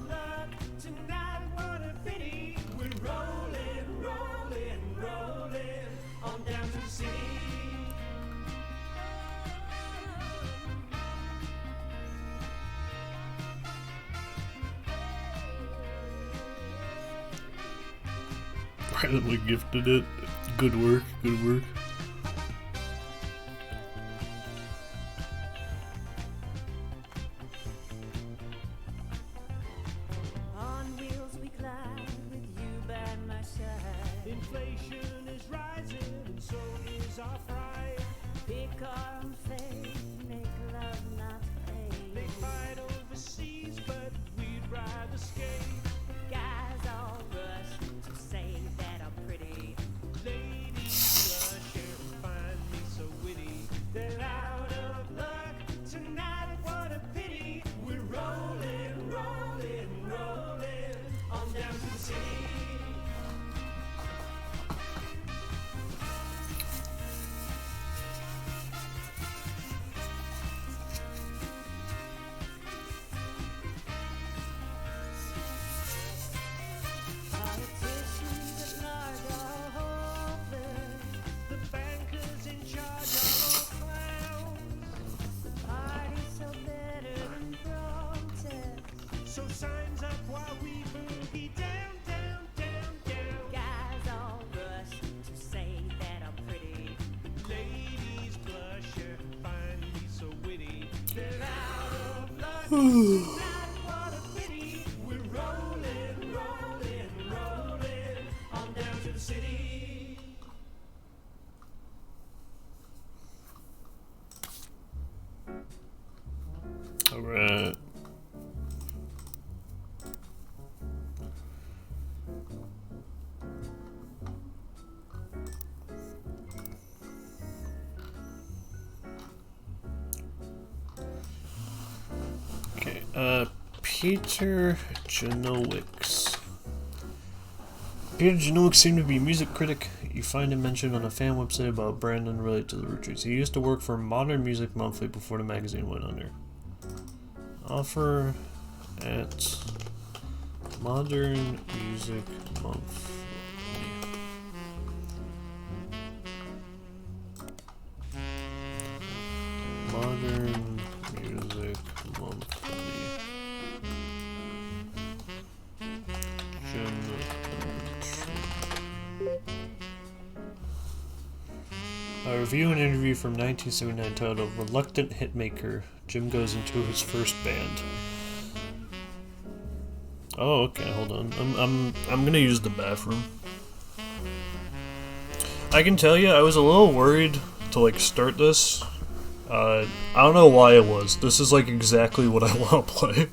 luck tonight, what a pity. We're rolling, rolling, rolling on down to the city. Randomly gifted it. Good work, good work. On wheels we glide with you by my side. Inflation is rising, and so is our pride. Pick arm faith, make love not They hate. fight overseas, but we'd rather skate. Guys all rush to say that I'm pretty. Ladies blush and find me so witty. They're out of luck tonight, what a pity. We're rolling, rolling, rolling on down to the city. Politicians at large are hopeless. The bankers in charge are all clowns. The party's so better than protest. So signs up while we boogie down, down, down, down. Guys all rush to say that I'm pretty. Ladies blush and find me so witty. They're out of luck tonight, what a pity. We're rolling, rolling, rolling on down to the city. Alright. Okay, Peter Janowicz. Peter Genomics seemed to be a music critic. You find him mentioned on a fan website about Brandon related to the Roottrees. He used to work for Modern Music Monthly before the magazine went under. Offer at Modern Music Monthly. Modern Music Monthly. Jim. A review and interview from 1979 titled Reluctant Hitmaker. Jim goes into his first band. Oh, okay, hold on. I'm gonna use the bathroom. I can tell you, I was a little worried to like start this. I don't know why it was. This is like exactly what I want to play.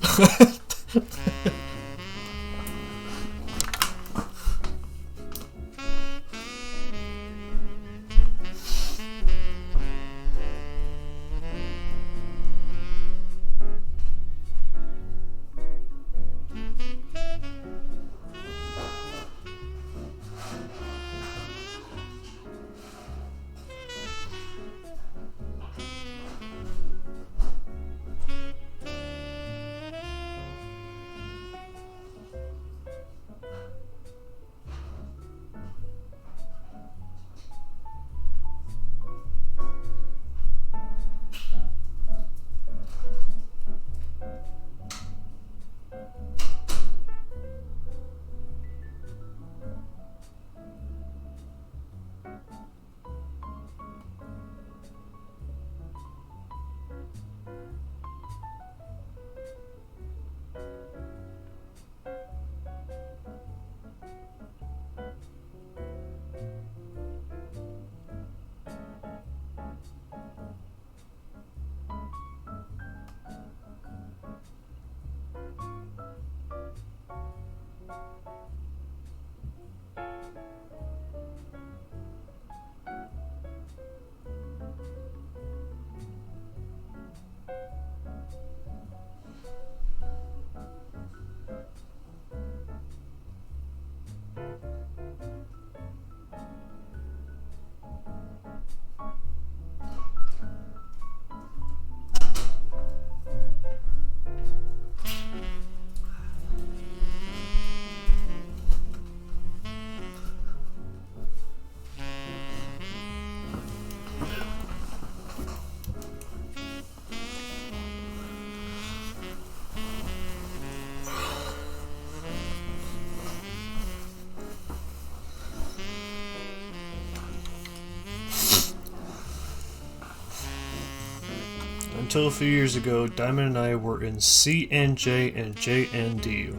Until a few years ago, Diamond and I were in CNJ and JND.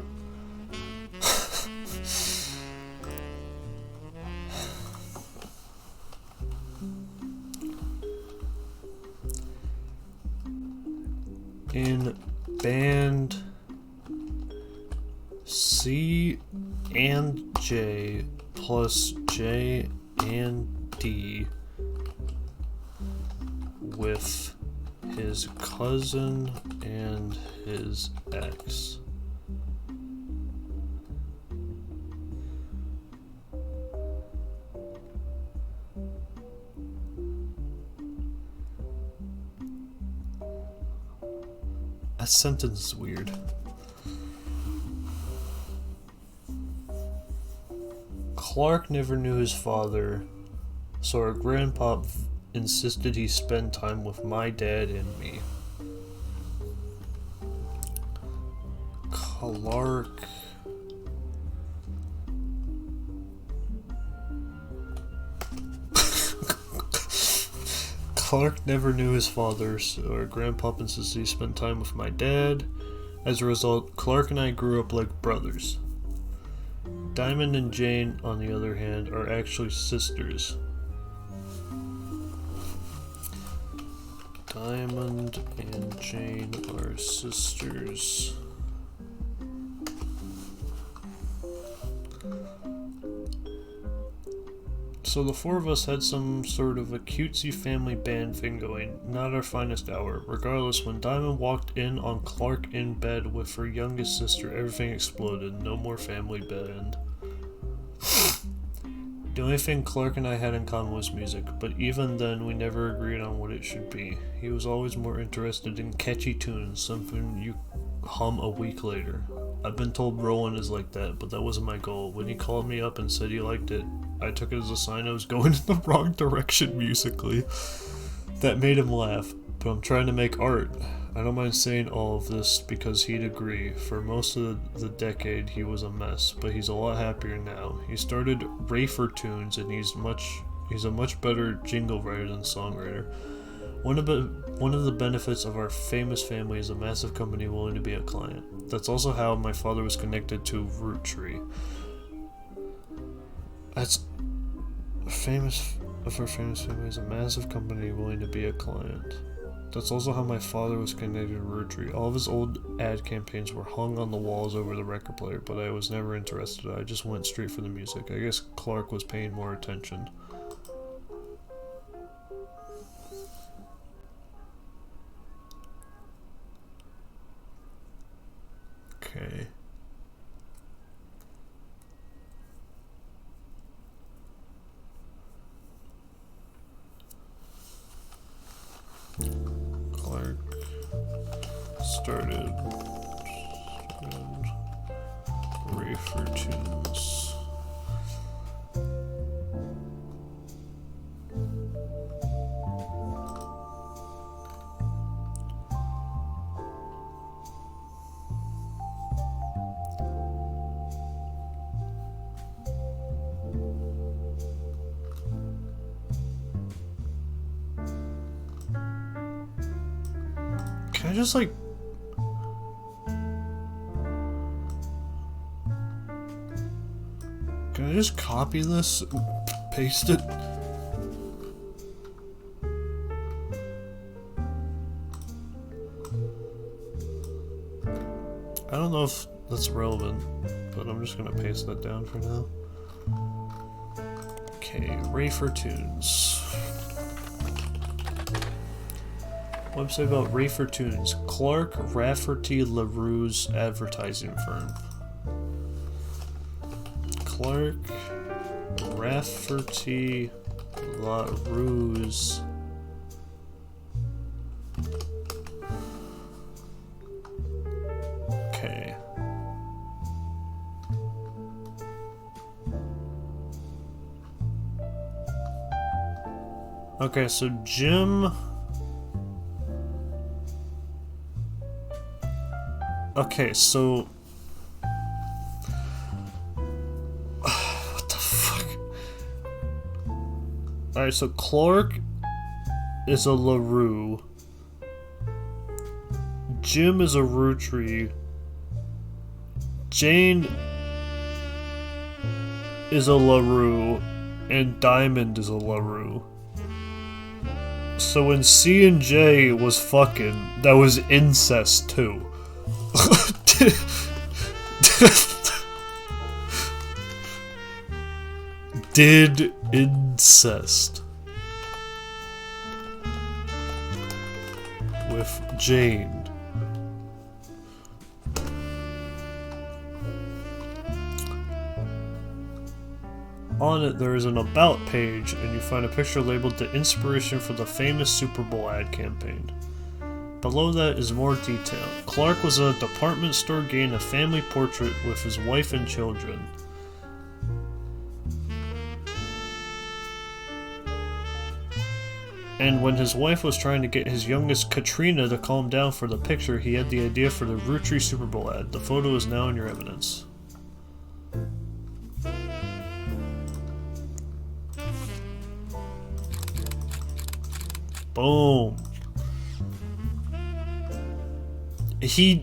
In band C and J plus J and D with his cousin and his ex. That sentence is weird. Clark never knew his father, so our grandpa insisted he spend time with my dad and me. Clark never knew his father, so our grandpa insisted he spend time with my dad. As a result, Clark and I grew up like brothers. Diamond and Jane, on the other hand, are actually sisters. Diamond and Jane are sisters. So the four of us had some sort of a cutesy family band thing going, not our finest hour. Regardless, when Diamond walked in on Clark in bed with her youngest sister, everything exploded. No more family band. The only thing Clark and I had in common was music, but even then we never agreed on what it should be. He was always more interested in catchy tunes, something you hum a week later. I've been told Rowan is like that, but that wasn't my goal. When he called me up and said he liked it, I took it as a sign I was going in the wrong direction musically. That made him laugh, but I'm trying to make art. I don't mind saying all of this because he'd agree. For most of the decade he was a mess, but he's a lot happier now. He started Rafer Tunes and he's a much better jingle writer than songwriter. One of the benefits of our famous family is a massive company willing to be a client. That's also how my father was connected to Roottrees. That's famous of our famous family is a massive company willing to be a client. That's also how my father was connected to Roottrees. All of his old ad campaigns were hung on the walls over the record player, but I was never interested. I just went straight for the music. I guess Clark was paying more attention. Okay. Clark started and Rafer Tunes. Can I just like... Can I just copy this and paste it? I don't know if that's relevant, but I'm just gonna paste that down for now. Okay, Rafer Tunes. Website about Rafer Tunes. Clark Rafferty LaRue's advertising firm. Clark Rafferty LaRue's okay. Okay, so Jim. Okay, so what the fuck? Alright, so Clark is a LaRue. Jim is a Roottrees. Jane is a LaRue. And Diamond is a LaRue. So when C and J was fucking, that was incest too. Did incest with Jane. On it there is an about page and you find a picture labeled the inspiration for the famous Super Bowl ad campaign. Below that is more detail. Clark was at a department store getting a family portrait with his wife and children. And when his wife was trying to get his youngest Katrina to calm down for the picture, he had the idea for the Roottrees Super Bowl ad. The photo is now in your evidence. Boom. He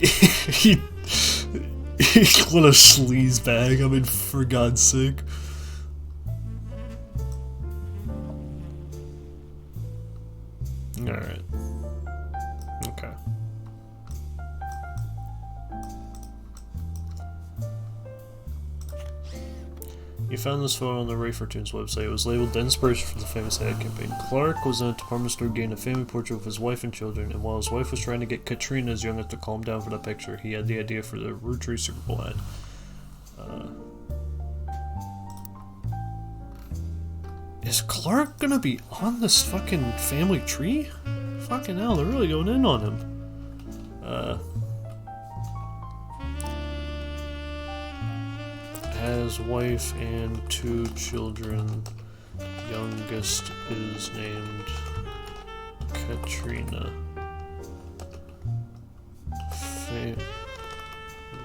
what a sleaze bag. I mean, for God's sake. Alright. Okay. You found this photo on the Rafer Tunes website. It was labeled the inspiration for the famous ad campaign. Clark was in a department store getting a family portrait of his wife and children, and while his wife was trying to get Katrina's youngest to calm down for the picture, he had the idea for the Roottrees Super Bowl ad. Is Clark gonna be on this fucking family tree? Fucking hell, they're really going in on him. Has wife and 2 children. Youngest is named Katrina.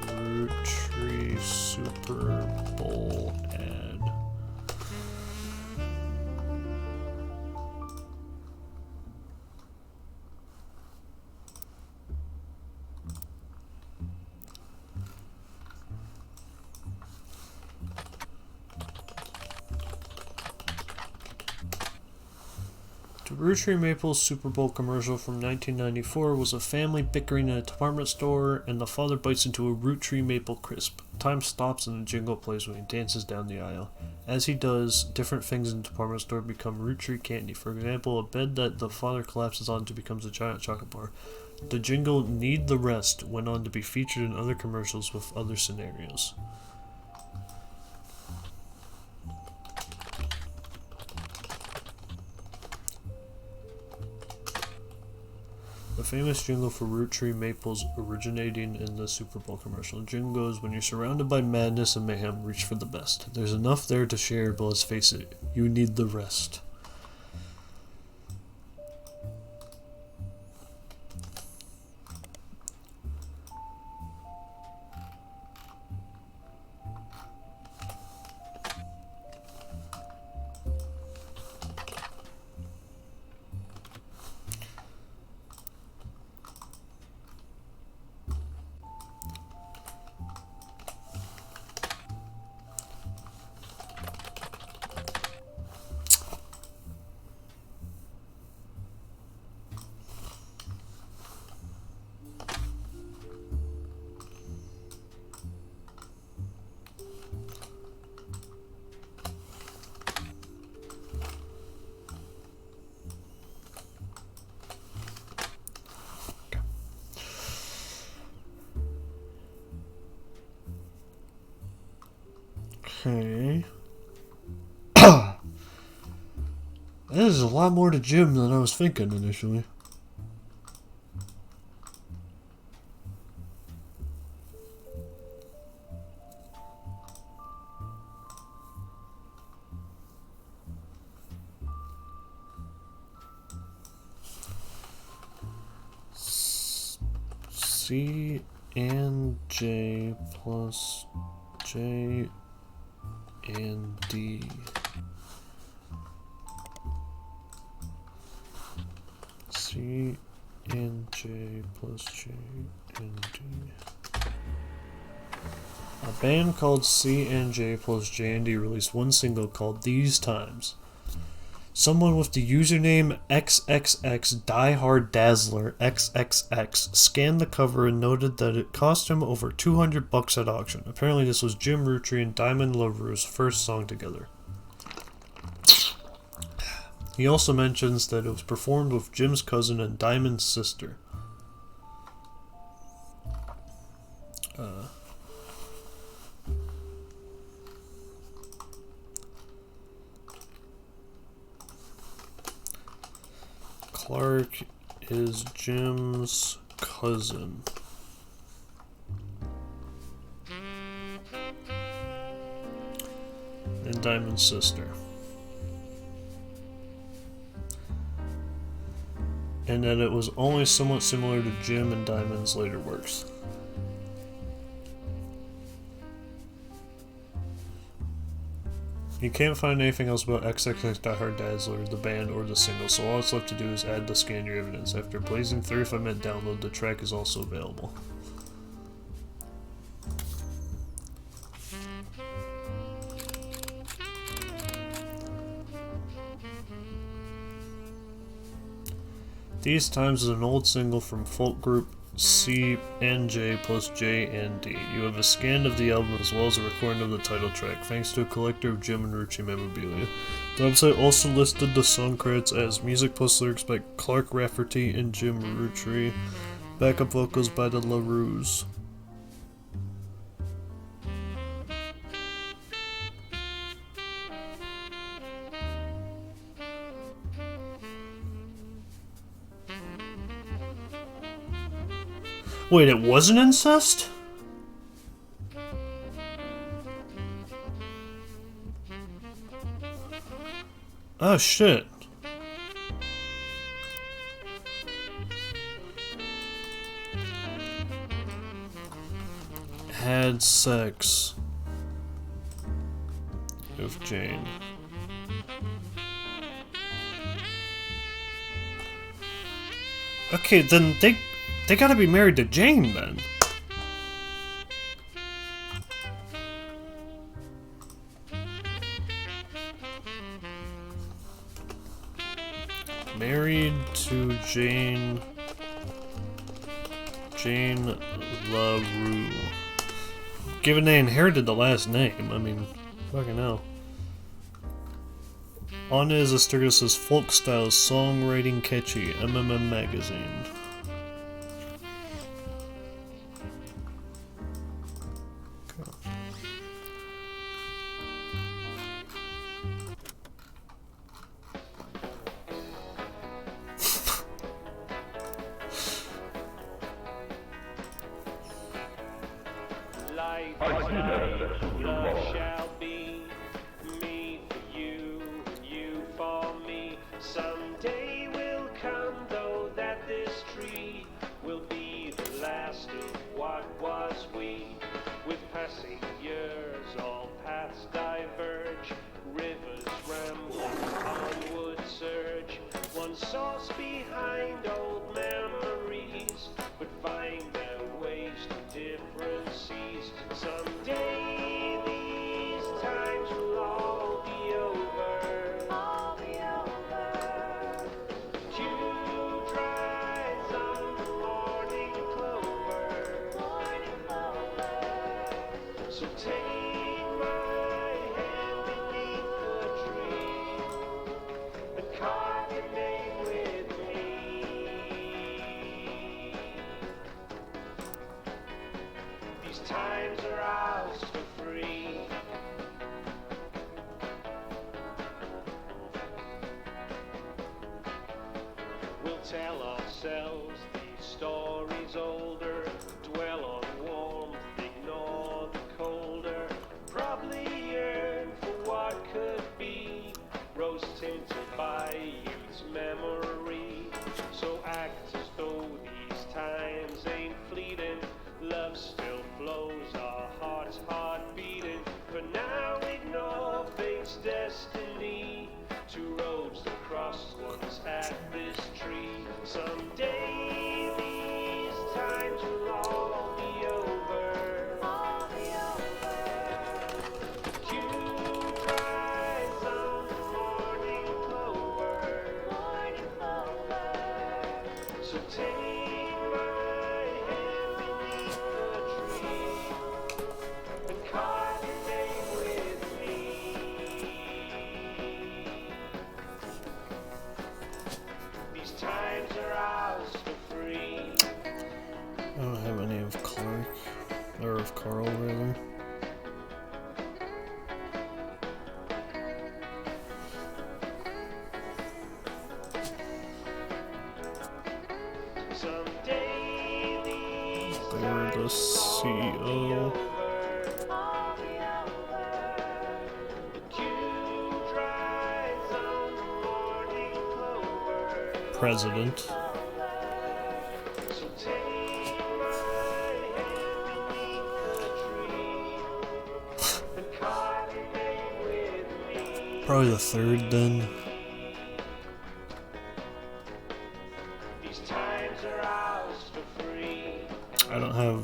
Roottrees Super Bowl ad. The Roottrees Maples Super Bowl commercial from 1994 was a family bickering in a department store, and the father bites into a Roottrees Maple Crisp. Time stops and the jingle plays when he dances down the aisle. As he does, different things in the department store become Roottrees candy. For example, a bed that the father collapses onto becomes a giant chocolate bar. The jingle "Need the Rest" went on to be featured in other commercials with other scenarios. The famous jingle for Roottrees Maples originating in the Super Bowl commercial. The jingle goes, "When you're surrounded by madness and mayhem, reach for the best. There's enough there to share, but let's face it, you need the rest." Okay. There's a lot more to Jim than I was thinking initially. C and J plus J and D. C and J plus J and D. A band called C and J plus J and D released one single called "These Times." Someone with the username XXXDieHardDazzler XXX scanned the cover and noted that it cost him over $200 at auction. Apparently this was Jim Roottrees and Diamond LaRue's first song together. He also mentions that it was performed with Jim's cousin and Diamond's sister. Clark is Jim's cousin. And Diamond's sister. And that it was only somewhat similar to Jim and Diamond's later works. You can't find anything else about XXX Die Dazzler, the band, or the single, so all it's left to do is add the Scan Your Evidence. After blazing 35-minute download, the track is also available. These Times is an old single from folk group C and J plus J and D. You have a scan of the album as well as a recording of the title track, thanks to a collector of Jim and Roottrees memorabilia. The website also listed the song credits as music plus lyrics by Clark Rafferty and Jim Roottrees, backup vocals by the LaRues. Wait, it wasn't incest? Oh shit. Had sex with Jane. Okay, then they gotta be married to Jane then. Married to Jane LaRue. Given they inherited the last name, I mean, fucking hell. Anna is Asturgis's folk style songwriting catchy MMM magazine. Life is like love shall be, me for you, and you for me. Someday will come, though, that this tree will be the last of what was we. With passing years, all paths diverge, rivers rambling, onward surge. One source behind old memories, but find their ways to different seas. Someday these times will all be over. All be over. Dew dries on the morning clover. Morning clover. So take my hand beneath the tree and carve your name with me. These times are ours for free. We'll tell ourselves these stories older, dwell on warmth, ignore the colder, probably yearn for what could be, rose tinted by youth's memory. So act as though these times ain't fleeting, love still flows, our hearts heart beating. For now ignore fate's destiny, two roads that cross once at this tree. Someday these times will all be over. All be over. Dew dries on the morning clover. Morning clover. So take my hand beneath the tree and carve your name with me. These times are ours for free. I don't have any of Clark, or of Carl rather. Someday these They're times the will CEO. all be over. Dew dries on the morning clover. President. So take my hand beneath the tree and carve your name with me. Probably the third then. These times are ours for free. I don't have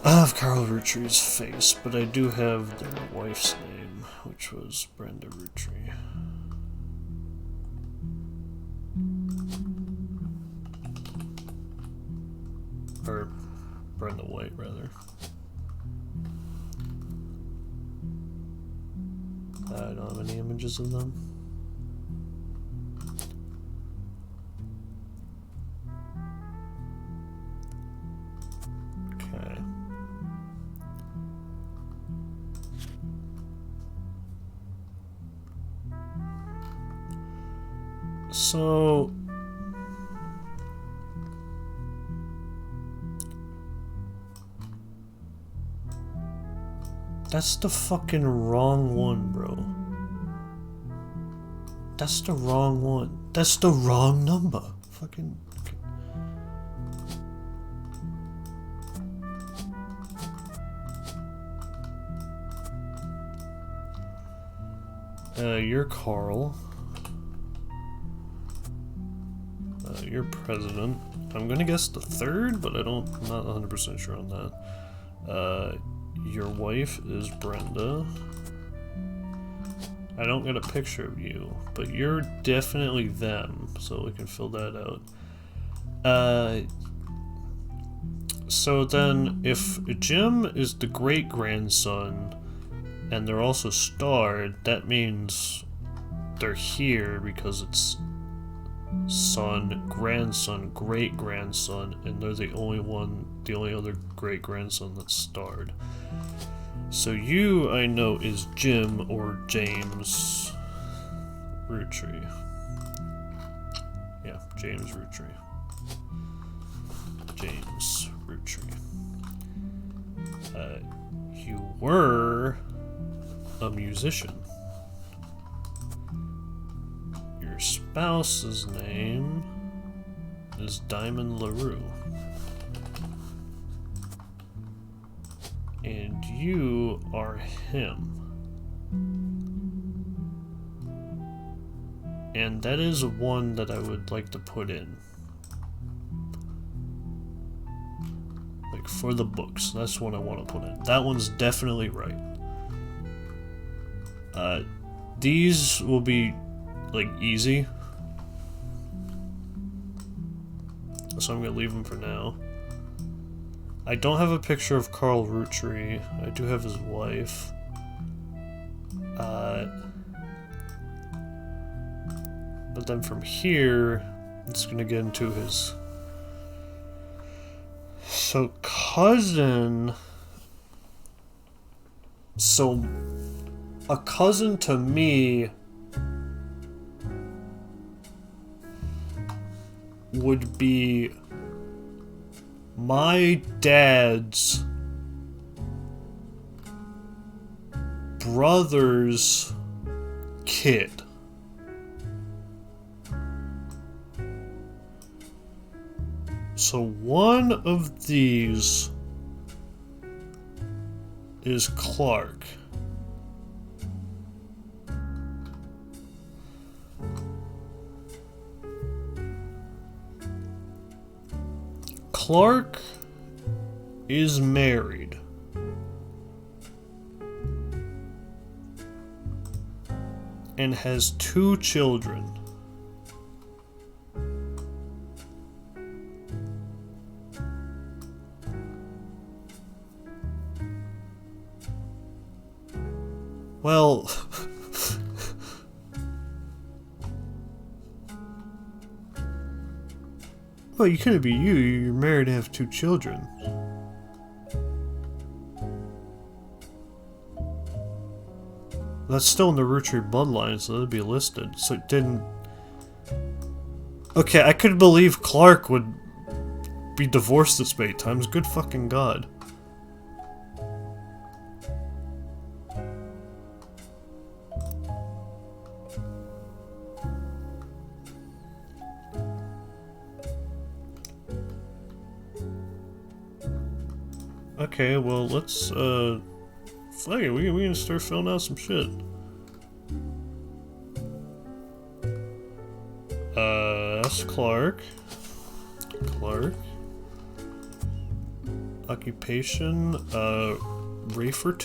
I have Carl Roottree's face, but I do have their wife's name, which was Brenda Roottree. Or Brenda White, rather. I don't have any images of them. Okay. So That's the fucking wrong one, bro. That's the wrong one. That's the wrong number. Fucking. You're Carl. You're president. I'm gonna guess the third, but I'm not 100% sure on that. Your wife is Brenda. I don't get a picture of you, but you're definitely them, so we can fill that out. So then, if Jim is the great-grandson, and they're also starred, that means they're here because it's son, grandson, great-grandson, and they're the only other great-grandson that's starred. So you, I know, is Jim or James Rootree. Yeah, James Rootree. James Rootree. You were a musician. Your spouse's name is Diamond LaRue. And you are him. And that is one that I would like to put in. Like, for the books. That's what I want to put in. That one's definitely right. These will be, like, easy. So I'm gonna leave them for now. I don't have a picture of Carl Rootree. I do have his wife. But then from here, it's gonna get into his... So, cousin... So, a cousin to me would be my dad's brother's kid. So one of these is Clark. Clark is married. And has 2 children. Well, well, you couldn't be you. You're married and have 2 children. That's still in the Rootree bloodline, so that'd be listed. So it didn't... Okay, I could believe Clark would be divorced this many times. Good fucking god. Okay, well, let's, fuck it, we can start filling out some shit. That's Clark. Clark. Occupation, Rafer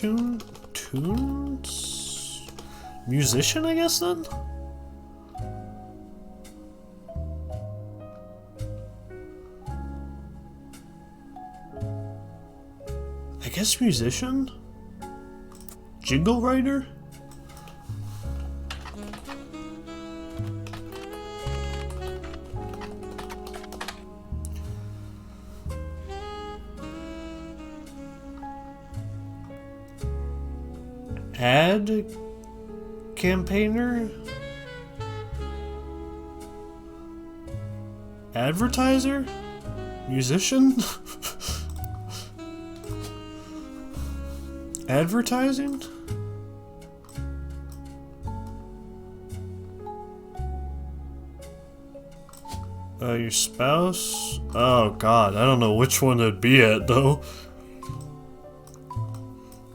tunes? Musician, I guess, then? I guess musician? Jingle writer? Ad campaigner? Advertiser? Musician? Advertising? Your spouse? Oh god, I don't know which one it'd be at though.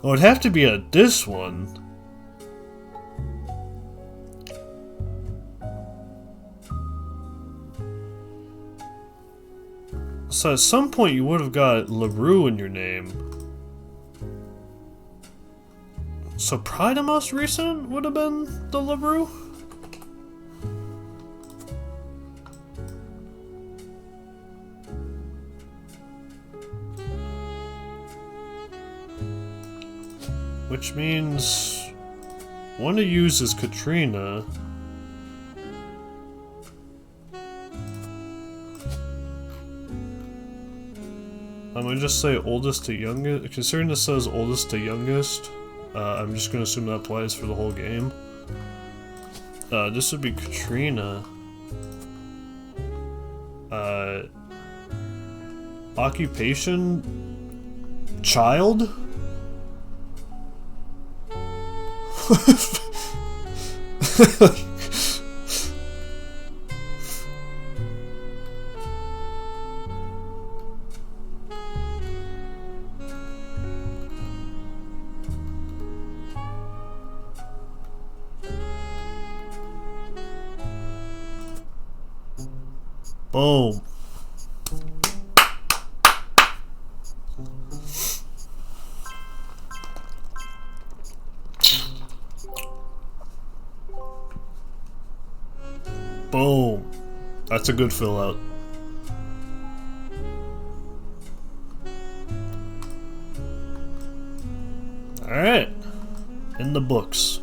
Oh, it'd have to be at this one. So at some point you would have got LaRue in your name. So probably the most recent would have been the LaRue? Which means one to use is Katrina. I'm gonna just say oldest to youngest. Considering this says oldest to youngest, I'm just gonna assume that applies for the whole game. This would be Katrina. Occupation? Child? Boom. Boom. That's a good fill out. Alright. In the books.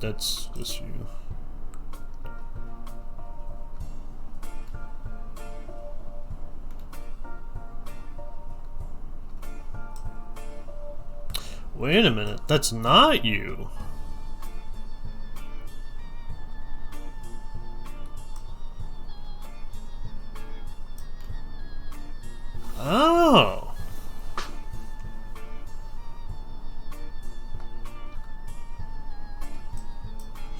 That's just you. Wait a minute, that's not you. Oh.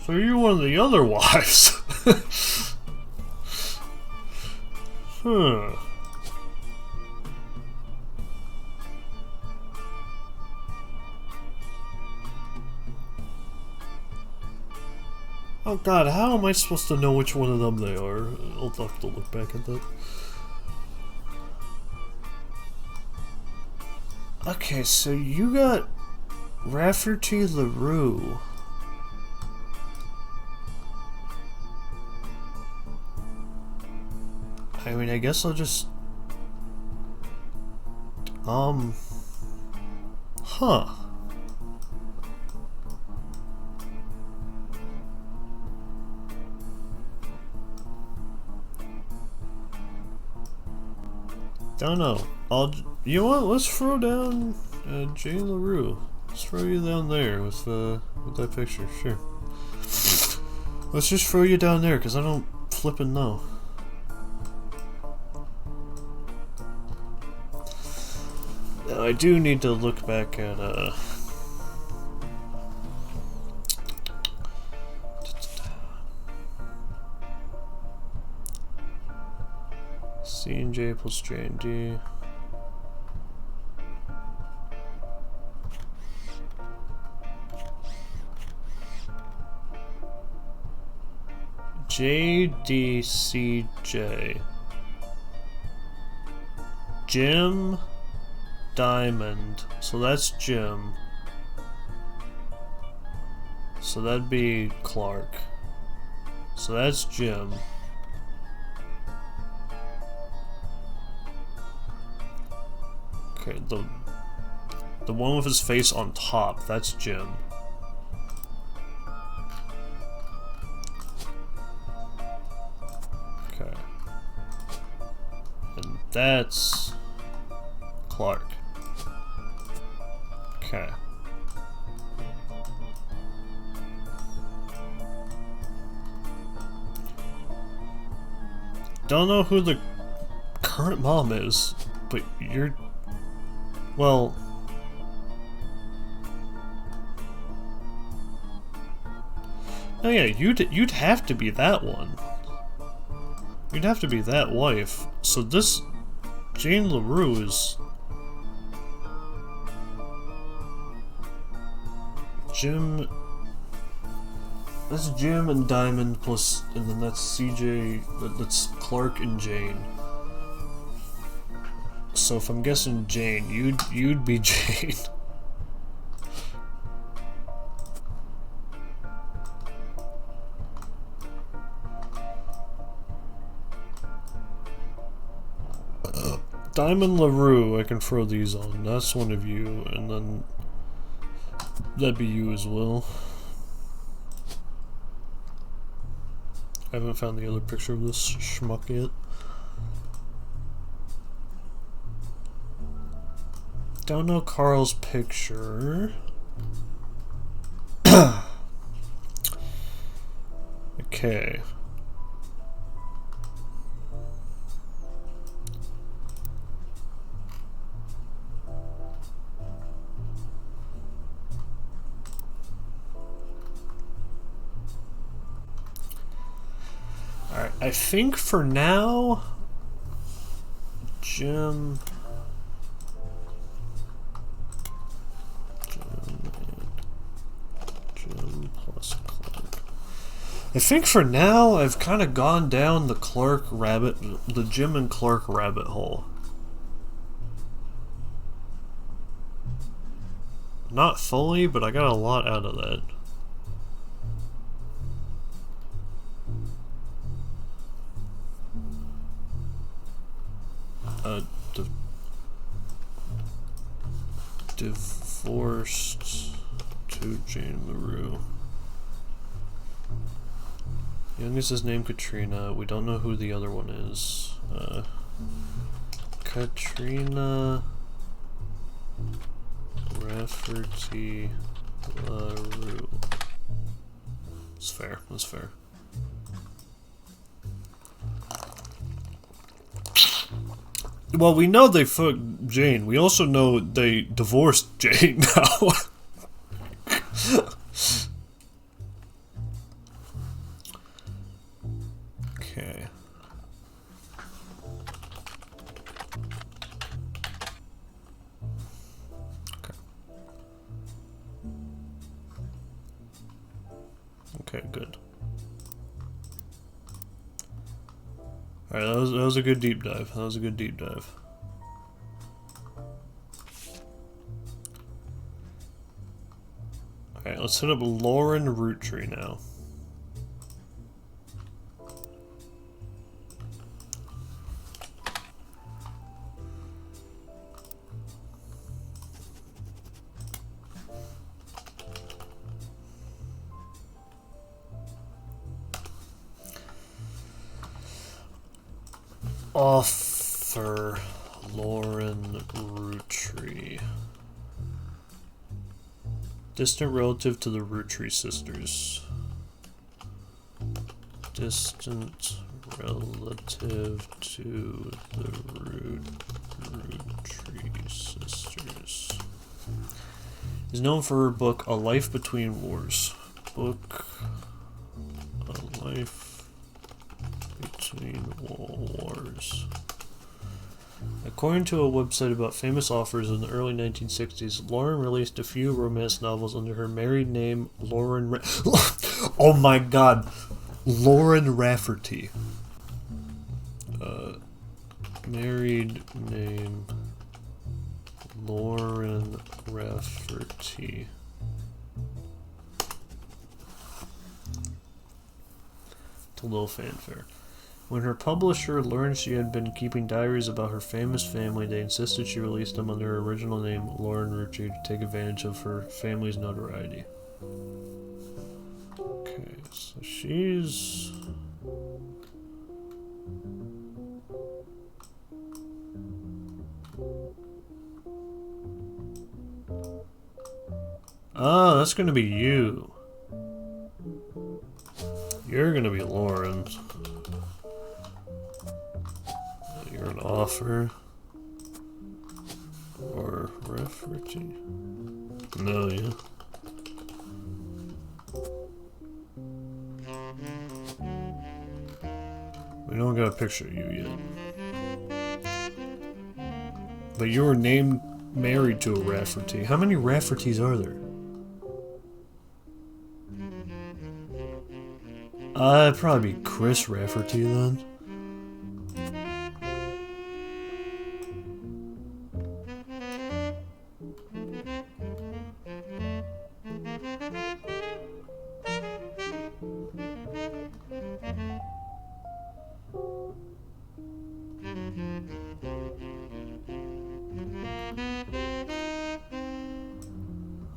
So you're one of the other wives. Huh. Oh god, how am I supposed to know which one of them they are? I'll have to look back at that. Okay, so you got Rafferty LaRue. I mean, I guess I'll just... Huh. Don't know. You know what? Let's throw down Jane LaRue. Let's throw you down there with that picture. Sure. Let's just throw you down there, because I don't flippin' know. Now, I do need to look back at, C and J plus J and D. JDCJ. Jim Diamond. So that's Jim. So that'd be Clark. So that's Jim. Okay, the one with his face on top, that's Jim. Okay. And that's Clark. Okay. don't know who the current mom is, but you're... Well... Oh yeah, you'd have to be that one. You'd have to be that wife. So this Jane LaRue is Jim. That's Jim and Diamond plus, and then that's CJ. That's Clark and Jane. So if I'm guessing Jane, you'd be Jane. Diamond LaRue, I can throw these on. That's one of you, and then that'd be you as well. I haven't found the other picture of this schmuck yet. Don't know Carl's picture. Okay. Alright, I think for now, Jim plus Clark. I think for now, I've kind of gone down the Jim and Clark rabbit hole. Not fully, but I got a lot out of that. Divorced to Jane LaRue. Youngest is named Katrina. We don't know who the other one is. Katrina Rafferty LaRue. That's fair. That's fair. Well, we know they fucked Jane. We also know they divorced Jane now. Okay. Okay, good. Alright, that was a good deep dive. That was a good deep dive. Alright, let's hit up Lauren Roottrees now. Author Lauren Roottrees. Distant relative to the Roottrees sisters. Distant relative to the Roottrees sisters. Is known for her book A Life Between Wars. Book A Life Between Wars. According to a website about famous authors in the early 1960s, Lauren released a few romance novels under her married name, Lauren Oh my god! Lauren Rafferty. Married name, Lauren Rafferty. To little fanfare. When her publisher learned she had been keeping diaries about her famous family, they insisted she release them under her original name, Lauren Roottrees, to take advantage of her family's notoriety. Okay, so she's... Oh, that's gonna be you. You're gonna be Lauren. offer. Or Rafferty. No, yeah. We don't got a picture of you yet. But you were married to a Rafferty. How many Raffertys are there? It'd probably be Chris Rafferty then.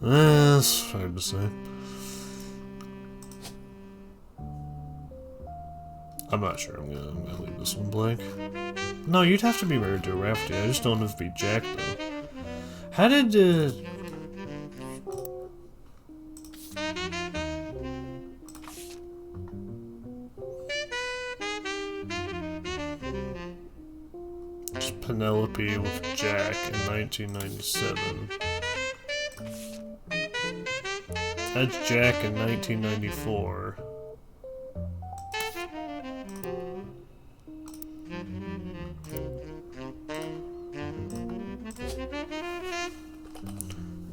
That's hard to say. I'm not sure. I'm gonna leave this one blank. No, you'd have to be married to a Rafferty. I just don't know if it'd be Jack though. How did just Penelope with Jack in 1997? That's Jack in 1994.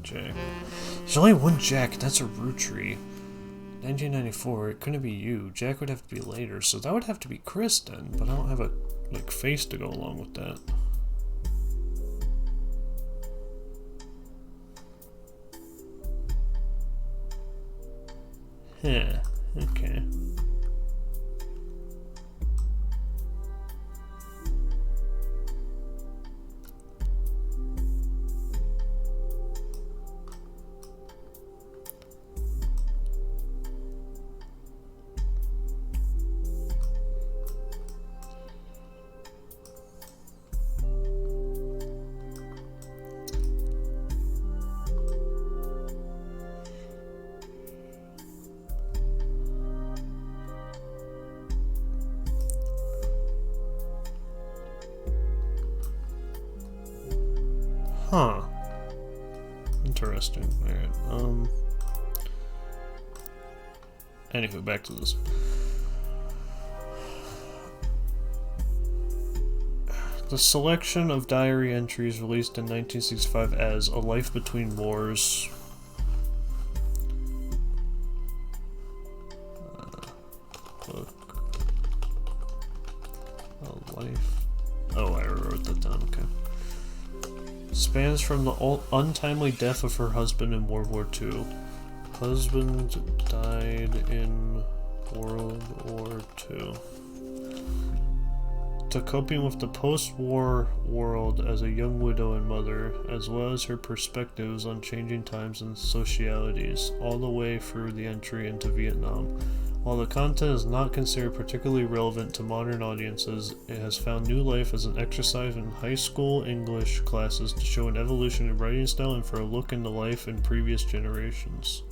Jack. There's only one Jack, that's a Rootree. 1994, it couldn't be you. Jack would have to be later, so that would have to be Chris then, but I don't have a face to go along with that. Yeah, okay. Huh. Interesting. Alright, anywho, back to this. The selection of diary entries released in 1965 as A Life Between Wars. Book. A Life. Oh, I wrote that down, okay. Spans from the untimely death of her husband in World War II. Husband died in World War II. To coping with the post-war world as a young widow and mother, as well as her perspectives on changing times and socialities, all the way through the entry into Vietnam. While the content is not considered particularly relevant to modern audiences, it has found new life as an exercise in high school English classes to show an evolution in writing style and for a look into life in previous generations.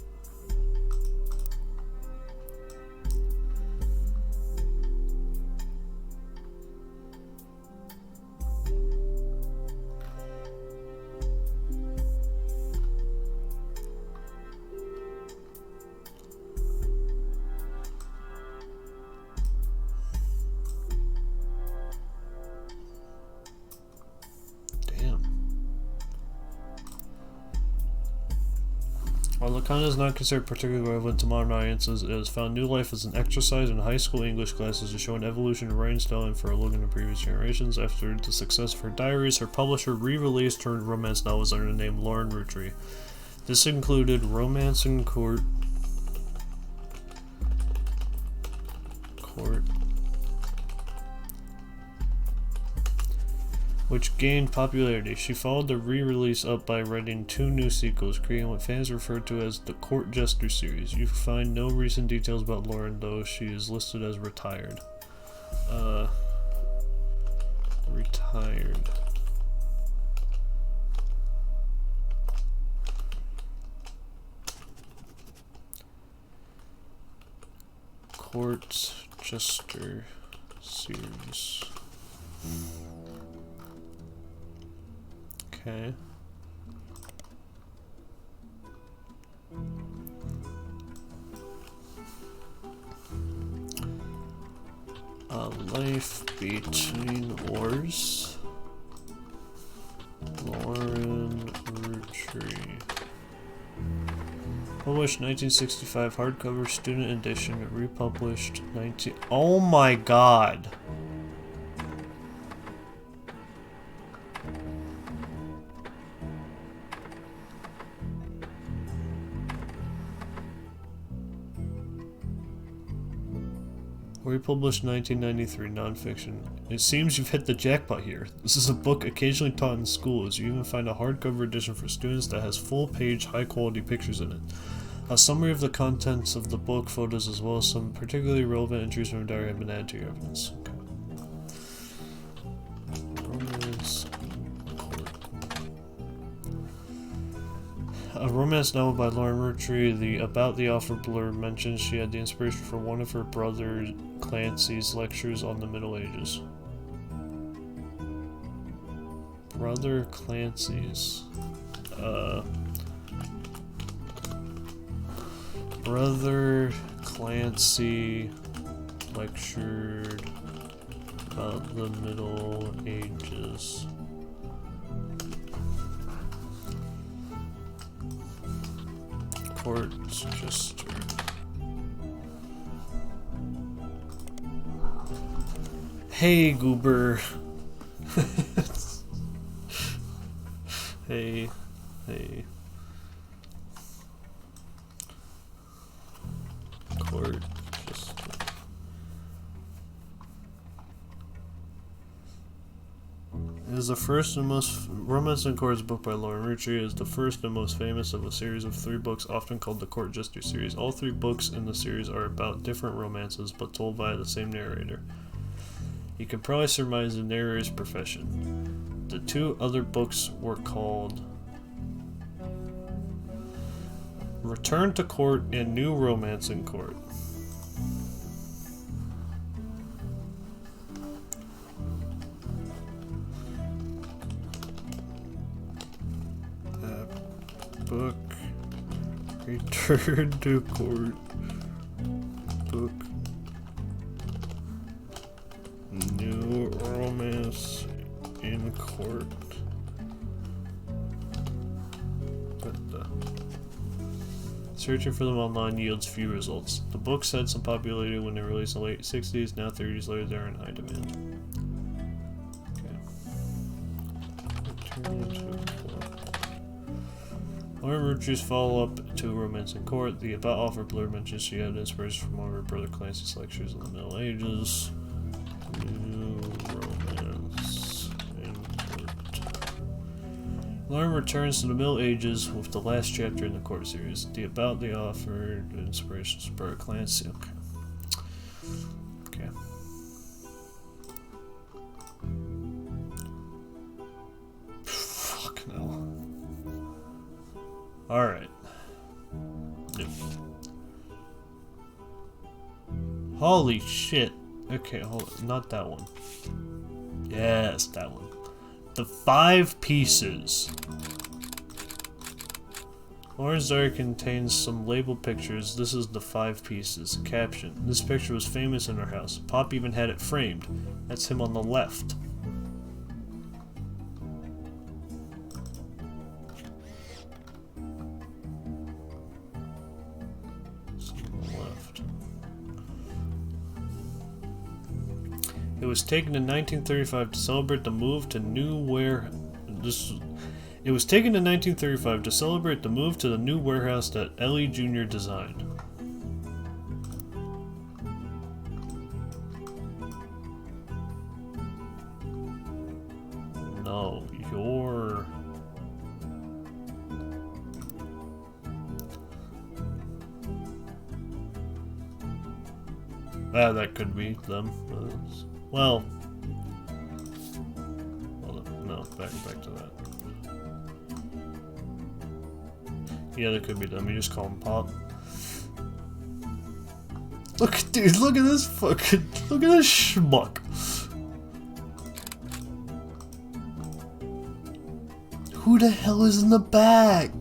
While the content is not considered particularly relevant to modern audiences, it has found new life as an exercise in high school English classes to show an evolution in writing style and for a look into previous generations. After the success of her diaries, her publisher re-released her romance novels under the name Lauren Rootree. This included Romance in Court, which gained popularity. She followed the re-release up by writing 2 new sequels, creating what fans refer to as the Court Jester series. You find no recent details about Lauren, though she is listed as retired. Retired. Court Jester series. Okay. A Life Between Wars. Lauren Roottrees. Published 1965, hardcover student edition, republished 19... Oh my god! Republished 1993, nonfiction. It seems you've hit the jackpot here. This is a book occasionally taught in schools. You even find a hardcover edition for students that has full-page, high-quality pictures in it. A summary of the contents of the book, photos, as well as some particularly relevant entries from the diary have been added to your evidence. Okay. Romance Court. A romance novel by Lauren Roottrees. The About the Offer blurb mentions she had the inspiration for one of her brother Clancy's lectures on the Middle Ages. Brother Clancy's. Brother Clancy lectured about the Middle Ages. Portchester. Hey, Goober. Hey. Portchester. It is the first and most Romance and Courts book by Lauren Roottrees is the first and most famous of a series of 3 books, often called the Court Jester series. All 3 books in the series are about different romances, but told by the same narrator. You can probably surmise the narrator's profession. The 2 other books were called Return to Court and New Romance in Court. Book Return to Court book New Romance in Court. Searching for them online yields few results. The books had some popularity when they were released in the late 60s, now 30 years later they're in high demand. Okay. Return to Court. Lauren Roottrees' follow-up to Romance in Court. The About Offer blurb mentions she had inspiration from one of her brother Clancy's lectures in the Middle Ages. New Romance in Court. Lauren returns to the Middle Ages with the last chapter in the Court series. The About the Offer inspirations from brother Clancy. Okay. Fucking hell. Alright. Yep. Holy shit. Okay, hold on. Not that one. Yes, that one. The 5 pieces. Lauren's diary contains some labeled pictures. This is the 5 pieces. Caption. This picture was famous in our house. Pop even had it framed. That's him on the left. It was taken in 1935 to celebrate the move to It was taken in 1935 to celebrate the move to the new warehouse that Ellie Jr. designed. No, you're... that could be them. Well, no, back to that. Yeah, that could be them. You just call them Pop. Look, dude, look at this fucking, look at this schmuck. Who the hell is in the back?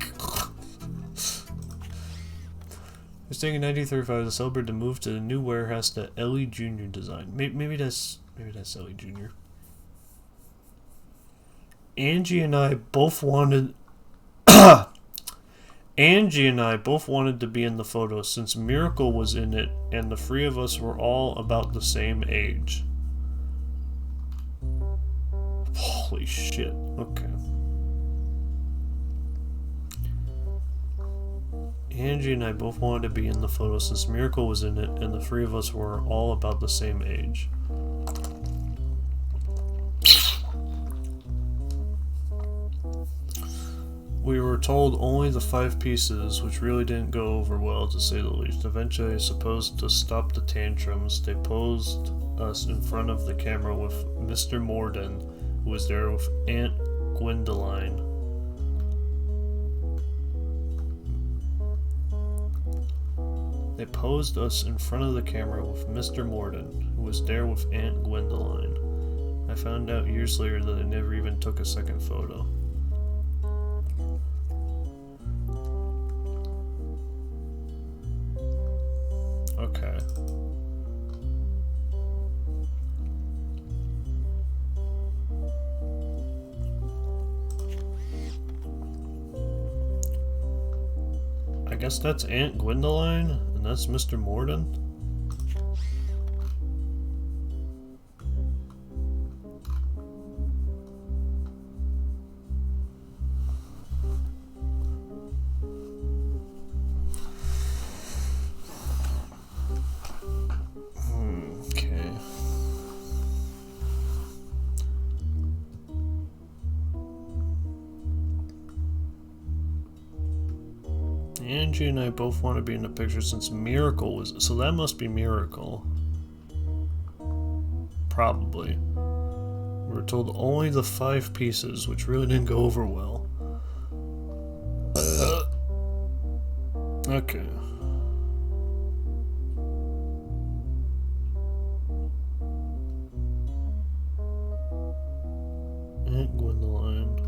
It's taking 1935 to celebrate the move to the new warehouse that Ellie Jr. designed. Maybe that's Ellie Jr. Angie and I both wanted to be in the photo since Miracle was in it and the three of us were all about the same age. Holy shit. Okay. Angie and I both wanted to be in the photo since Miracle was in it and the three of us were all about the same age. We were told only the 5 pieces, which really didn't go over well, to say the least. Eventually, supposed to stop the tantrums, they posed us in front of the camera with Mr. Morden, who was there with Aunt Gwendoline. They posed us in front of the camera with Mr. Morden, who was there with Aunt Gwendoline. I found out years later that I never even took a second photo. Okay. I guess that's Aunt Gwendoline, and that's Mr. Morden. Okay. Angie and I both want to be in the picture since Miracle was... So that must be Miracle. Probably. We were told only the 5 pieces, which really didn't go over well. Okay. Aunt Gwendoline.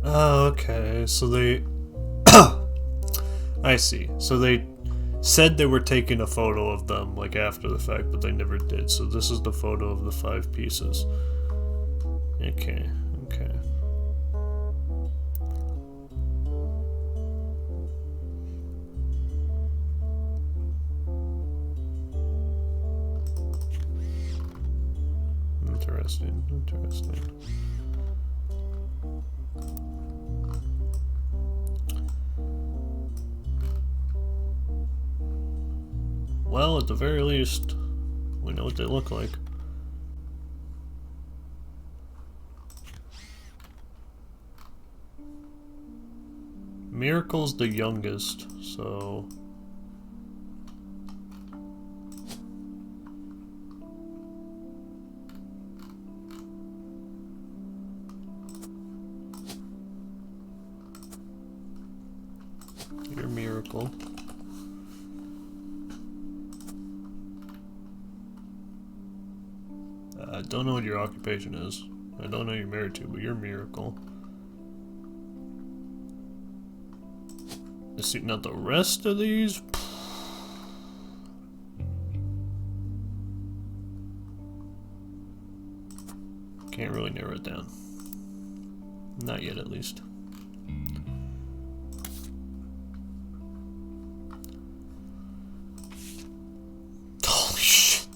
Oh, okay. So they... I see. So they said they were taking a photo of them, like, after the fact, but they never did. So this is the photo of the 5 pieces. Okay, okay. Interesting, interesting. Well, at the very least, we know what they look like. Miracle's the youngest, so... You're Miracle. I don't know what your occupation is. I don't know who you're married to, but you're Miracle. Let's see, now the rest of these... Can't really narrow it down. Not yet, at least. Holy shit.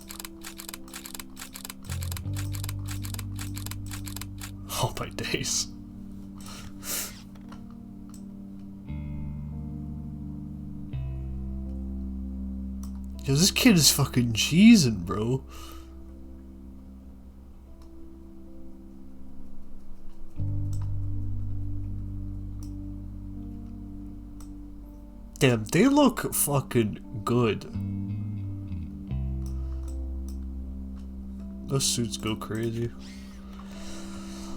Oh my days. Yo, this kid is fucking cheesing, bro. Damn, they look fucking good. Those suits go crazy.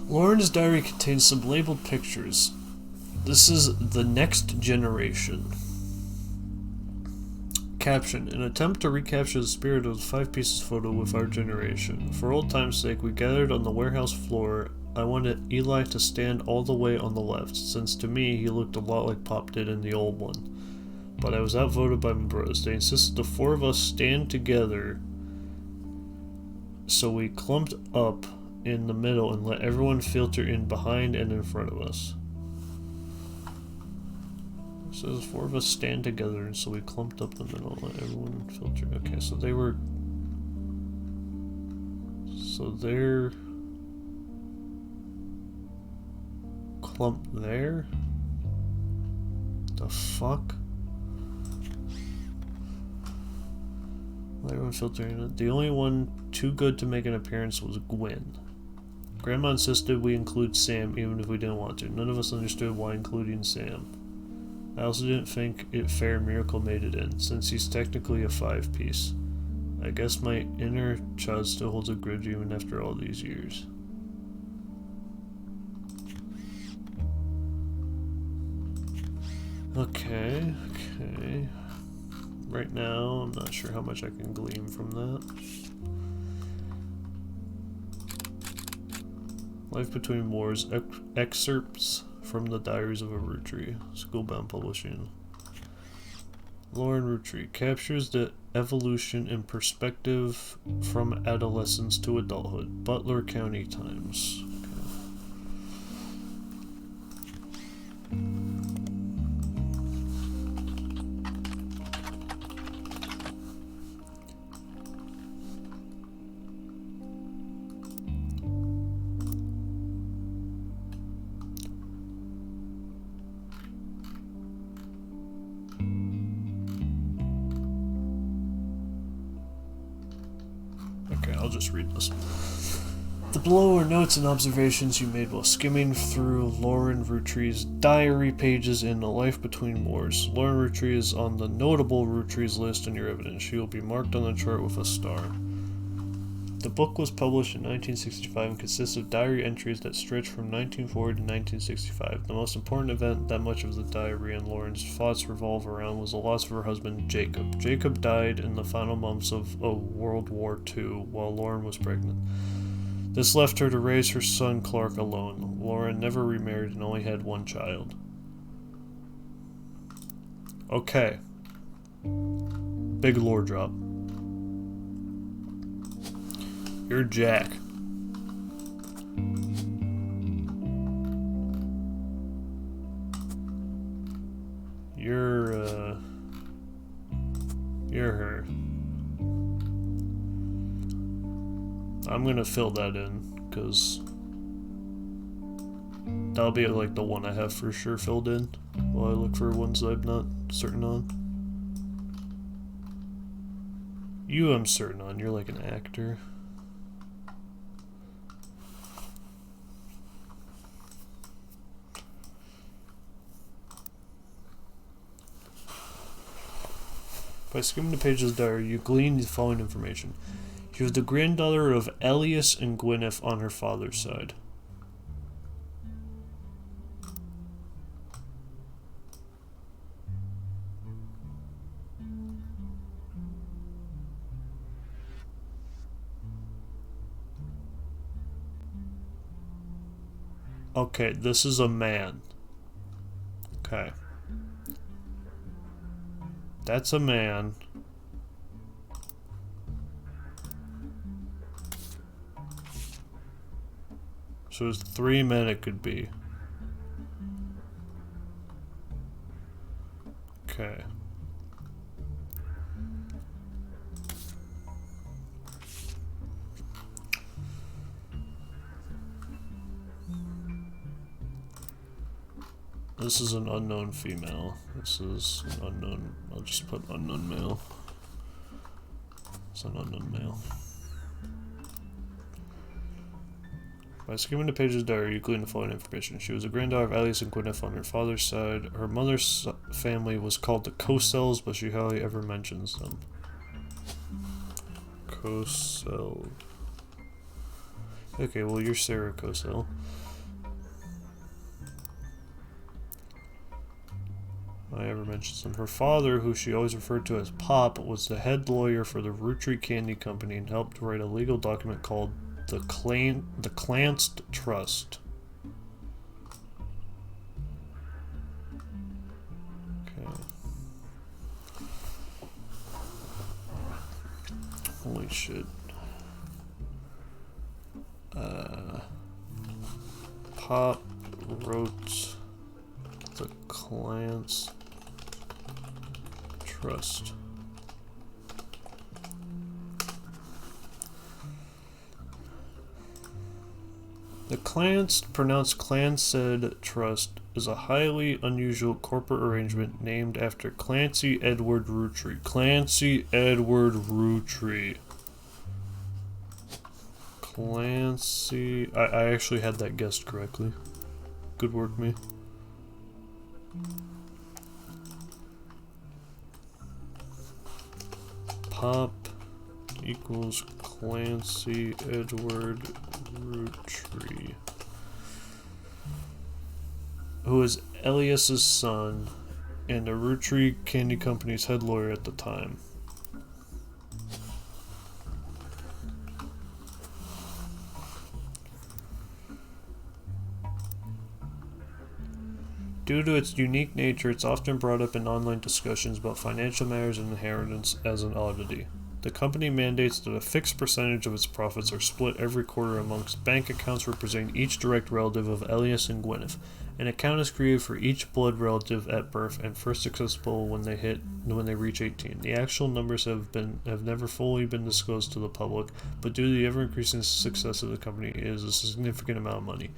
Lauren's diary contains some labeled pictures. This is the next generation. Caption: an attempt to recapture the spirit of the 5 pieces photo with our generation. For old time's sake, we gathered on the warehouse floor. I wanted Eli to stand all the way on the left, since to me he looked a lot like Pop did in the old one. But I was outvoted by my bros. They insisted the 4 of us stand together, so we clumped up in the middle and let everyone filter in behind and in front of us. It says 4 of us stand together, and so we clumped up the middle and let everyone filter. Okay, so they were... So they're... clumped there? The fuck? Let everyone filter in. The only one too good to make an appearance was Gwen. Grandma insisted we include Sam even if we didn't want to. None of us understood why including Sam. I also didn't think it fair Miracle made it in, since he's technically a 5-piece. I guess my inner child still holds a grudge even after all these years. Okay. Right now, I'm not sure how much I can glean from that. Life Between Wars, excerpts from the Diaries of a Rootree, Schoolbound Publishing. Lauren Rootree captures the evolution in perspective from adolescence to adulthood. Butler County Times. Okay, I'll just read this. The below are notes and observations you made while skimming through Lauren Rootree's diary pages in A Life Between Wars. Lauren Rootree is on the notable Rootrees list in your evidence. She will be marked on the chart with a star. The book was published in 1965 and consists of diary entries that stretch from 1940 to 1965. The most important event that much of the diary and Lauren's thoughts revolve around was the loss of her husband, Jacob. Jacob died in the final months of World War II while Lauren was pregnant. This left her to raise her son, Clark, alone. Lauren never remarried and only had 1 child. Okay. Big lore drop. You're Jack. You're her. I'm gonna fill that in, because that'll be like the one I have for sure filled in, while I look for ones I'm not certain on. You I'm certain on, you're like an actor. By skimming the pages of the diary, you glean the following information. She was the granddaughter of Elias and Gwyneth on her father's side. Okay, this is a man. Okay. That's a man. So there's 3 men it could be. Okay. This is an unknown female. This is an unknown... I'll just put unknown male. It's an unknown male. By skimming the pages of the diary, you glean the following information. She was a granddaughter of Elias and Gwyneth on her father's side. Her mother's family was called the Cossells, but she hardly ever mentions them. Cosell. Okay, well, you're Sarah Cosell. I ever mentions him. Her father, who she always referred to as Pop, was the head lawyer for the Roottrees Candy Company and helped write a legal document called the Clanced Trust. Okay. Holy shit. Pop wrote the Clanced Trust. The Clanced, pronounced Clanced Trust, is a highly unusual corporate arrangement named after Clancy Edward Rootree. Clancy Edward Rootree. Clancy... I actually had that guessed correctly. Good work, me. Pop equals Clancy Edward Rootree, who is Elias's son and the Roottrees Candy Company's head lawyer at the time. Due to its unique nature, it's often brought up in online discussions about financial matters and inheritance as an oddity. The company mandates that a fixed percentage of its profits are split every quarter amongst bank accounts representing each direct relative of Elias and Gwyneth. An account is created for each blood relative at birth and first accessible when they reach 18. The actual numbers have never fully been disclosed to the public, but due to the ever-increasing success of the company, it is a significant amount of money.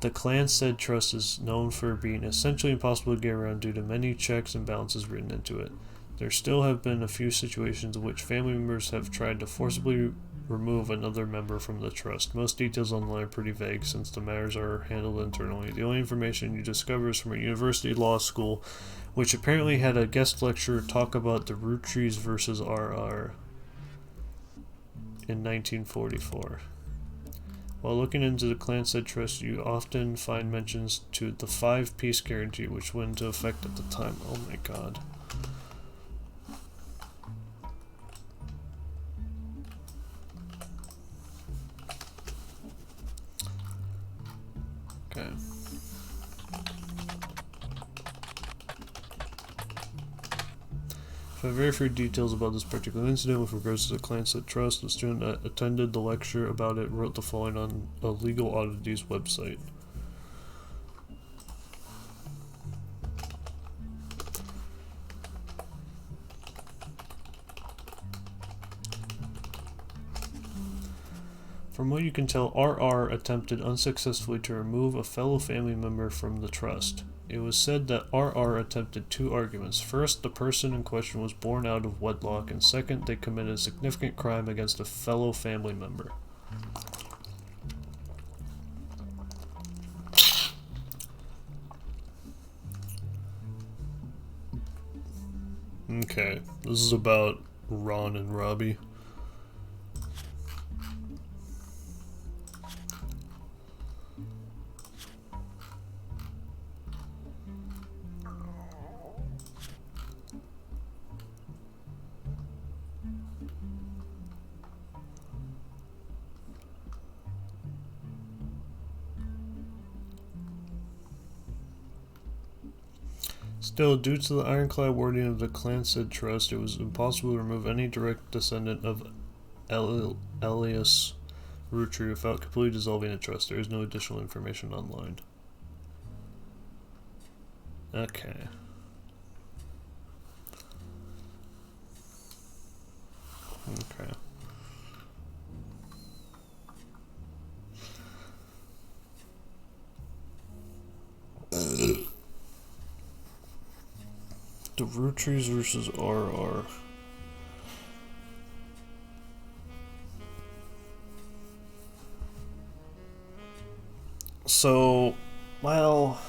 The Clanced Trust is known for being essentially impossible to get around due to many checks and balances written into it. There still have been a few situations in which family members have tried to forcibly remove another member from the trust. Most details online are pretty vague since the matters are handled internally. The only information you discover is from a university law school, which apparently had a guest lecturer talk about the Roottrees versus RR in 1944. While looking into the Clanced Trust, you often find mentions to the 5-piece guarantee, which went into effect at the time. Oh my god. Okay. I have very few details about this particular incident with regards to the Clanced Trust. The student that attended the lecture about it wrote the following on a legal oddities website. From what you can tell, RR attempted unsuccessfully to remove a fellow family member from the trust. It was said that RR attempted 2 arguments. First, the person in question was born out of wedlock, and second, they committed a significant crime against a fellow family member. Okay, this is about Ron and Robbie. Still, due to the ironclad wording of the Clanced Trust, it was impossible to remove any direct descendant of Elias Rootree without completely dissolving the trust. There is no additional information online. Okay. Okay. The Roottrees versus RR. So, well,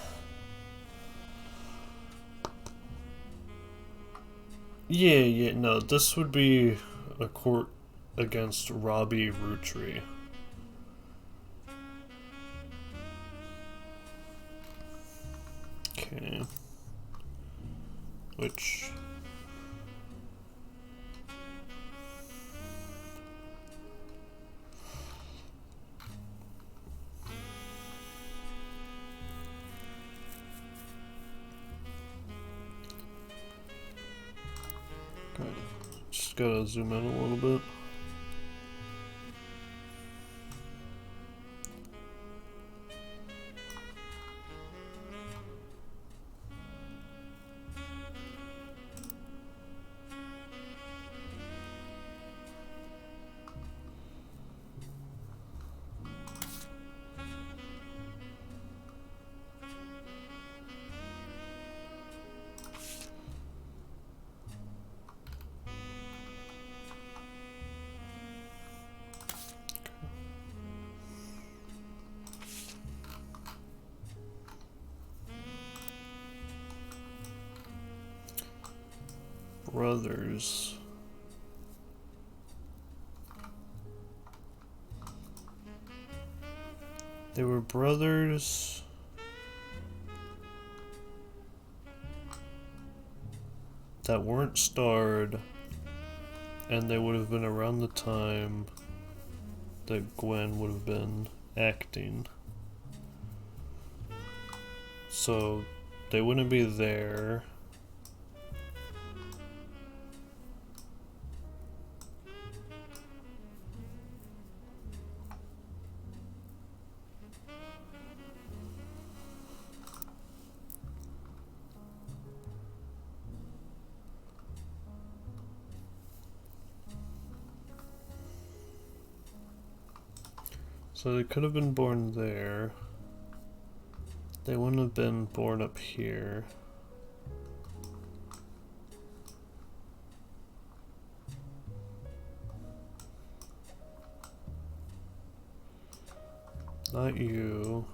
no, this would be a court against Robbie Rootree. Okay. which... God, just gotta zoom in a little bit. Brothers. They were brothers that weren't starred, and they would have been around the time that Gwen would have been acting. So they wouldn't be there. So they could have been born there. They wouldn't have been born up here. Not you.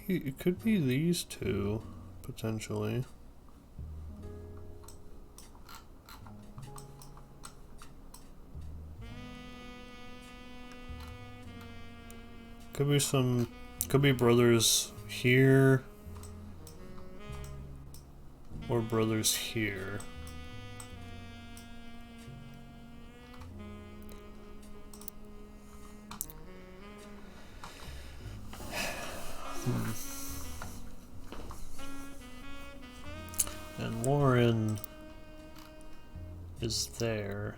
It could be these two, potentially. Could be brothers here, or brothers here. And Lauren is there.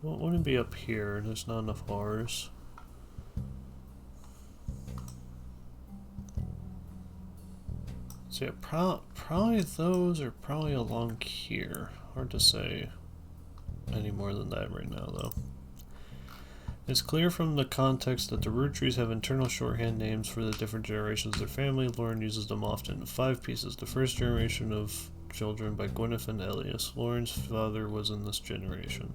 Well, it wouldn't be up here. There's not enough R's. So yeah, probably those are probably along here. Hard to say any more than that right now, though. It's clear from the context that the Roottrees have internal shorthand names for the different generations of their family. Lauren uses them often. 5 pieces. The first generation of children by Gwyneth and Elias. Lauren's father was in this generation.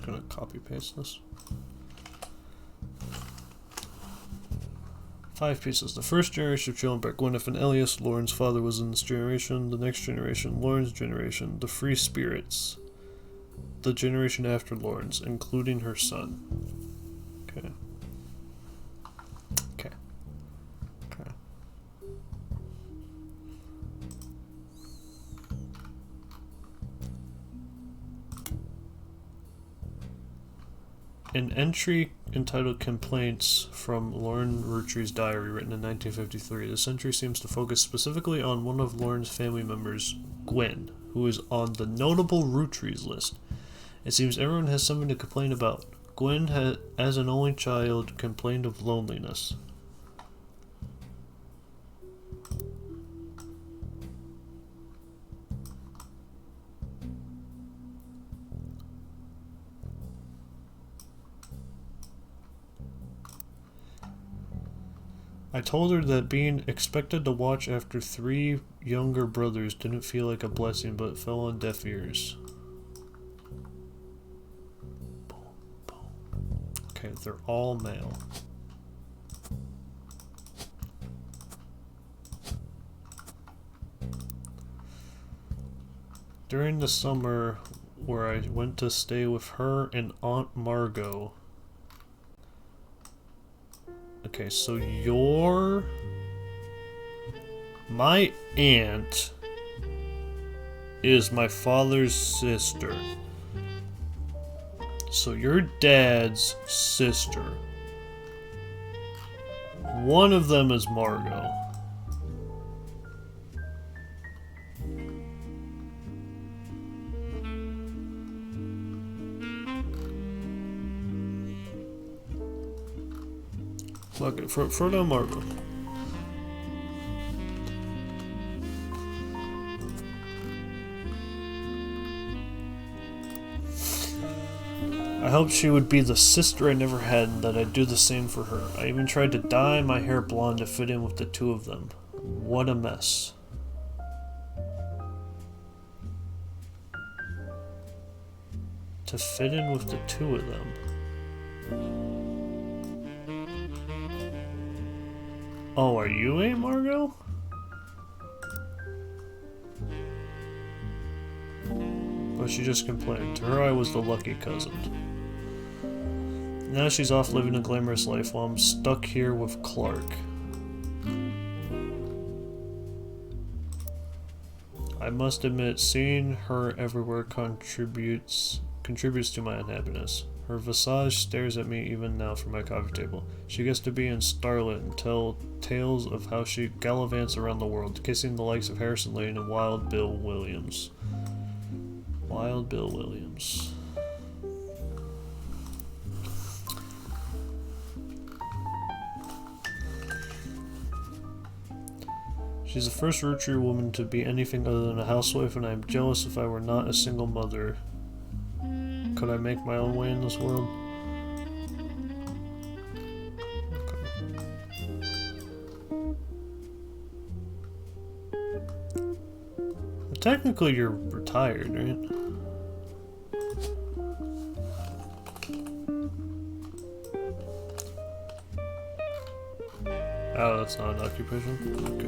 Gonna copy paste this. 5 pieces. The first generation of children by Gwyneth and Elias. Lauren's father was in this generation. The next generation, Lauren's generation. The free spirits. The generation after Lauren's, including her son. Okay. Okay. Okay. An entry entitled Complaints from Lauren Roottree's diary, written in 1953. This entry seems to focus specifically on one of Lauren's family members, Gwen, who is on the notable Roottrees list. It seems everyone has something to complain about. Gwen, as an only child, complained of loneliness. I told her that being expected to watch after 3 younger brothers didn't feel like a blessing, but fell on deaf ears. if they're all male. During the summer where I went to stay with her and Aunt Margot. Okay, so my aunt is my father's sister. So your dad's sister. One of them is Margot. Okay, Frodo Margot. I hoped she would be the sister I never had and that I'd do the same for her. I even tried to dye my hair blonde to fit in with the two of them. What a mess. To fit in with the two of them. Oh, are you Aunt Margot? But she just complained. To her, I was the lucky cousin. Now she's off living a glamorous life while I'm stuck here with Clark. I must admit, seeing her everywhere contributes to my unhappiness. Her visage stares at me even now from my coffee table. She gets to be in Starlet and tell tales of how she gallivants around the world, kissing the likes of Harrison Lane and Wild Bill Williams. Wild Bill Williams. She's the first Rootree woman to be anything other than a housewife, and I am jealous if I were not a single mother. Could I make my own way in this world? Well, technically you're retired, right? Oh, that's not an occupation? Okay.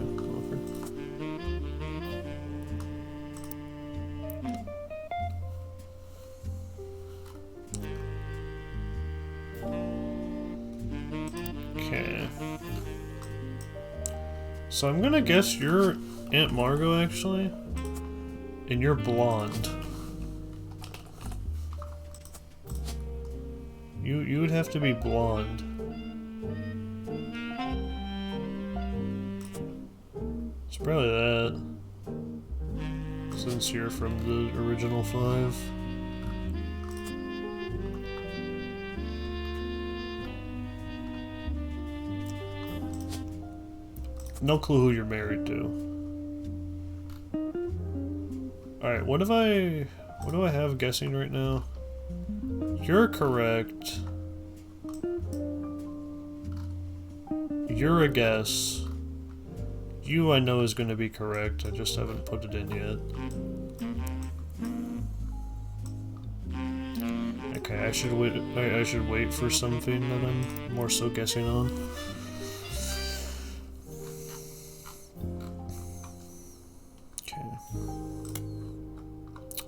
Okay. So I'm gonna guess you're Aunt Margot, actually. And you're blonde. You would have to be blonde. It's probably that. Since you're from the original 5. No clue who you're married to. Alright, what do I have guessing right now? You're correct. You're a guess. You I know is going to be correct, I just haven't put it in yet. Okay, I should wait for something that I'm more so guessing on.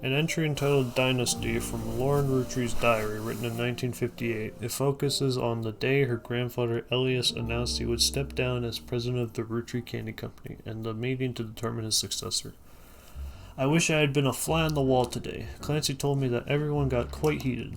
An entry entitled Dynasty from Lauren Rootree's diary, written in 1958. It focuses on the day her grandfather Elias announced he would step down as president of the Rootree Candy Company, and the meeting to determine his successor. I wish I had been a fly on the wall today. Clancy told me that everyone got quite heated.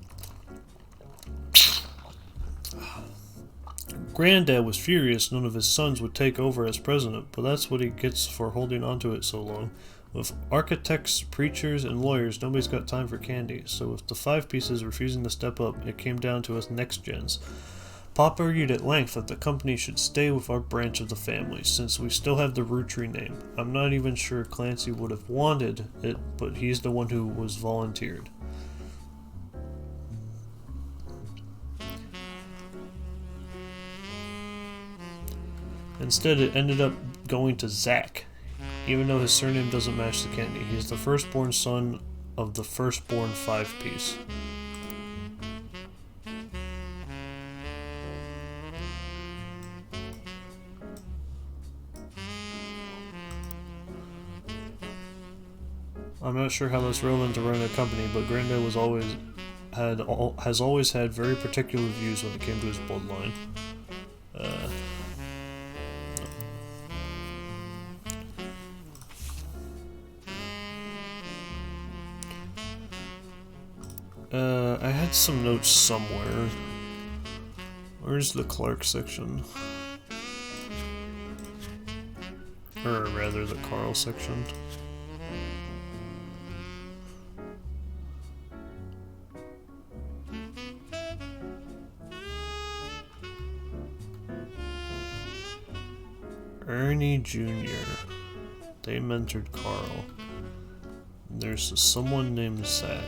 Granddad was furious none of his sons would take over as president, but that's what he gets for holding onto it so long. With architects, preachers, and lawyers, nobody's got time for candy, so with the 5 pieces refusing to step up, it came down to us next gens. Pop argued at length that the company should stay with our branch of the family, since we still have the Rootree name. I'm not even sure Clancy would have wanted it, but he's the one who was volunteered. Instead, it ended up going to Zach. Even though his surname doesn't match the candy, he is the firstborn son of the firstborn 5-piece. I'm not sure how that's relevant to running a company, but Granddad has always had very particular views when it came to his bloodline. I had some notes somewhere. Where's the Clark section? Or rather, the Carl section. Ernie Jr. They mentored Carl. And there's someone named Zach.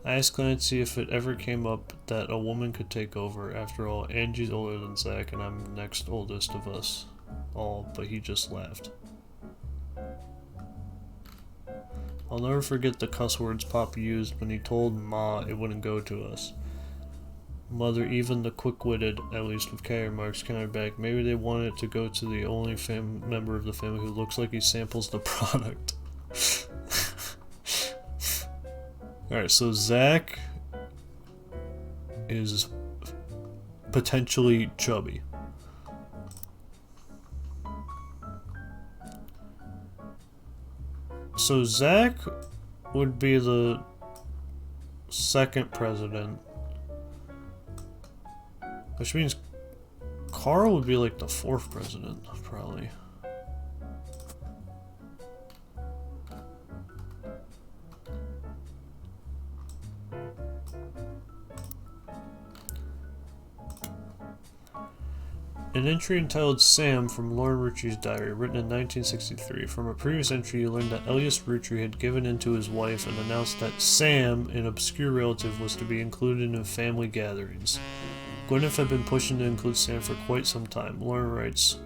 I asked Clancy if it ever came up that a woman could take over. After all, Angie's older than Zach and I'm the next oldest of us all, but he just laughed. I'll never forget the cuss words Pop used when he told Ma it wouldn't go to us. Mother, even the quick-witted, at least with K remarks, countered back. Maybe they wanted it to go to the only member of the family who looks like he samples the product. Alright, so Zach is potentially chubby. So Zach would be the second president, which means Carl would be like the fourth president, probably. An entry entitled Sam from Lauren Roottrees' diary, written in 1963. From a previous entry, you learned that Elias Roottree had given in to his wife and announced that Sam, an obscure relative, was to be included in family gatherings. Gwyneth had been pushing to include Sam for quite some time. Lauren writes,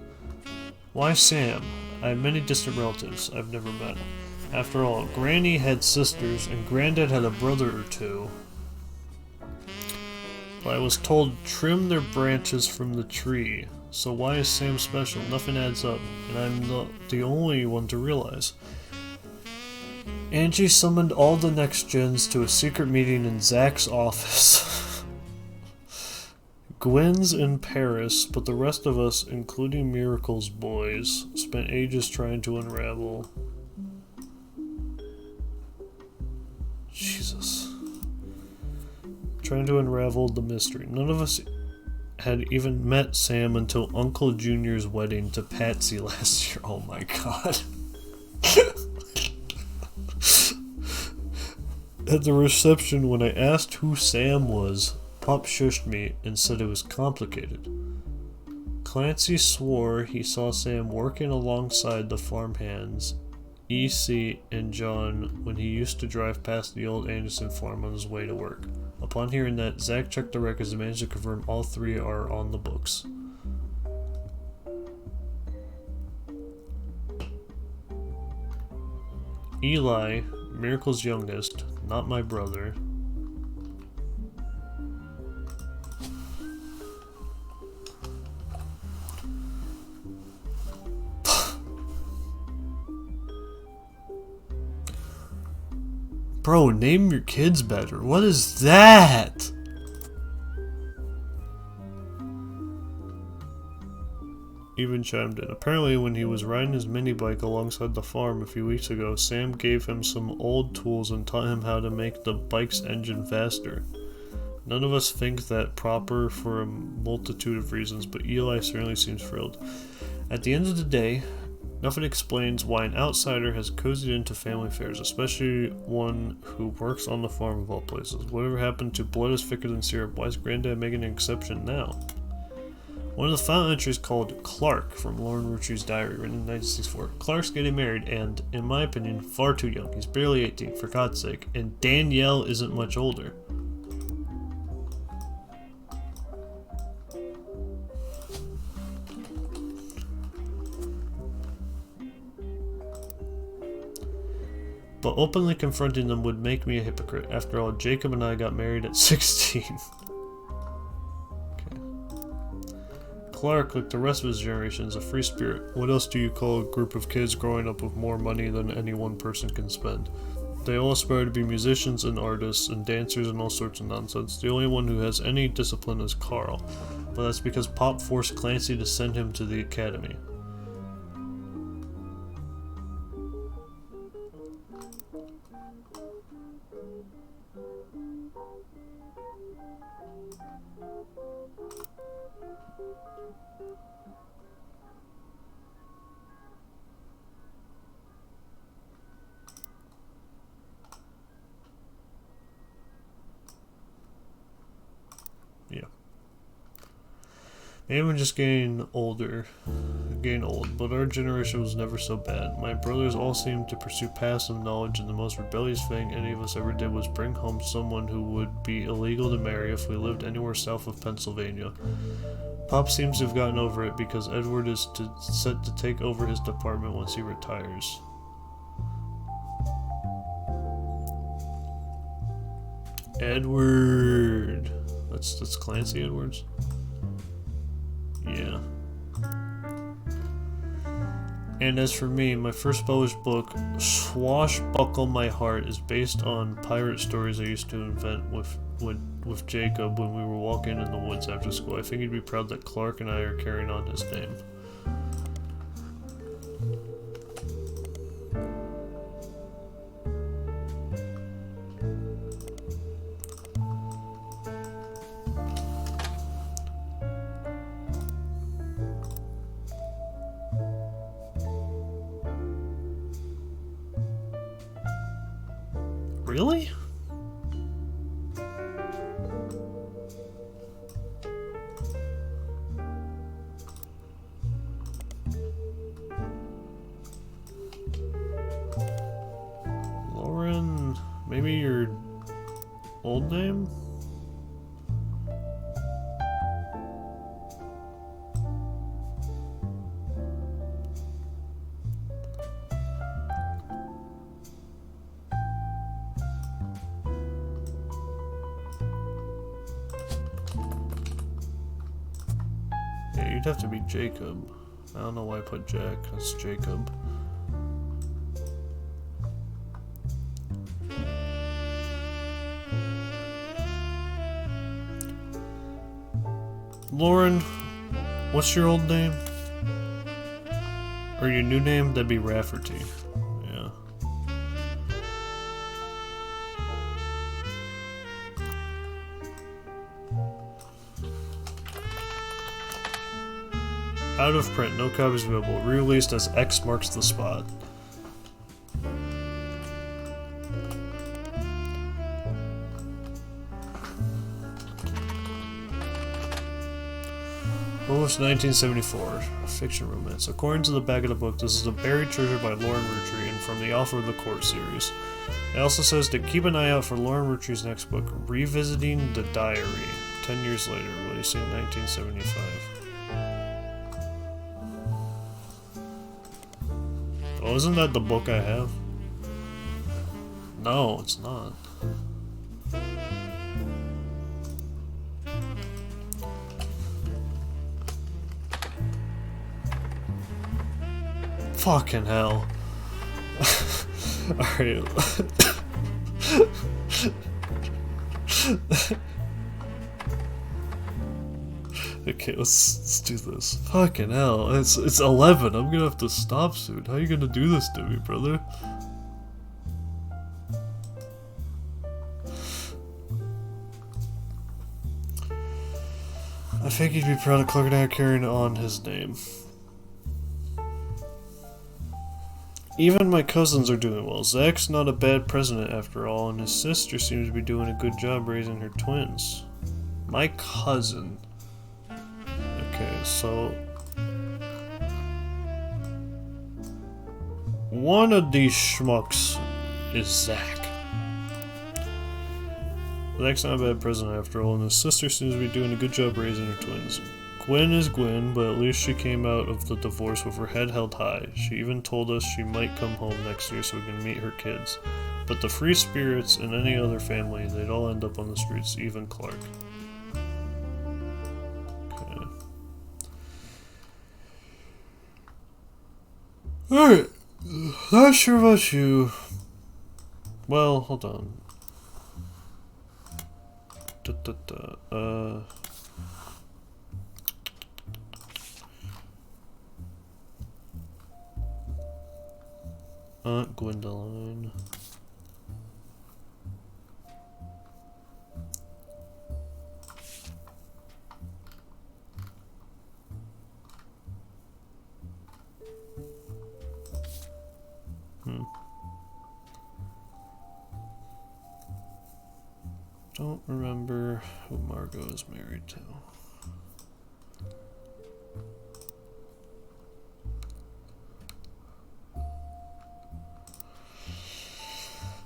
"Why Sam? I have many distant relatives I've never met. After all, Granny had sisters and Granddad had a brother or two. But I was told trim their branches from the tree. So why is Sam special? Nothing adds up, and I'm not the only one to realize." Angie summoned all the next gens to a secret meeting in Zach's office. Gwen's in Paris, but the rest of us, including Miracle's boys, spent ages trying to unravel. Jesus. Trying to unravel the mystery. None of us had even met Sam until Uncle Junior's wedding to Patsy last year. Oh my god. At the reception, when I asked who Sam was, Pop shushed me and said it was complicated. Clancy swore he saw Sam working alongside the farmhands, E.C. and John, when he used to drive past the old Anderson farm on his way to work. Upon hearing that, Zach checked the records and managed to confirm all three are on the books. Eli, Miracle's youngest, not my brother. Bro, name your kids better. What is that? Even chimed in. Apparently, when he was riding his mini bike alongside the farm a few weeks ago, Sam gave him some old tools and taught him how to make the bike's engine faster. None of us think that proper for a multitude of reasons, but Eli certainly seems thrilled. At the end of the day, nothing explains why an outsider has cozied into family affairs, especially one who works on the farm of all places. Whatever happened to blood is thicker than syrup? Why is Granddad making an exception now? One of the final entries called Clark from Lauren Roottrees' diary, written in 1964. Clark's getting married and, in my opinion, far too young. He's barely 18, for God's sake, and Danielle isn't much older. But openly confronting them would make me a hypocrite. After all, Jacob and I got married at 16. Okay. Clark, like the rest of his generation, is a free spirit. What else do you call a group of kids growing up with more money than any one person can spend? They all aspire to be musicians and artists and dancers and all sorts of nonsense. The only one who has any discipline is Carl, but that's because Pop forced Clancy to send him to the academy. Yeah. Maybe I'm just getting old, but our generation was never so bad. My brothers all seemed to pursue passive knowledge, and the most rebellious thing any of us ever did was bring home someone who would be illegal to marry if we lived anywhere south of Pennsylvania. Pop seems to have gotten over it because Edward is set to take over his department once he retires. Edward. That's Clancy Edwards? Yeah. And as for me, my first published book, Swashbuckle My Heart, is based on pirate stories I used to invent with Jacob when we were walking in the woods after school. I think he'd be proud that Clark and I are carrying on his name. Really? Lauren, maybe your old name? Yeah, you'd have to be Jacob. I don't know why I put Jack. That's Jacob. Lauren, what's your old name? Or your new name? That'd be Rafferty. Yeah. Out of print, no copies available. Re-released as X Marks the Spot. Published 1974. Fiction romance. According to the back of the book, this is a buried treasure by Lauren Roottrees and from the author of the Court series. It also says to keep an eye out for Lauren Roottrees' next book, Revisiting the Diary, 10 years later, releasing in 1975. Oh, isn't that the book I have? No, it's not. Fucking hell. Alright. Okay, let's do this. Fucking hell. It's 11. I'm gonna have to stop soon. How are you gonna do this to me, brother? I think he'd be proud of Clark and I carrying on his name. Even my cousins are doing well. Zach's not a bad president after all, and his sister seems to be doing a good job raising her twins. My cousin. Okay, so one of these schmucks is Zach. Zach's not a bad president after all, and his sister seems to be doing a good job raising her twins. Gwen is Gwen, but at least she came out of the divorce with her head held high. She even told us she might come home next year so we can meet her kids. But the free spirits in any other family, they'd all end up on the streets, even Clark. Okay. Alright. Not sure about you. Well, hold on. Aunt Gwendoline. Don't remember who Margot is married to.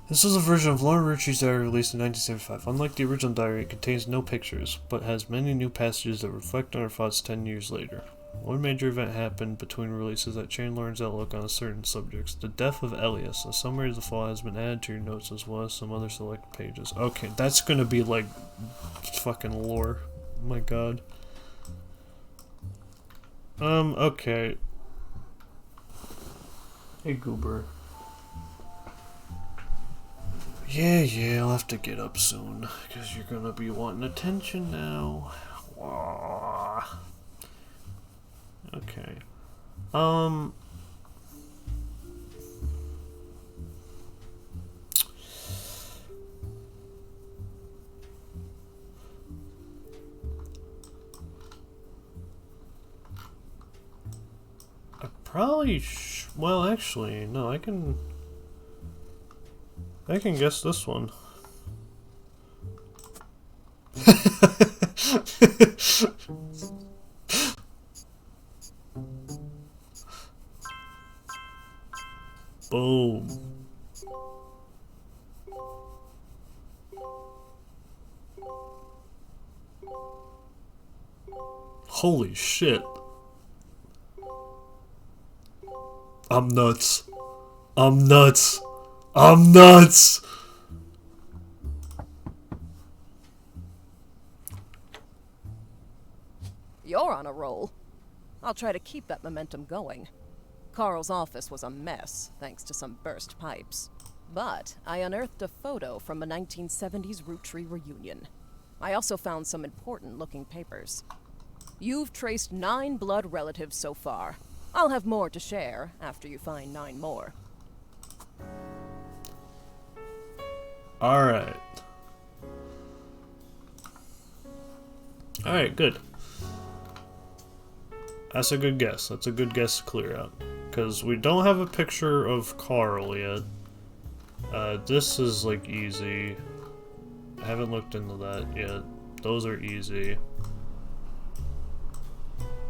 This is a version of Laura Roottrees' diary released in 1975. Unlike the original diary, it contains no pictures, but has many new passages that reflect on her thoughts 10 years later. One major event happened between releases that changed Lauren's outlook on certain subjects. The death of Elias. A summary of the fall has been added to your notes as well as some other select pages. Okay, that's gonna be like fucking lore. Oh my god. Okay. Hey, Goober. Yeah, I'll have to get up soon, because you're gonna be wanting attention now. Wah. Okay. I probably well, actually, no, I can guess this one. Boom. Holy shit. I'm nuts. I'm nuts. I'm nuts. You're on a roll. I'll try to keep that momentum going. Carl's office was a mess, thanks to some burst pipes. But I unearthed a photo from a 1970s Roottrees reunion. I also found some important-looking papers. You've traced 9 blood relatives so far. I'll have more to share after you find 9 more. Alright. Alright, good. That's a good guess. That's a good guess to clear out. Because we don't have a picture of Carl yet. This is like easy. I haven't looked into that yet. Those are easy.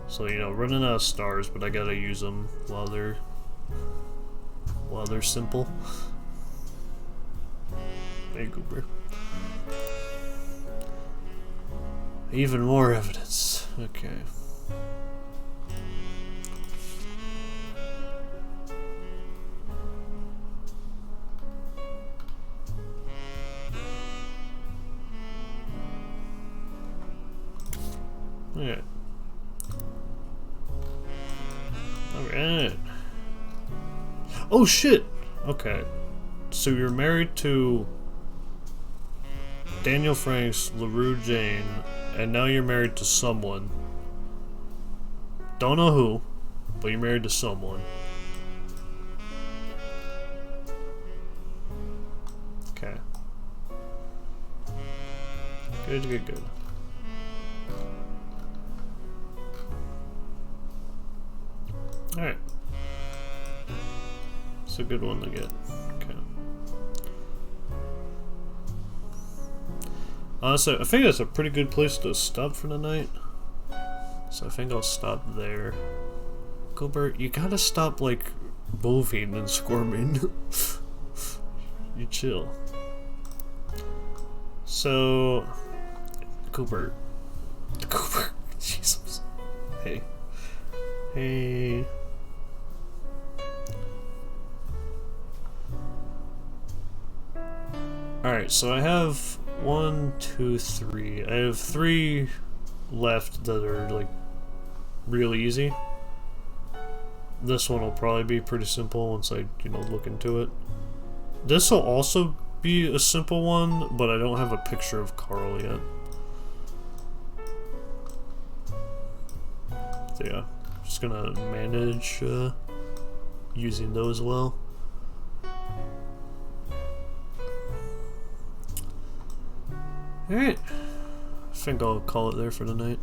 So, you know, running out of stars, but I gotta use them while they're simple. Hey, Goober. Even more evidence. Okay. Alright. Alright. Oh shit! Okay. So you're married to Daniel Franks, LaRue Jane, and now you're married to someone. Don't know who, but you're married to someone. Okay. Good. Alright. It's a good one to get. Okay. Honestly, I think that's a pretty good place to stop for the night. So I think I'll stop there. Gilbert, you gotta stop, like, moving and squirming. You chill. So... Cooper. Jesus. Hey. Alright, so I have 1, 2, 3. I have 3 left that are, like, real easy. This one will probably be pretty simple once I, look into it. This will also be a simple one, but I don't have a picture of Carl yet. So yeah, just gonna manage using those well. Alright, I think I'll call it there for tonight.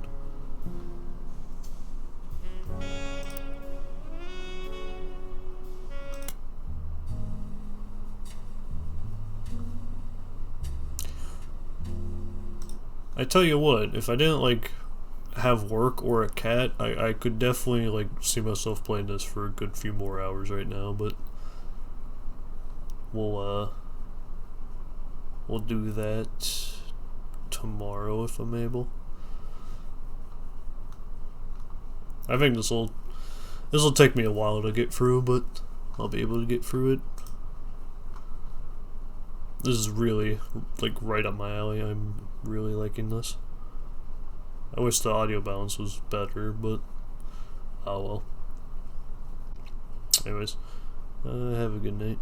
I tell you what, if I didn't have work or a cat, I could definitely see myself playing this for a good few more hours right now, but we'll do that tomorrow if I'm able. I think this'll take me a while to get through, but I'll be able to get through it. This is really right up my alley. I'm really liking this. I wish the audio balance was better, but oh well. Anyways, have a good night.